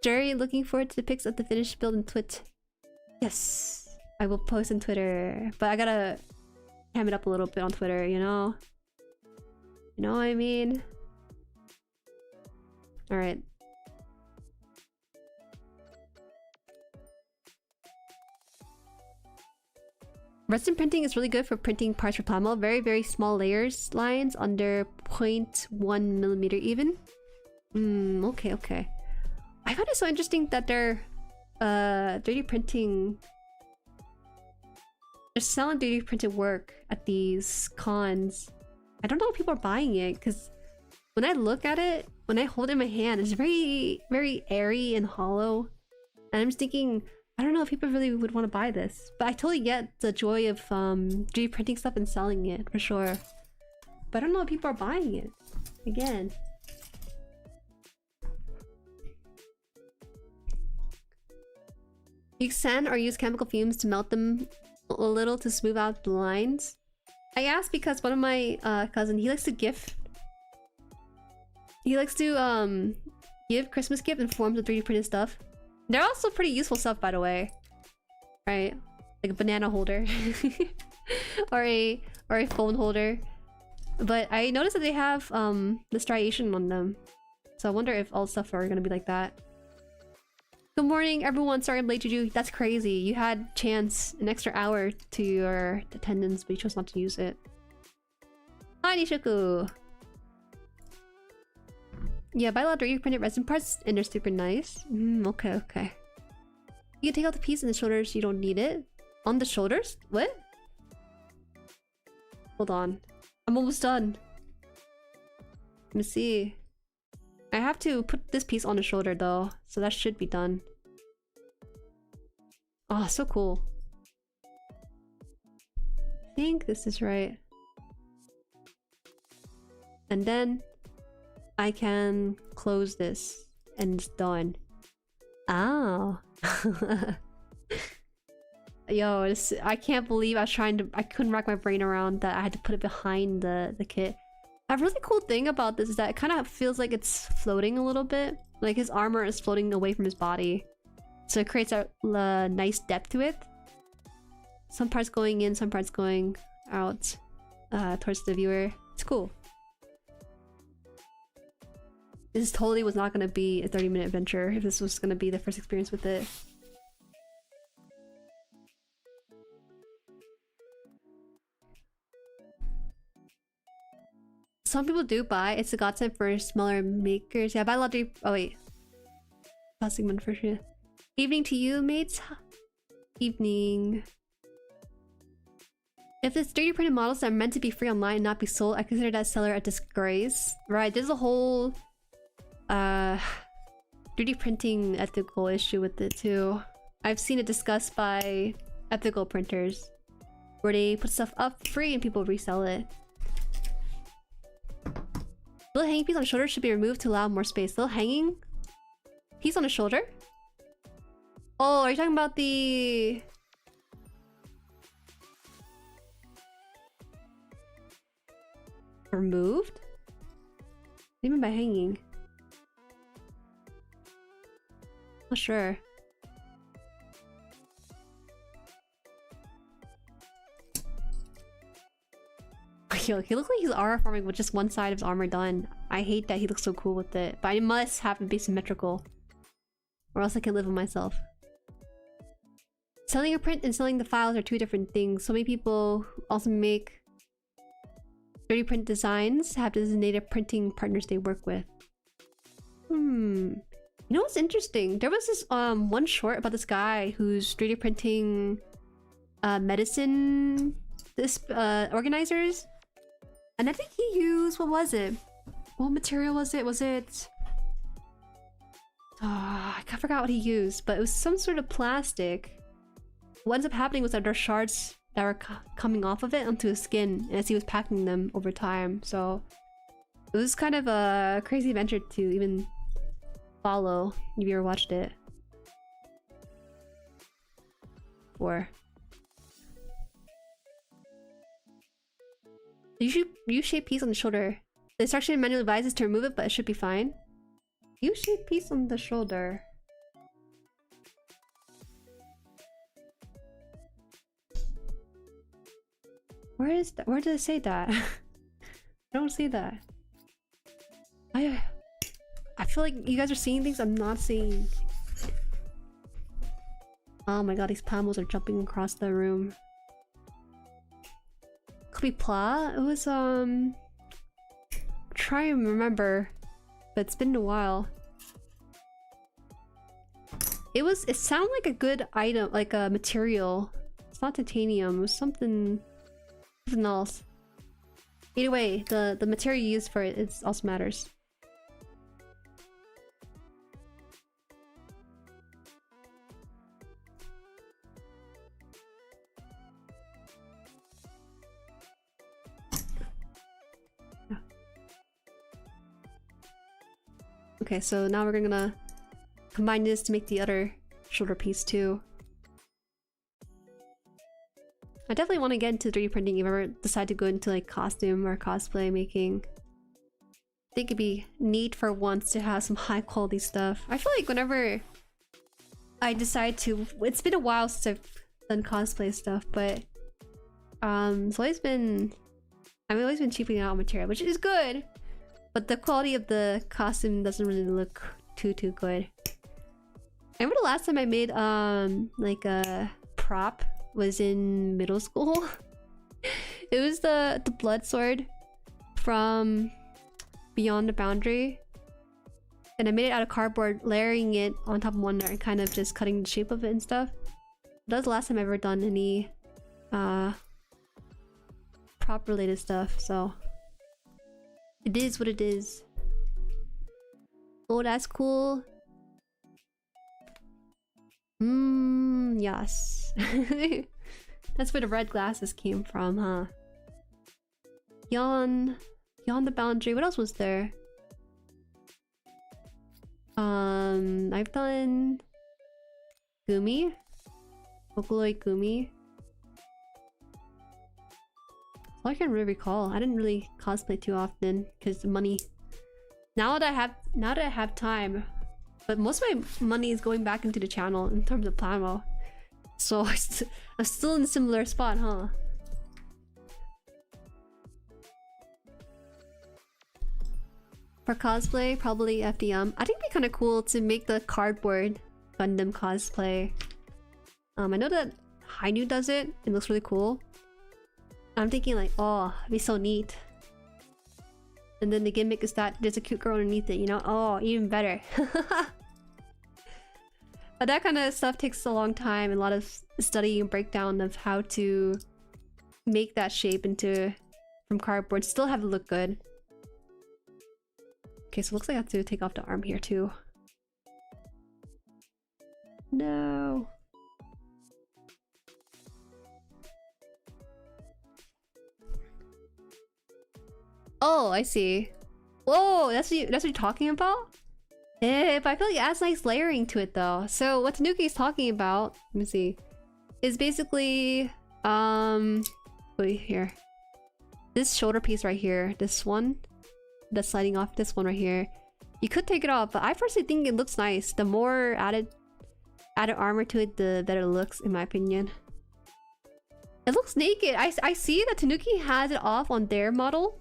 Speaker 1: Jueri, looking forward to the pics of the finished build and twit. Yes, I will post on Twitter, but I gotta ham it up a little bit on Twitter, you know? You know what I mean? Alright. Resin printing is really good for printing parts for PLAMO. Very, very small layers lines under 0.1mm even. Okay, okay. I find it so interesting that they're 3D printing. They're selling 3D printed work at these cons. I don't know if people are buying it because when I look at it, when I hold it in my hand, it's very, very airy and hollow. And I'm just thinking, I don't know if people really would want to buy this. But I totally get the joy of 3D printing stuff and selling it for sure. But I don't know if people are buying it. Again. You sand or use chemical fumes to melt them a little to smooth out the lines. I asked because one of my cousin, he likes to gift. He likes to give Christmas gift in forms of 3D printed stuff. They're also pretty useful stuff, by the way. Right? Like a banana holder. or a phone holder. But I noticed that they have the striation on them. So I wonder if all stuff are gonna be like that. Good morning, everyone. Sorry I'm late, Juju. That's crazy. You had chance an extra hour to your attendance, but you chose not to use it. Hi, Nishiku. Yeah, buy a lot of 3D printed resin parts, and they're super nice. Okay, okay. You can take out the piece in the shoulders. You don't need it. On the shoulders? What? Hold on. I'm almost done. Let me see. I have to put this piece on the shoulder though, so that should be done. Oh, so cool. I think this is right. And then I can close this and it's done. Oh. Yo, this, I can't believe I couldn't rack my brain around that I had to put it behind the kit. A really cool thing about this is that it kind of feels like it's floating a little bit. Like his armor is floating away from his body. So it creates a nice depth to it. Some parts going in, some parts going out towards the viewer. It's cool. This totally was not going to be a 30-minute adventure if this was going to be the first experience with it. Some people do buy. It's a godsend for smaller makers. Yeah, buy a lot of... Oh, wait. Plastic one for sure. Evening to you, mates. Evening. If it's 3D printed models that are meant to be free online and not be sold, I consider that seller a disgrace. Right, there's a whole... 3D printing ethical issue with it, too. I've seen it discussed by ethical printers, where they put stuff up free and people resell it. Little hanging piece on the shoulder should be removed to allow more space. Little hanging piece on the shoulder? Oh, are you talking about the... removed? What do you mean by hanging? Not sure. Yo, he looks like he's armor farming with just one side of his armor done. I hate that he looks so cool with it, but I must have it be symmetrical, or else I can live with myself. Selling a print and selling the files are two different things. So many people who also make 3D print designs have designated printing partners they work with. You know what's interesting? There was this one short about this guy who's 3D printing medicine organizers. And I think he used, what was it? What material was it? Was it... I forgot what he used, but it was some sort of plastic. What ends up happening was that there are shards that were coming off of it onto his skin as he was packing them over time. So it was kind of a crazy adventure to even follow if you ever watched it. U-shaped piece on the shoulder. The instruction manual advises to remove it, but it should be fine. U-shaped piece on the shoulder. Where is that? Where did it say that? I don't see that. I feel like you guys are seeing things I'm not seeing. Oh my god, these PLAMOs are jumping across the room. Could be Pla? It was try and remember, but it's been a while. It sounded like a good item, like a material. It's not titanium, it was something else. Either way, the material you use for it also matters. Okay, so now we're gonna combine this to make the other shoulder piece too. I definitely want to get into 3D printing if I ever decide to go into like costume or cosplay making. I think it'd be neat for once to have some high quality stuff. I feel like whenever I decide to... It's been a while since I've done cosplay stuff, but it's always been... I've always been cheaping out material, which is good, but the quality of the costume doesn't really look too good. I remember the last time I made like a prop was in middle school. It was the blood sword from Beyond the Boundary, and I made it out of cardboard, layering it on top of one another and kind of just cutting the shape of it and stuff. That was the last time I've ever done any prop related stuff, so it is what it is. Oh, that's cool. Yes. That's where the red glasses came from, huh? Beyond the Boundary. What else was there? I've done Gumi, Vocaloid Gumi. All I can really recall. I didn't really cosplay too often because the money. Now that I have time, but most of my money is going back into the channel in terms of PLAMO. So I'm still in a similar spot, huh? For cosplay, probably FDM. I think it'd be kind of cool to make the cardboard Gundam cosplay. I know that Hainu does it. It looks really cool. I'm thinking like, oh, it'd be so neat. And then the gimmick is that there's a cute girl underneath it, you know? Oh, even better. But that kind of stuff takes a long time and a lot of study and breakdown of how to make that shape into from cardboard. Still have it look good. Okay, so it looks like I have to take off the arm here too. No. Oh, I see. Whoa, that's what you're talking about? But I feel like it adds nice layering to it though. So what Tanuki is talking about, let me see, is basically wait here. This shoulder piece right here, this one that's sliding off, this one right here. You could take it off, but I personally think it looks nice. The more added armor to it, the better it looks, in my opinion. It looks naked. I see that Tanuki has it off on their model,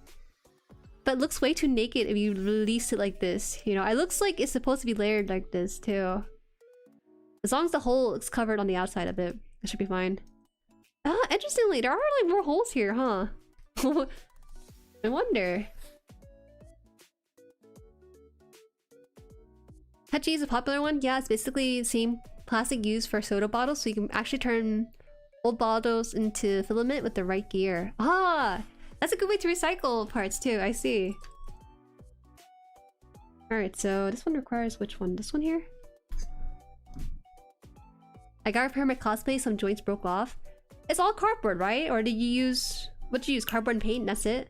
Speaker 1: but it looks way too naked if you release it like this. You know, it looks like it's supposed to be layered like this too. As long as the hole is covered on the outside of it, it should be fine. Interestingly, there are like more holes here, huh? I wonder. Hachi is a popular one. Yeah, it's basically the same plastic used for soda bottles, so you can actually turn old bottles into filament with the right gear. Ah, that's a good way to recycle parts too. I see. Alright, so this one requires which one? This one here? I gotta repair my cosplay, some joints broke off. It's all cardboard, right? Or did you use... What'd you use? Cardboard and paint and that's it?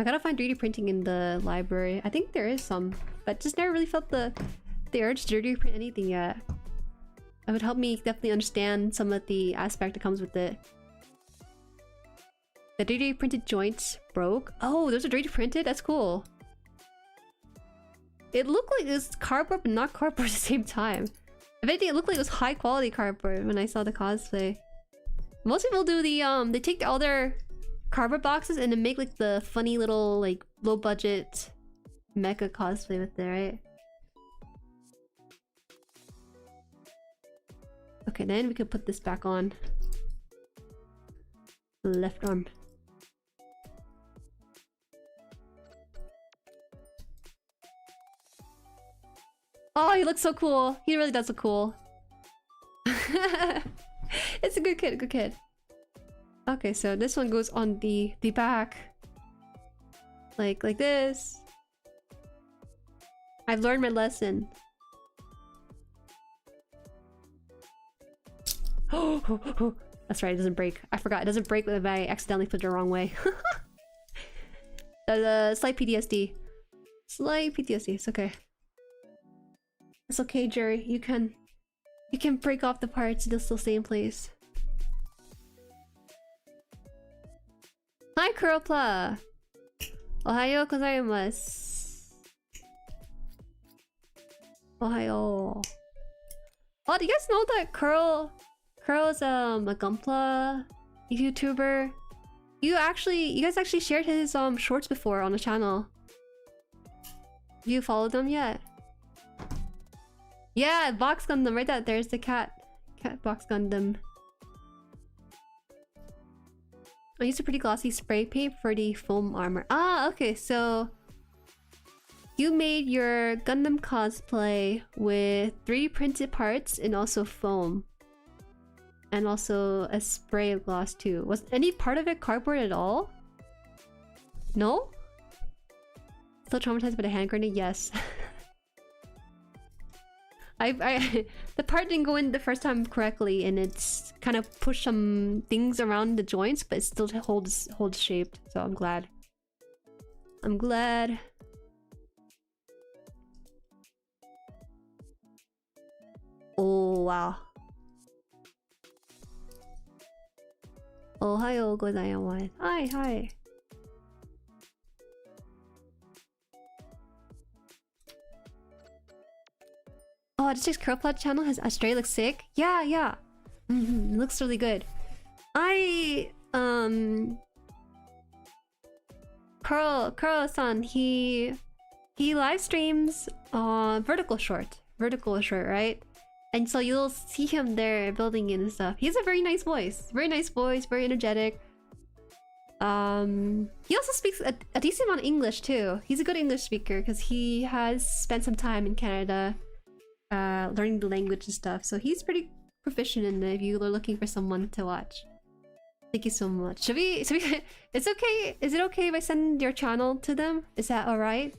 Speaker 1: I gotta find 3D printing in the library. I think there is some, but just never really felt the urge to 3D print anything yet. It would help me definitely understand some of the aspect that comes with it. The 3D printed joints broke. Oh, those are 3D printed? That's cool. It looked like it was cardboard, but not cardboard at the same time. If anything, it looked like it was high quality cardboard when I saw the cosplay. Most people do the they take all their cardboard boxes and then make like the funny little like low budget mecha cosplay with it, right? Okay, then we could put this back on. Left arm. Oh, he looks so cool. He really does look cool. It's a good kid, good kid. Okay, so this one goes on the back. Like this. I've learned my lesson. Oh, that's right, it doesn't break. I forgot, it doesn't break if I accidentally put it the wrong way. Slight PTSD. Slight PTSD, it's okay. It's okay, Jueri. You can break off the parts, they'll still stay in place. Hi, Kuropla! Ohayo gozaimasu. Ohayo. Oh, do you guys know that Curl's a Gunpla YouTuber? You guys actually shared his shorts before on the channel. Have you followed them yet? Yeah, Box Gundam, right there's the cat Box Gundam. I used a pretty glossy spray paint for the foam armor. Ah, okay, so you made your Gundam cosplay with 3D printed parts and also foam. And also a spray gloss too. Was any part of it cardboard at all? No? Still traumatized by the hand grenade? Yes. The part didn't go in the first time correctly, and it's kind of pushed some things around the joints, but it still holds shaped. So I'm glad. I'm glad. Oh wow. Ohayo gozaimasu. Hi. Oh, this Curl Plot channel has Astray looks sick. Yeah. It looks really good. Curl-san, he live streams on Vertical Short, right? And so you'll see him there building and stuff. He has a very nice voice, very energetic. He also speaks a decent amount of English too. He's a good English speaker because he has spent some time in Canada learning the language and stuff, so he's pretty proficient in it if you are looking for someone to watch. Thank you so much. Should we it's okay, is it okay if I send your channel to them? Is that alright?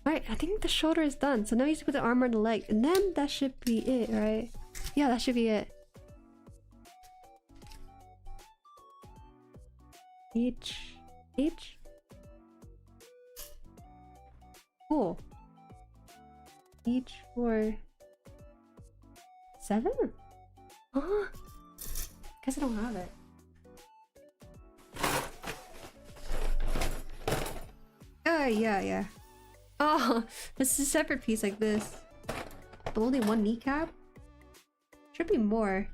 Speaker 1: Alright, I think the shoulder is done. So now you just put the arm on the leg. And then that should be it, right? Yeah, that should be it. H. Cool. H for 7? Huh? Guess I don't have it. Yeah. Oh, this is a separate piece like this. But only one kneecap? Should be more.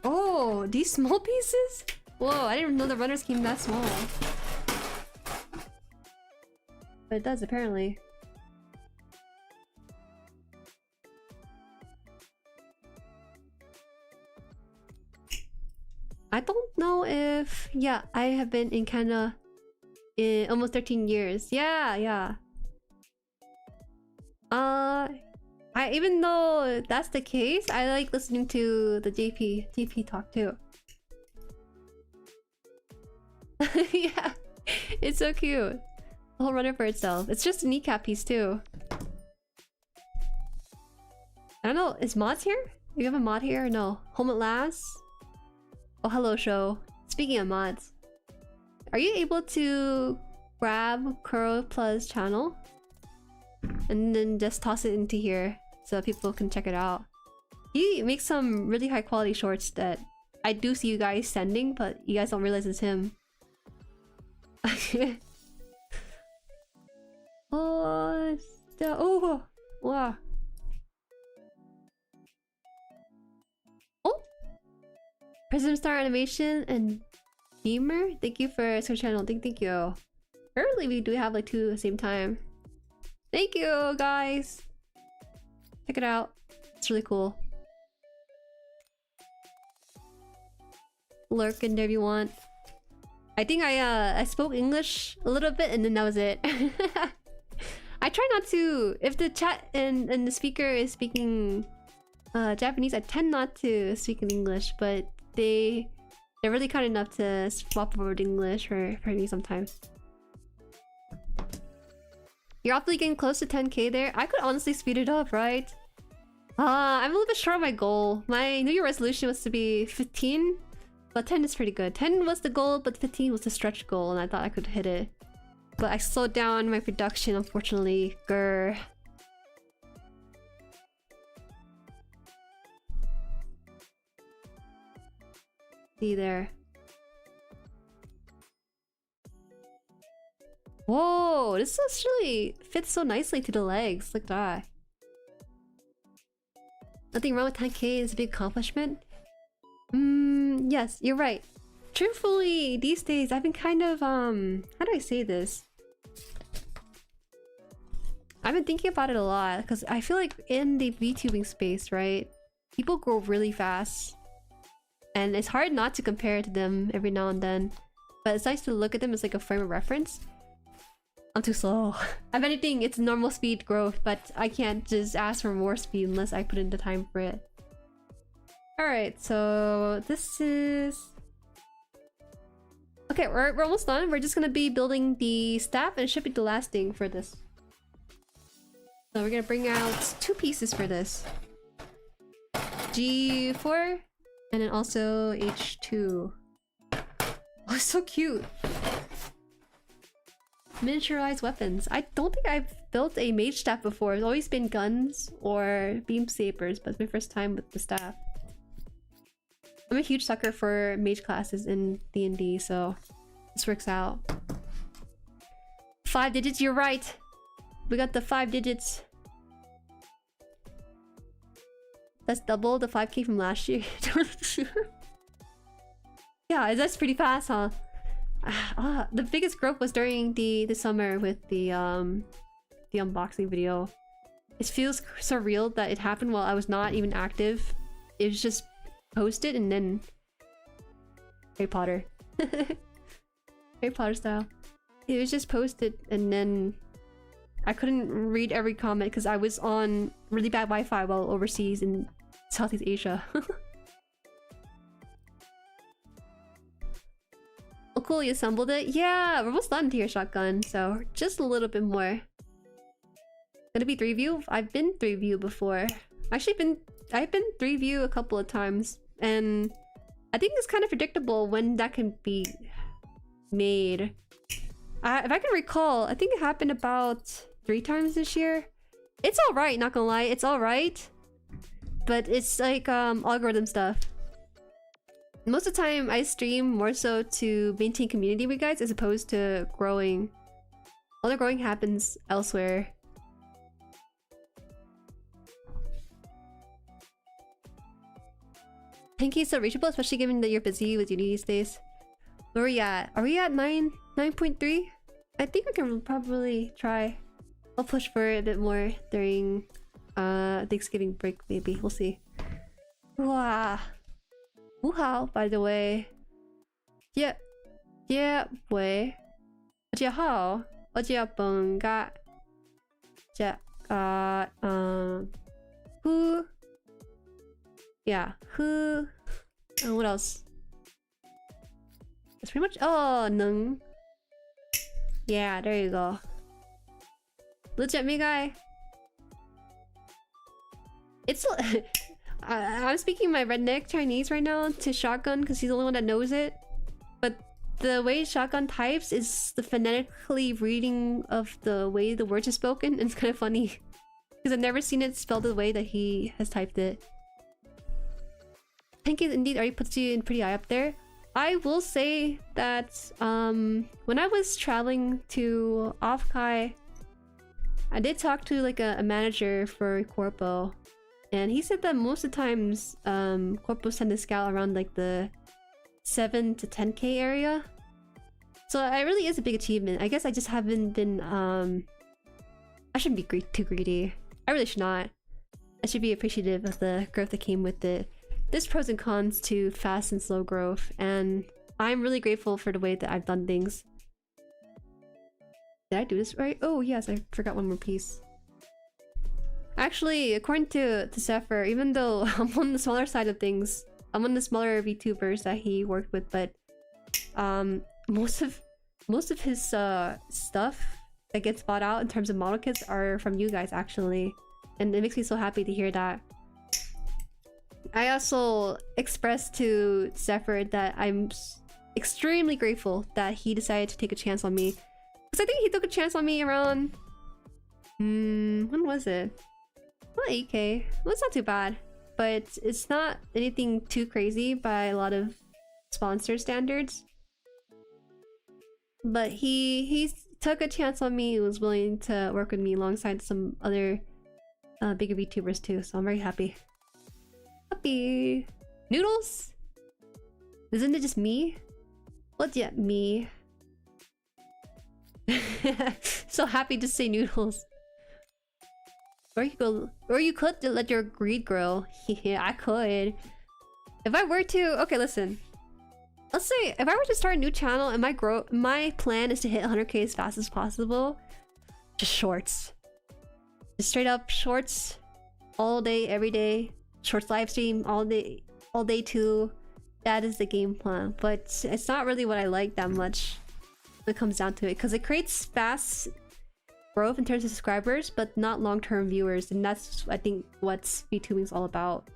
Speaker 1: Oh, these small pieces? Whoa, I didn't even know the runners came that small. But it does, apparently. I don't know if... Yeah, I have been in Canada in almost 13 years. Yeah. Even though that's the case, I like listening to the JP talk too. Yeah, it's so cute. The whole runner for itself. It's just a kneecap piece too. I don't know, is Mods here? Do you have a mod here or no? Home at last? Oh, hello show. Speaking of mods, are you able to grab Kuro Plus channel and then just toss it into here so people can check it out? He makes some really high quality shorts that I do see you guys sending, but you guys don't realize it's him. Oh, wow. Oh, Prism Star Animation and Beamer, thank you for Switch channel. Thank you. Apparently we do have like 2 at the same time. Thank you guys. Check it out. It's really cool. Lurk in there if you want. I think I spoke English a little bit and then that was it. I try not to. If the chat and the speaker is speaking Japanese, I tend not to speak in English, but they're really kind enough to swap over to English for me sometimes. You're awfully getting close to 10k there. I could honestly speed it up, right? I'm a little bit short of my goal. My New Year resolution was to be 15, but 10 is pretty good. 10 was the goal, but 15 was the stretch goal, and I thought I could hit it. But I slowed down my production, unfortunately. Grr. See there. Whoa, this actually fits so nicely to the legs. Look at that. Nothing wrong with 10k is a big accomplishment. Yes, you're right. Truthfully, these days I've been kind of how do I say this? I've been thinking about it a lot because I feel like in the VTubing space, right? People grow really fast. And it's hard not to compare to them every now and then. But it's nice to look at them as like a frame of reference. I'm too slow. If anything, it's normal speed growth, but I can't just ask for more speed unless I put in the time for it. Alright, so this is... Okay, we're almost done. We're just gonna be building the staff and it should be the last thing for this. So we're gonna bring out 2 pieces for this. G4 and then also H2. Oh, so cute. Miniaturized weapons. I don't think I've built a mage staff before. It's always been guns or beam sabers, but it's my first time with the staff. I'm a huge sucker for mage classes in D&D, so this works out. 5 digits, you're right! We got the 5 digits. That's double the 5k from last year. Yeah, that's pretty fast, huh? The biggest growth was during the summer with the unboxing video. It feels surreal that it happened while I was not even active. It was just posted and then Harry Potter. Harry Potter style. It was just posted and then I couldn't read every comment because I was on really bad Wi-Fi while overseas in Southeast Asia. cool, you assembled it? Yeah, we're almost done to your shotgun, so just a little bit more. Gonna be 3-view? I've been 3-view before. Actually, I've been 3-view a couple of times, and I think it's kind of predictable when that can be made. If I can recall, I think it happened about 3 times this year. It's alright, not gonna lie, it's alright. But it's like algorithm stuff. Most of the time I stream more so to maintain community with you guys as opposed to growing. All the growing happens elsewhere. Thank you, so reachable, especially given that you're busy with uni these days. Where are we at? Are we at 9.3? I think we can probably try. I'll push for a bit more during Thanksgiving break, maybe. We'll see. Wow. Wuhao, by the way. Yeah. Yeah, boy. 大家好，我叫本嘎。Who? Yeah, who? What else? That's pretty much. Oh, nung. Yeah, there you go. Legit me guy. It's I'm speaking my redneck Chinese right now to Shotgun because he's the only one that knows it. But the way Shotgun types is the phonetically reading of the way the words are spoken, and it's kind of funny because I've never seen it spelled the way that he has typed it. Thank you, indeed already puts you in pretty high up there. I will say that when I was traveling to Offkai, I did talk to like a manager for Corpo, and he said that most of the times Corpos tend to scout around like the 7 to 10k area. So it really is a big achievement. I guess I just haven't been I shouldn't be too greedy. I really should not. I should be appreciative of the growth that came with it. There's pros and cons to fast and slow growth, and I'm really grateful for the way that I've done things. Did I do this right? Oh yes, I forgot one more piece. Actually, according to Zephyr, even though I'm on the smaller side of things, I'm on the smaller VTubers that he worked with, but most of his stuff that gets bought out in terms of model kits are from you guys actually, and it makes me so happy to hear that. I also expressed to Zephyr that I'm extremely grateful that he decided to take a chance on me. Because I think he took a chance on me around... when was it? Not 8k. Well, it's not too bad. But it's not anything too crazy by a lot of sponsor standards. But he took a chance on me and was willing to work with me alongside some other bigger VTubers too. So I'm very happy. Happy. Noodles? Isn't it just me? What's yet me? So happy to say noodles. Or you could let your greed grow. Yeah, I could. If I were to, okay, listen. Let's say if I were to start a new channel and my plan is to hit 100k as fast as possible, just shorts. Just straight up shorts all day, every day. Shorts live stream all day too. That is the game plan, but it's not really what I like that much when it comes down to it, because it creates fast growth in terms of subscribers, but not long-term viewers, and that's I think what VTubing is all about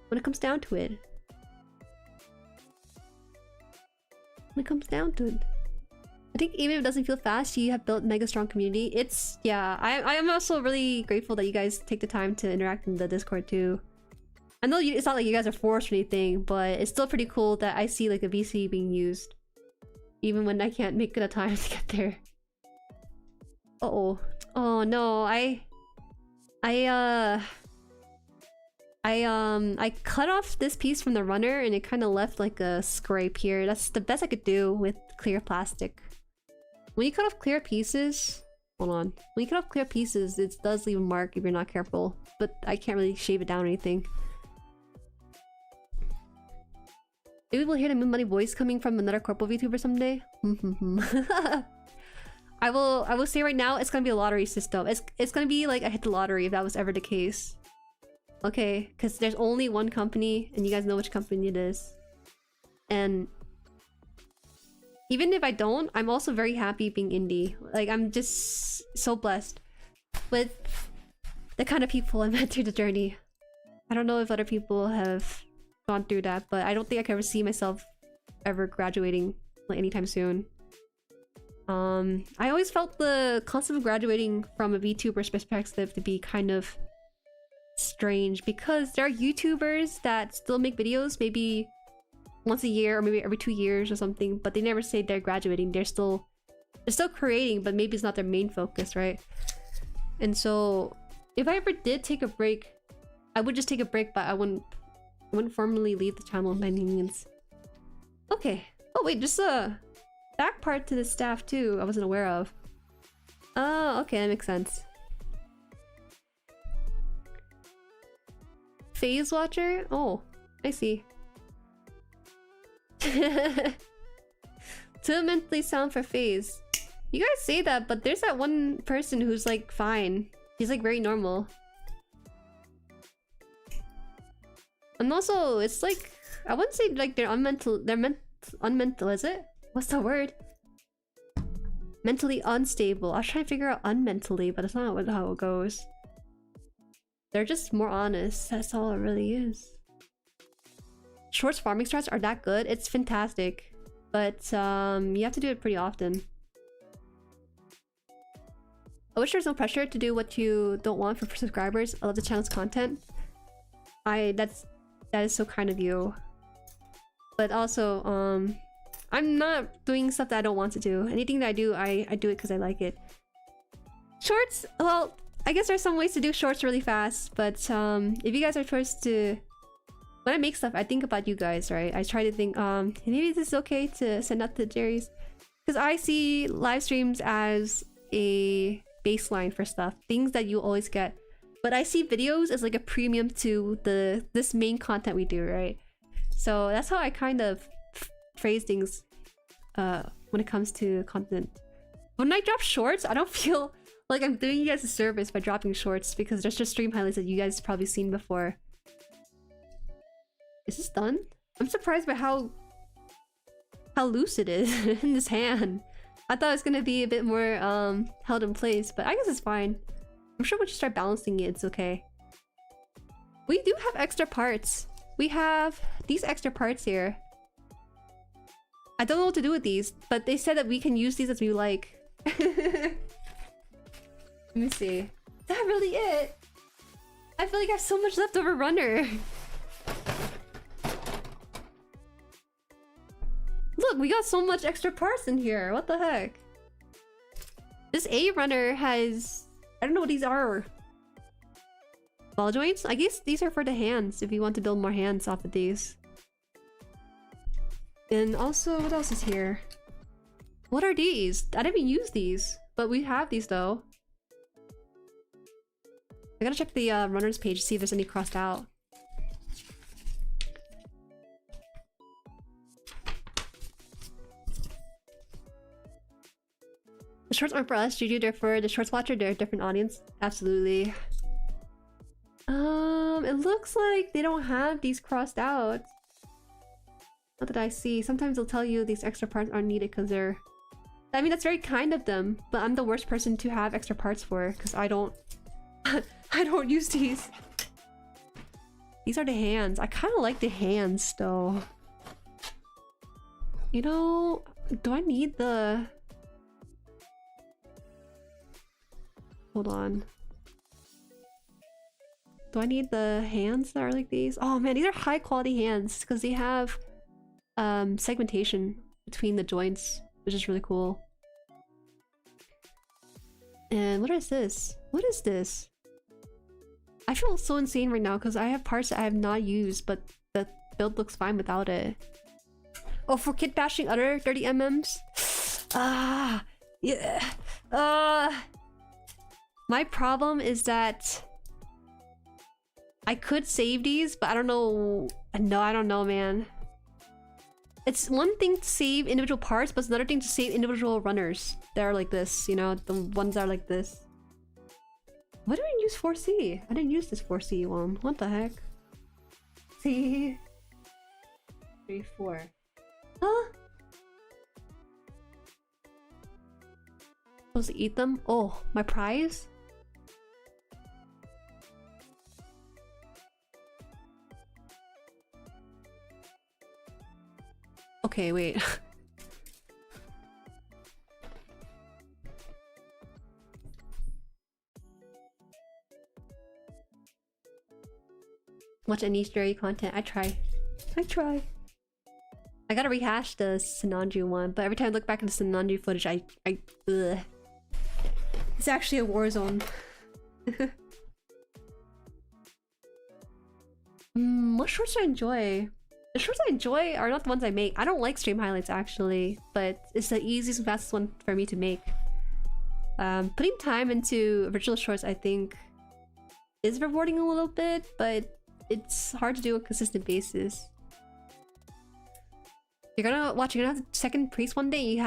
Speaker 1: when it comes down to it. When it comes down to it, I think even if it doesn't feel fast, you have built mega strong community. It's yeah. I'm also really grateful that you guys take the time to interact in the Discord too. I know it's not like you guys are forced or anything, but it's still pretty cool that I see like a VC being used, even when I can't make it a time to get there. Uh-oh. Oh no, I cut off this piece from the runner and it kind of left like a scrape here. That's the best I could do with clear plastic. When you cut off clear pieces, hold on. When you cut off clear pieces, it does leave a mark if you're not careful, but I can't really shave it down or anything. Maybe we'll hear the Moon Money voice coming from another corporal VTuber someday. I will say right now, it's gonna be a lottery system. It's gonna be like I hit the lottery if that was ever the case. Okay, because there's only one company, and you guys know which company it is. And even if I don't, I'm also very happy being indie. Like, I'm just so blessed with the kind of people I met through the journey. I don't know if other people have gone through that, but I don't think I can ever see myself ever graduating like anytime soon. I always felt the concept of graduating from a VTuber's perspective to be kind of strange, because there are YouTubers that still make videos maybe once a year or maybe every 2 years or something, but they never say they're graduating. They're still creating, but maybe it's not their main focus, right? And so if I ever did take a break, I would just take a break, but I wouldn't formally leave the channel by any means. Okay. Oh wait, just a back part to the staff too, I wasn't aware of. Oh, okay, that makes sense. Phase watcher? Oh, I see. Too mentally sound for phase. You guys say that, but there's that one person who's like fine. He's like very normal. And also, it's like, I wouldn't say like they're unmental, unmental, is it? What's the word? Mentally unstable. I was trying to figure out unmentally, but it's not how it goes. They're just more honest. That's all it really is. Shorts farming strats are that good? It's fantastic. But you have to do it pretty often. I wish there was no pressure to do what you don't want for subscribers. I love the channel's content. That is so kind of you. But also, I'm not doing stuff that I don't want to do. Anything that I do it because I like it. Shorts, well, I guess there's some ways to do shorts really fast, but if you guys are first to... When I make stuff, I think about you guys, right? I try to think, maybe this is okay to send out to Jueri's. Because I see live streams as a baseline for stuff. Things that you always get. But I see videos as like a premium to this main content we do, right? So that's how I kind of phrase things when it comes to content. When I drop shorts, I don't feel like I'm doing you guys a service by dropping shorts, because there's just stream highlights that you guys have probably seen before. Is this done? I'm surprised by how loose it is in this hand. I thought it was gonna be a bit more held in place, but I guess it's fine. I'm sure once you start balancing it, it's okay. We do have extra parts. We have these extra parts here. I don't know what to do with these, but they said that we can use these as we like. Let me see. Is that really it? I feel like I have so much leftover runner. Look, we got so much extra parts in here. What the heck? This A runner has... I don't know what these are. Ball joints? I guess these are for the hands, if you want to build more hands off of these. And also, what else is here? What are these? I didn't even use these, but we have these though. I gotta check the runners page to see if there's any crossed out. The shorts aren't for us, Juju. They're for the shorts watcher. They're a different audience. Absolutely. It looks like they don't have these crossed out. Not that I see. Sometimes they'll tell you these extra parts aren't needed because they're... I mean, that's very kind of them, but I'm the worst person to have extra parts for because I don't... I don't use these. These are the hands. I kind of like the hands though. You know, do I need the... Hold on. Do I need the hands that are like these? Oh man, these are high quality hands because they have segmentation between the joints, which is really cool. And what is this? What is this? I feel so insane right now because I have parts that I have not used, but the build looks fine without it. Oh, for kit bashing other 30mm? Ah, yeah. My problem is that I could save these, but I don't know. No, I don't know, man. It's one thing to save individual parts, but it's another thing to save individual runners that are like this, you know, the ones that are like this. Why did I use 4C? I didn't use this 4C one. What the heck? C 3 4. Huh? Supposed to eat them? Oh, my prize? Okay, wait. Watch any Jueri content. I try. I gotta rehash the Sinanju one, but every time I look back at the Sinanju footage, ugh. It's actually a war zone. What shorts do I enjoy? The shorts I enjoy are not the ones I make. I don't like stream highlights actually, but it's the easiest and fastest one for me to make. Putting time into virtual shorts I think is rewarding a little bit, but it's hard to do on a consistent basis. You're gonna have the second priest one day.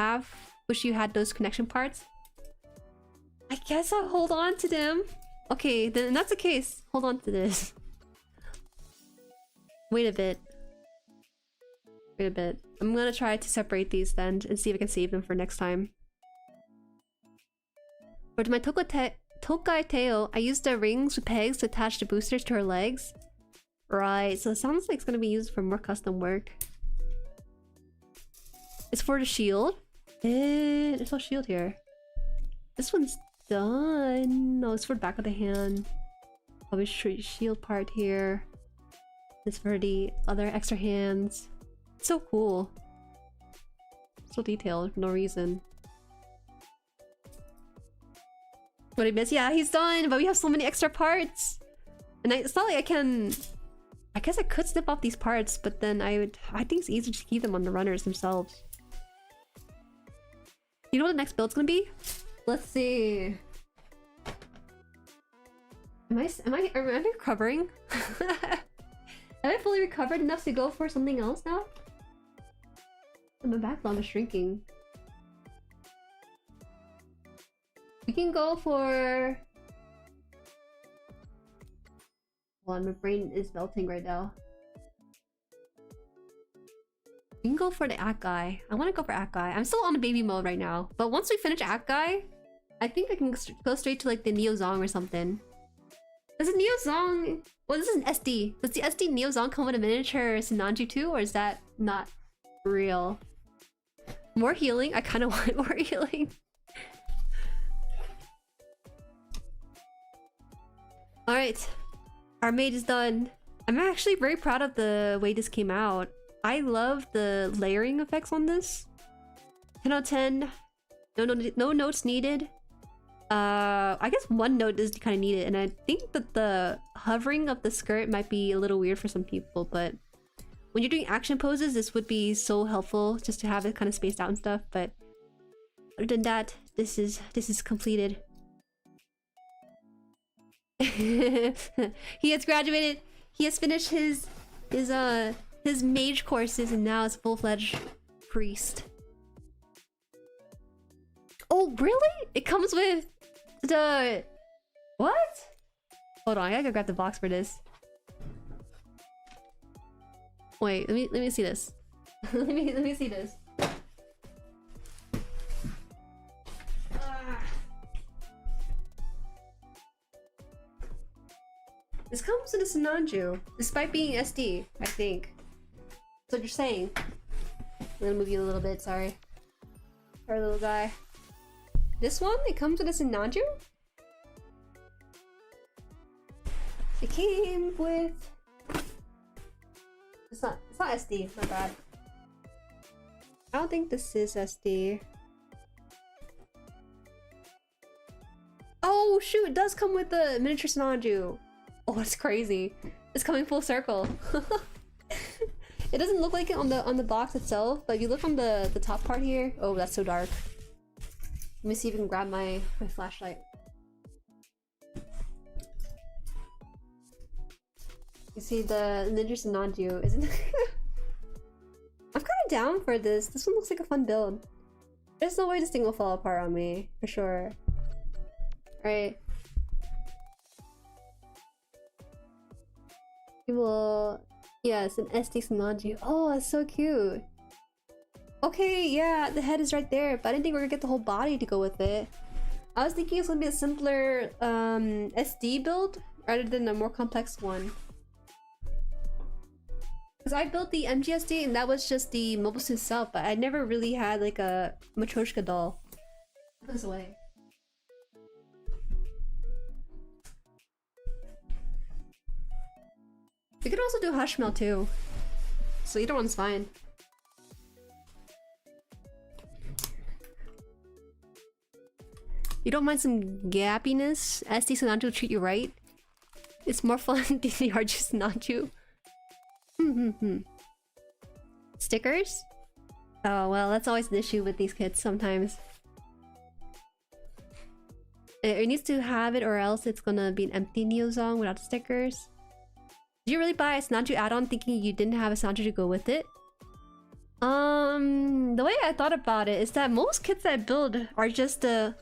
Speaker 1: Wish you had those connection parts. I guess I'll hold on to them. Okay, then if that's the case, hold on to this. Wait a bit. I'm gonna try to separate these then and see if I can save them for next time. For my Tokai Teo, I used the rings with pegs to attach the boosters to her legs. Right, so it sounds like it's gonna be used for more custom work. It's for the shield. There's no shield here. This one's done. No, it's for the back of the hand. Probably shield part here. This for the other extra hands. It's so cool. So detailed for no reason. What did I miss? Yeah, he's done, but we have so many extra parts. And it's not like I can... I guess I could snip off these parts, but then I think it's easier to keep them on the runners themselves. You know what the next build's gonna be? Let's see. Am I recovering? Am I fully recovered enough to go for something else now? My backlog is shrinking. We can go for... Hold on, my brain is melting right now. We can go for the Act Guy. I want to go for Act Guy. I'm still on the baby mode right now. But once we finish Act Guy, I think I can go straight to like the Neo Zong or something. Does the Neo Zong... Well, this is an SD. Does the SD Neo Zong come with a miniature Sinanju too? Or is that not real? More healing? I kind of want more healing. Alright. Our maid is done. I'm actually very proud of the way this came out. I love the layering effects on this. 10 out of 10. No notes needed. I guess one note is kind of needed, and I think that the hovering of the skirt might be a little weird for some people, but when you're doing action poses, this would be so helpful just to have it kind of spaced out and stuff. But other than that, this is completed. He has graduated. He has finished his mage courses and now is full-fledged priest. Oh, really? It comes with the... What? Hold on, I gotta grab the box for this. Wait, let me see this. let me see this. This comes with a Sinanju, despite being SD, I think. That's what you're saying. I'm gonna move you a little bit, sorry. Sorry, little guy. This one, it comes with a Sinanju? It came with... It's not SD, my bad. I don't think this is SD. Oh shoot, it does come with the miniature Sinanju. Oh, that's crazy. It's coming full circle. It doesn't look like it on the box itself, but if you look on the top part here, oh, that's so dark. Let me see if I can grab my flashlight. You see the Ninja Sinanju, isn't it? I'm kind of down for this. This one looks like a fun build. There's no way this thing will fall apart on me, for sure. Alright. People... Yeah, it's an SD Sinanju. Oh, that's so cute. Okay, yeah, the head is right there, but I didn't think we were gonna get the whole body to go with it. I was thinking it's gonna be a simpler SD build rather than a more complex one. Because I built the MGSD and that was just the mobile suit itself, but I never really had like a Matryoshka doll. Put this away. We could also do Hushmel too. So either one's fine. You don't mind some gappiness? SD Sonanju will treat you right. It's more fun than the RG Sonanju. Stickers? Oh well, that's always an issue with these kits sometimes. It needs to have it or else it's gonna be an empty Neozong without the stickers. Did you really buy a Sonanju add-on thinking you didn't have a Sonanju to go with it? The way I thought about it is that most kits that I build are just a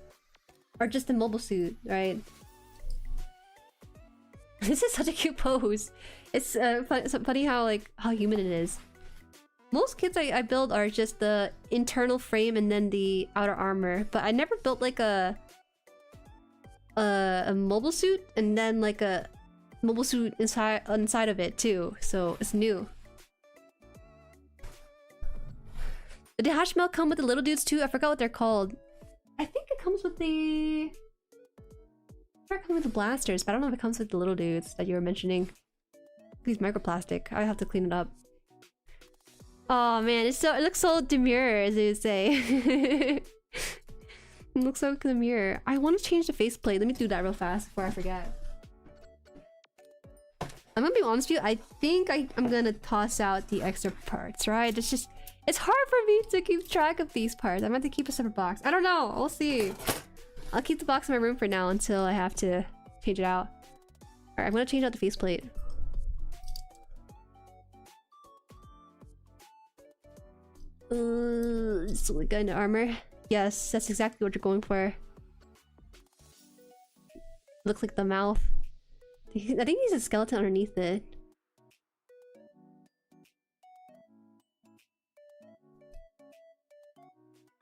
Speaker 1: mobile suit, right? This is such a cute pose. It's funny how human it is. Most kits I build are just the internal frame and then the outer armor, but I never built like a mobile suit and then like a mobile suit inside of it too. So it's new. Did the Hushmel come with the little dudes too? I forgot what they're called. I think it comes with the... I come with the blasters, but I don't know if it comes with the little dudes that you were mentioning. These microplastic. I have to clean it up. Oh man, it looks so demure, as you say. It looks so demure. I want to change the faceplate. Let me do that real fast before I forget. I'm gonna be honest with you. I think I'm gonna toss out the extra parts, right? It's hard for me to keep track of these parts. I'm going to keep a separate box. I don't know. We'll see. I'll keep the box in my room for now until I have to change it out. Alright, I'm going to change out the faceplate. Just like into armor. Yes, that's exactly what you're going for. Looks like the mouth. I think he's a skeleton underneath it.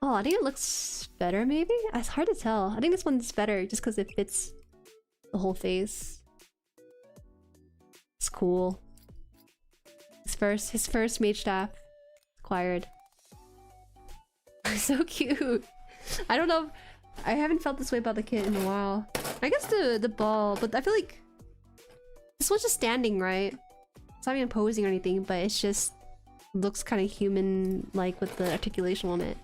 Speaker 1: Oh, I think it looks better, maybe? It's hard to tell. I think this one's better just because it fits the whole face. It's cool. His first mage staff acquired. So cute. I don't know. I haven't felt this way about the kit in a while. I guess the ball, but I feel like this one's just standing, right? It's not even posing or anything, but it's just looks kind of human-like with the articulation on it.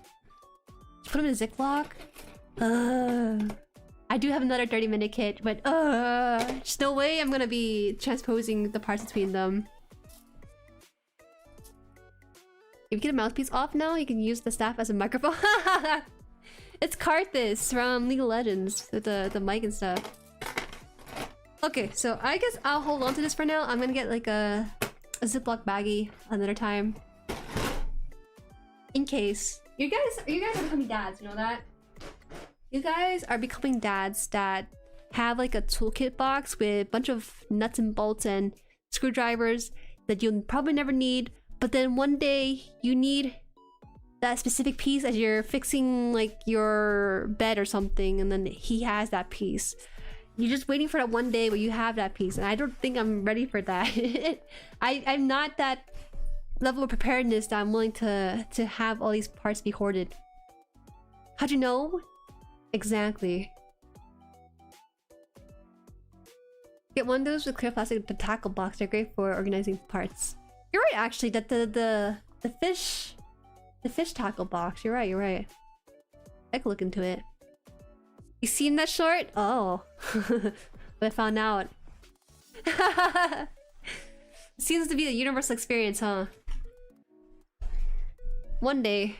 Speaker 1: Put him in a Ziploc. I do have another 30-minute kit, but just no way I'm gonna be transposing the parts between them. If you get a mouthpiece off now, you can use the staff as a microphone. It's Karthus from League of Legends with the mic and stuff. Okay, so I guess I'll hold on to this for now. I'm gonna get like a Ziploc baggie another time. In case. You guys are becoming dads, you know that? You guys are becoming dads that have like a toolkit box with a bunch of nuts and bolts and screwdrivers that you'll probably never need, but then one day you need that specific piece as you're fixing like your bed or something, and then he has that piece. You're just waiting for that one day where you have that piece, and I don't think I'm ready for that. I'm not that level of preparedness that I'm willing to have all these parts be hoarded. How'd you know? Exactly. Get one of those with clear plastic, the tackle box. They're great for organizing parts. You're right, actually. That the fish tackle box. You're right. I could look into it. You seen that short? Oh, but I found out. Seems to be a universal experience, huh? One day.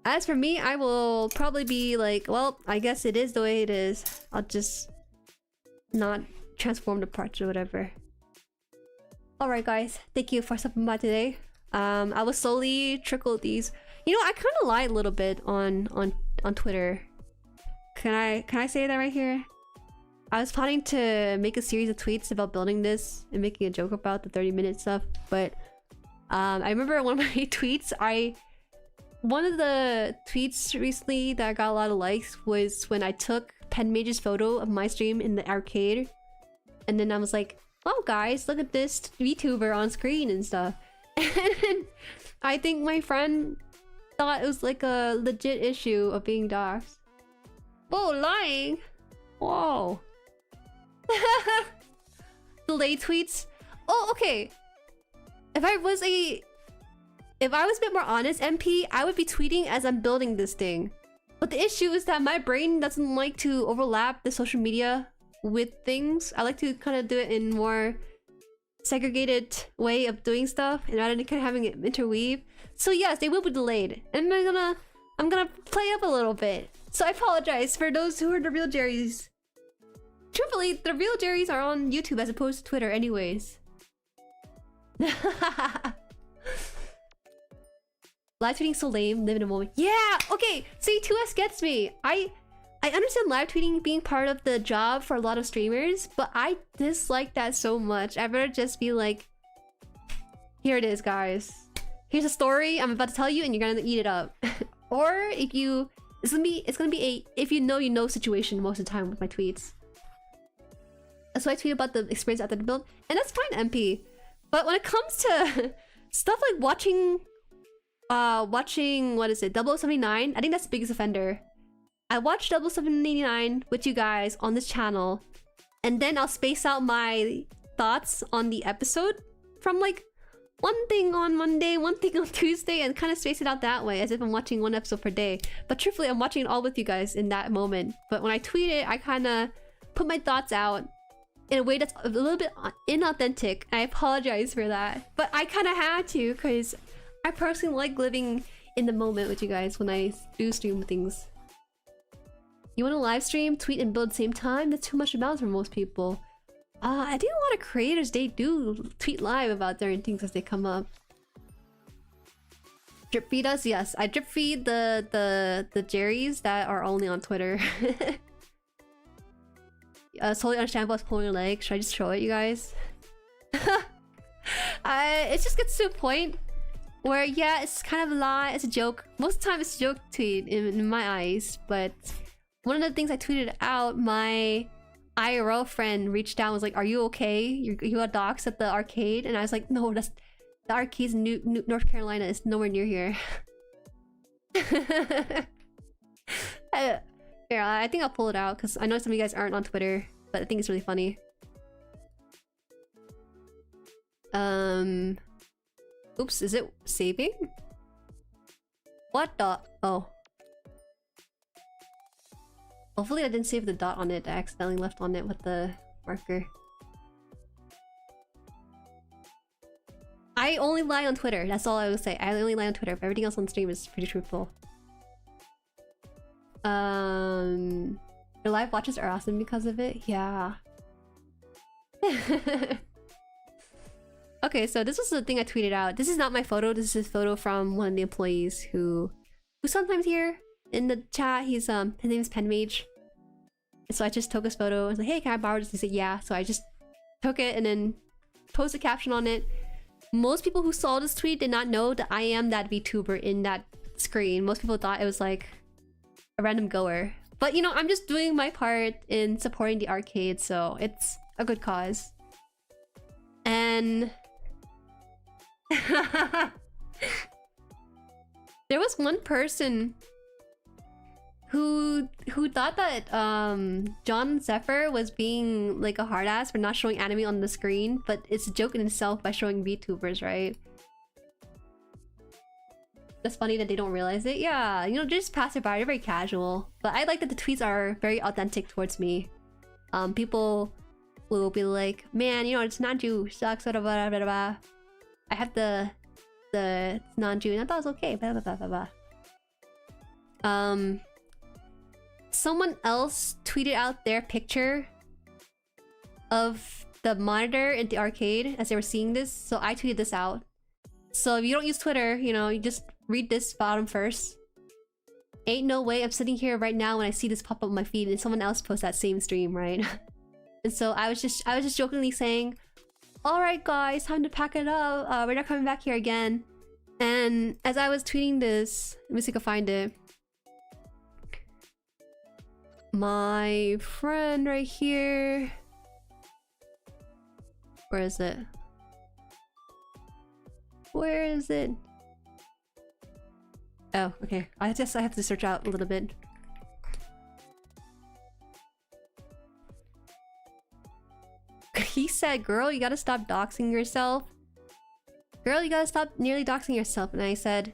Speaker 1: As for me, I will probably be like, well, I guess it is the way it is. I'll just not transform the parts or whatever. Alright guys, thank you for stopping by today. I will slowly trickle these. You know, I kind of lied a little bit on Twitter. Can I say that right here? I was planning to make a series of tweets about building this and making a joke about the 30-minute stuff, but I remember one of my tweets, I one of the tweets recently that got a lot of likes was when I took Penmage's photo of my stream in the arcade. And then I was like, wow guys, look at this VTuber on screen and stuff. And I think my friend thought it was like a legit issue of being doxxed. Whoa, lying! Whoa. Delayed tweets? Oh, okay. If I was a bit more honest, MP, I would be tweeting as I'm building this thing. But the issue is that my brain doesn't like to overlap the social media with things. I like to kind of do it in more segregated way of doing stuff, and rather than kind of having it interweave. So yes, they will be delayed, and I'm gonna play up a little bit. So I apologize for those who are the real Jueris. Truthfully, the real Jueris are on YouTube as opposed to Twitter, anyways. Live tweeting so lame. Live in a moment. Yeah. Okay. See, 2S gets me. I understand live tweeting being part of the job for a lot of streamers, but I dislike that so much. I'd rather just be like, here it is, guys. Here's a story I'm about to tell you, and you're gonna eat it up. Or if you, it's gonna be a if you know situation most of the time with my tweets. So I tweet about the experience after the build, and that's fine, MP. But when it comes to stuff like watching what is it, 0079, I think that's the biggest offender. I watch 0079 with you guys on this channel, and then I'll space out my thoughts on the episode from like one thing on Monday, one thing on Tuesday, and kind of space it out that way as if I'm watching one episode per day. But truthfully, I'm watching it all with you guys in that moment. But when I tweet it, I kind of put my thoughts out in a way that's a little bit inauthentic. I apologize for that. But I kind of had to, because I personally like living in the moment with you guys when I do stream things. You want to live stream, tweet, and build at the same time? That's too much to balance for most people. I think a lot of creators, they do tweet live about certain things as they come up. Drip feed us? Yes. I drip feed the Jueris that are only on Twitter. It's totally understandable as pulling your leg. Should I just show it, you guys? It just gets to a point where, yeah, it's kind of a lie, it's a joke. Most of the time it's a joke tweet in my eyes, but one of the things I tweeted out, my IRL friend reached out and was like, are you okay? You got doxxed at the arcade? And I was like, no, that's the arcade's in North Carolina. It's nowhere near here. Yeah, I think I'll pull it out because I know some of you guys aren't on Twitter, but I think it's really funny. Oops, is it saving? What the? Oh. Hopefully I didn't save the dot on it. I accidentally left on it with the marker. I only lie on Twitter. That's all I would say. I only lie on Twitter. Everything else on stream is pretty truthful. Your live watches are awesome because of it. Yeah. Okay, so this was the thing I tweeted out. This is not my photo. This is a photo from one of the employees who's sometimes here in the chat. His name is Penmage. So I just took his photo. I was like, hey, can I borrow this? He said, yeah. So I just took it and then posted a caption on it. Most people who saw this tweet did not know that I am that VTuber in that screen. Most people thought it was like a random goer. But you know, I'm just doing my part in supporting the arcade, so it's a good cause. And there was one person who thought that John Zephyr was being like a hard ass for not showing anime on the screen, but it's a joke in itself by showing VTubers, right? That's funny that they don't realize it. Yeah, you know, just pass it by. They're very casual. But I like that the tweets are very authentic towards me. People will be like, man, you know, it's Nanju sucks, blah, blah, blah, blah. I have the Nanju, and I thought it was okay, blah, blah, blah, blah, blah. Someone else tweeted out their picture of the monitor in the arcade as they were seeing this, so I tweeted this out. So if you don't use Twitter, you know, you just read this bottom first. Ain't no way I'm sitting here right now when I see this pop up on my feed and someone else posts that same stream, right? And so I was just jokingly saying, all right guys, time to pack it up. We're not coming back here again. And as I was tweeting this, let me see if I can find it. My friend right here. Where is it? Where is it? Oh, okay. I have to search out a little bit. He said, girl, you gotta stop doxing yourself. Girl, you gotta stop nearly doxing yourself. And I said,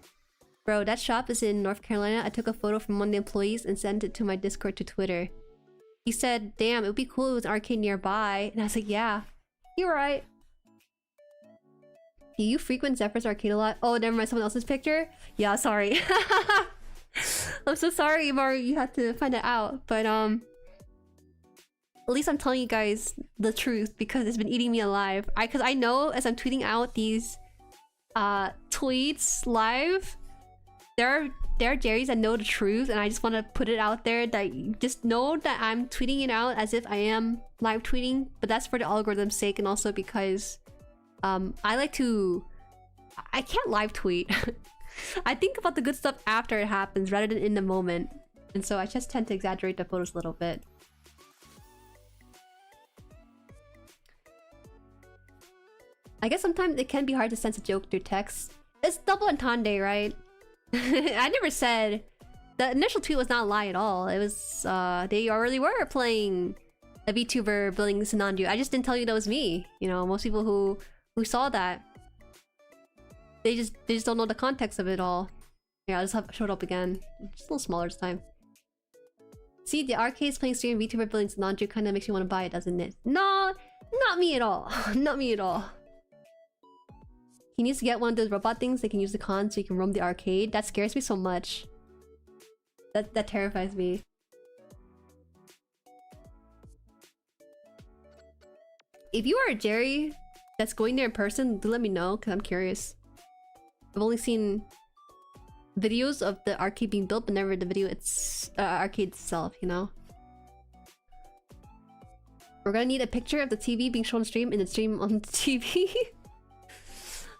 Speaker 1: bro, that shop is in North Carolina. I took a photo from one of the employees and sent it to my Discord to Twitter. He said, damn, it would be cool if it was an arcade nearby. And I was like, yeah, you're right. Do you frequent Zephyr's arcade a lot? Oh, never mind, someone else's picture? Yeah, sorry. I'm so sorry, Mario, you had to find it out. But, at least I'm telling you guys the truth because it's been eating me alive. Because I know as I'm tweeting out these tweets live, there are Jerrys that know the truth, and I just want to put it out there that you just know that I'm tweeting it out as if I am live tweeting, but that's for the algorithm's sake and also because I can't live tweet. I think about the good stuff after it happens rather than in the moment, and so I just tend to exaggerate the photos a little bit. I guess sometimes it can be hard to sense a joke through text. It's double entendre, right? I never said... The initial tweet was not a lie at all. It was, they already were playing a VTuber building Sinanju. I just didn't tell you that was me. You know, most people who saw that, they just don't know the context of it all. Yeah, I'll just showed up again. Just a little smaller this time. See, the arcade's playing stream VTuber building Sinanju kind of makes you want to buy it, doesn't it? No, not me at all. Not me at all. He needs to get one of those robot things that can use the con so he can roam the arcade. That scares me so much. That terrifies me. If you are a Jerry that's going there in person, do let me know because I'm curious. I've only seen videos of the arcade being built, but never the video arcade itself, you know? We're gonna need a picture of the TV being shown on stream and the stream on the TV.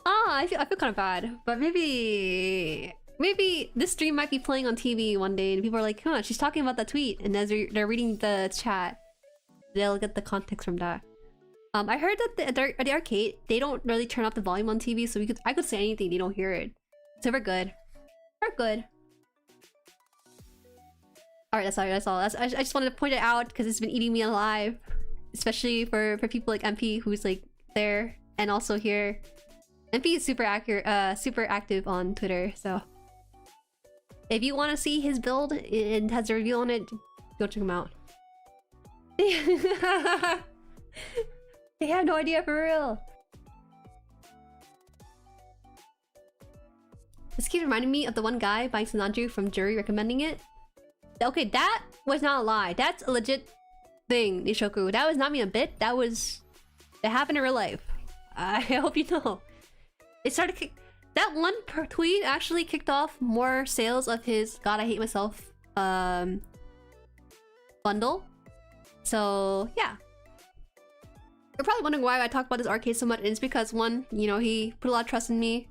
Speaker 1: I feel kind of bad, but maybe this stream might be playing on TV one day, and people are like, "Huh, she's talking about that tweet," and as they're reading the chat, they'll get the context from that. I heard that the arcade they don't really turn up the volume on TV, so I could say anything, they don't hear it. So we're good. We're good. All right, that's all. I just wanted to point it out because it's been eating me alive, especially for people like MP who's like there and also here. MP is super active on Twitter, so if you want to see his build and has a review on it, go check him out. They have no idea for real. This keeps reminding me of the one guy buying Sinanju from Jueri recommending it. Okay, that was not a lie. That's a legit thing, Nishoku. That was not me a bit. It happened in real life. I hope you know. It started that one tweet actually kicked off more sales of his God I Hate Myself bundle. So yeah. You're probably wondering why I talk about this arcade so much. It's because one, you know, he put a lot of trust in me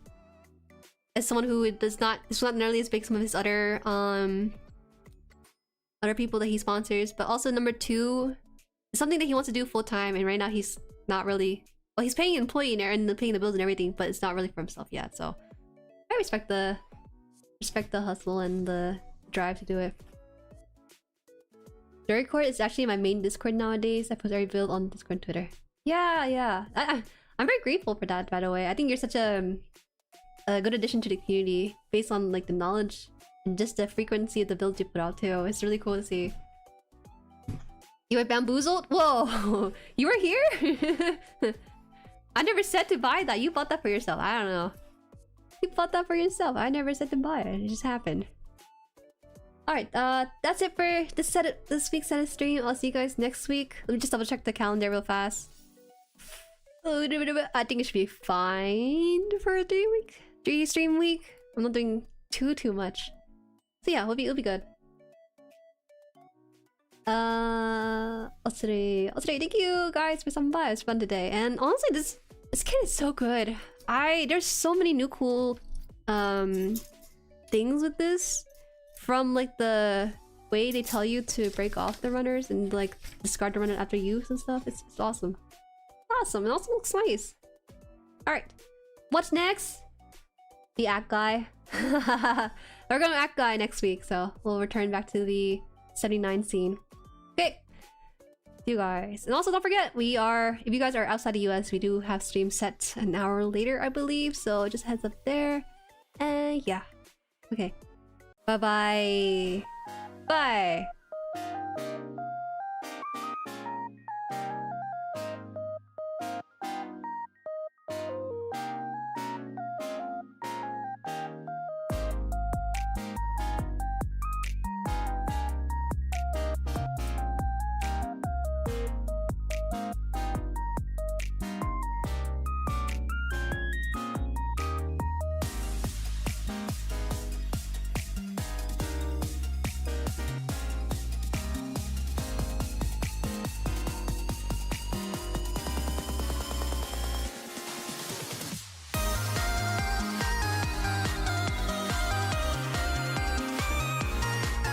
Speaker 1: as someone who is not nearly as big as some of his other people that he sponsors. But also number two, it's something that he wants to do full time, and right now he's not really. Well, he's paying an employee and paying the bills and everything, but it's not really for himself yet. So I respect the hustle and the drive to do it. Jueri is actually my main Discord nowadays. I post every build on Discord and Twitter. Yeah. I'm very grateful for that, by the way. I think you're such a good addition to the community based on like the knowledge and just the frequency of the builds you put out too. It's really cool to see. You were bamboozled? Whoa! You were here? I never said to buy that. You bought that for yourself. I don't know. You bought that for yourself. I never said to buy it. It just happened. Alright, that's it for this week's set of stream. I'll see you guys next week. Let me just double check the calendar real fast. I think it should be fine for a 3 stream week. I'm not doing too much. So yeah, it'll be good. Today, thank you guys for some by. It's fun today. And honestly, this kit is so good. There's so many new cool things with this, from like the way they tell you to break off the runners and like discard the runner after use and stuff. It's awesome. Awesome. It also looks nice. Alright. What's next? The act guy. We're going to act guy next week, so we'll return back to the 79 scene. Okay. You guys. And also don't forget, if you guys are outside the US, we do have stream set an hour later, I believe. So just heads up there. And yeah. Okay. Bye-bye. Bye.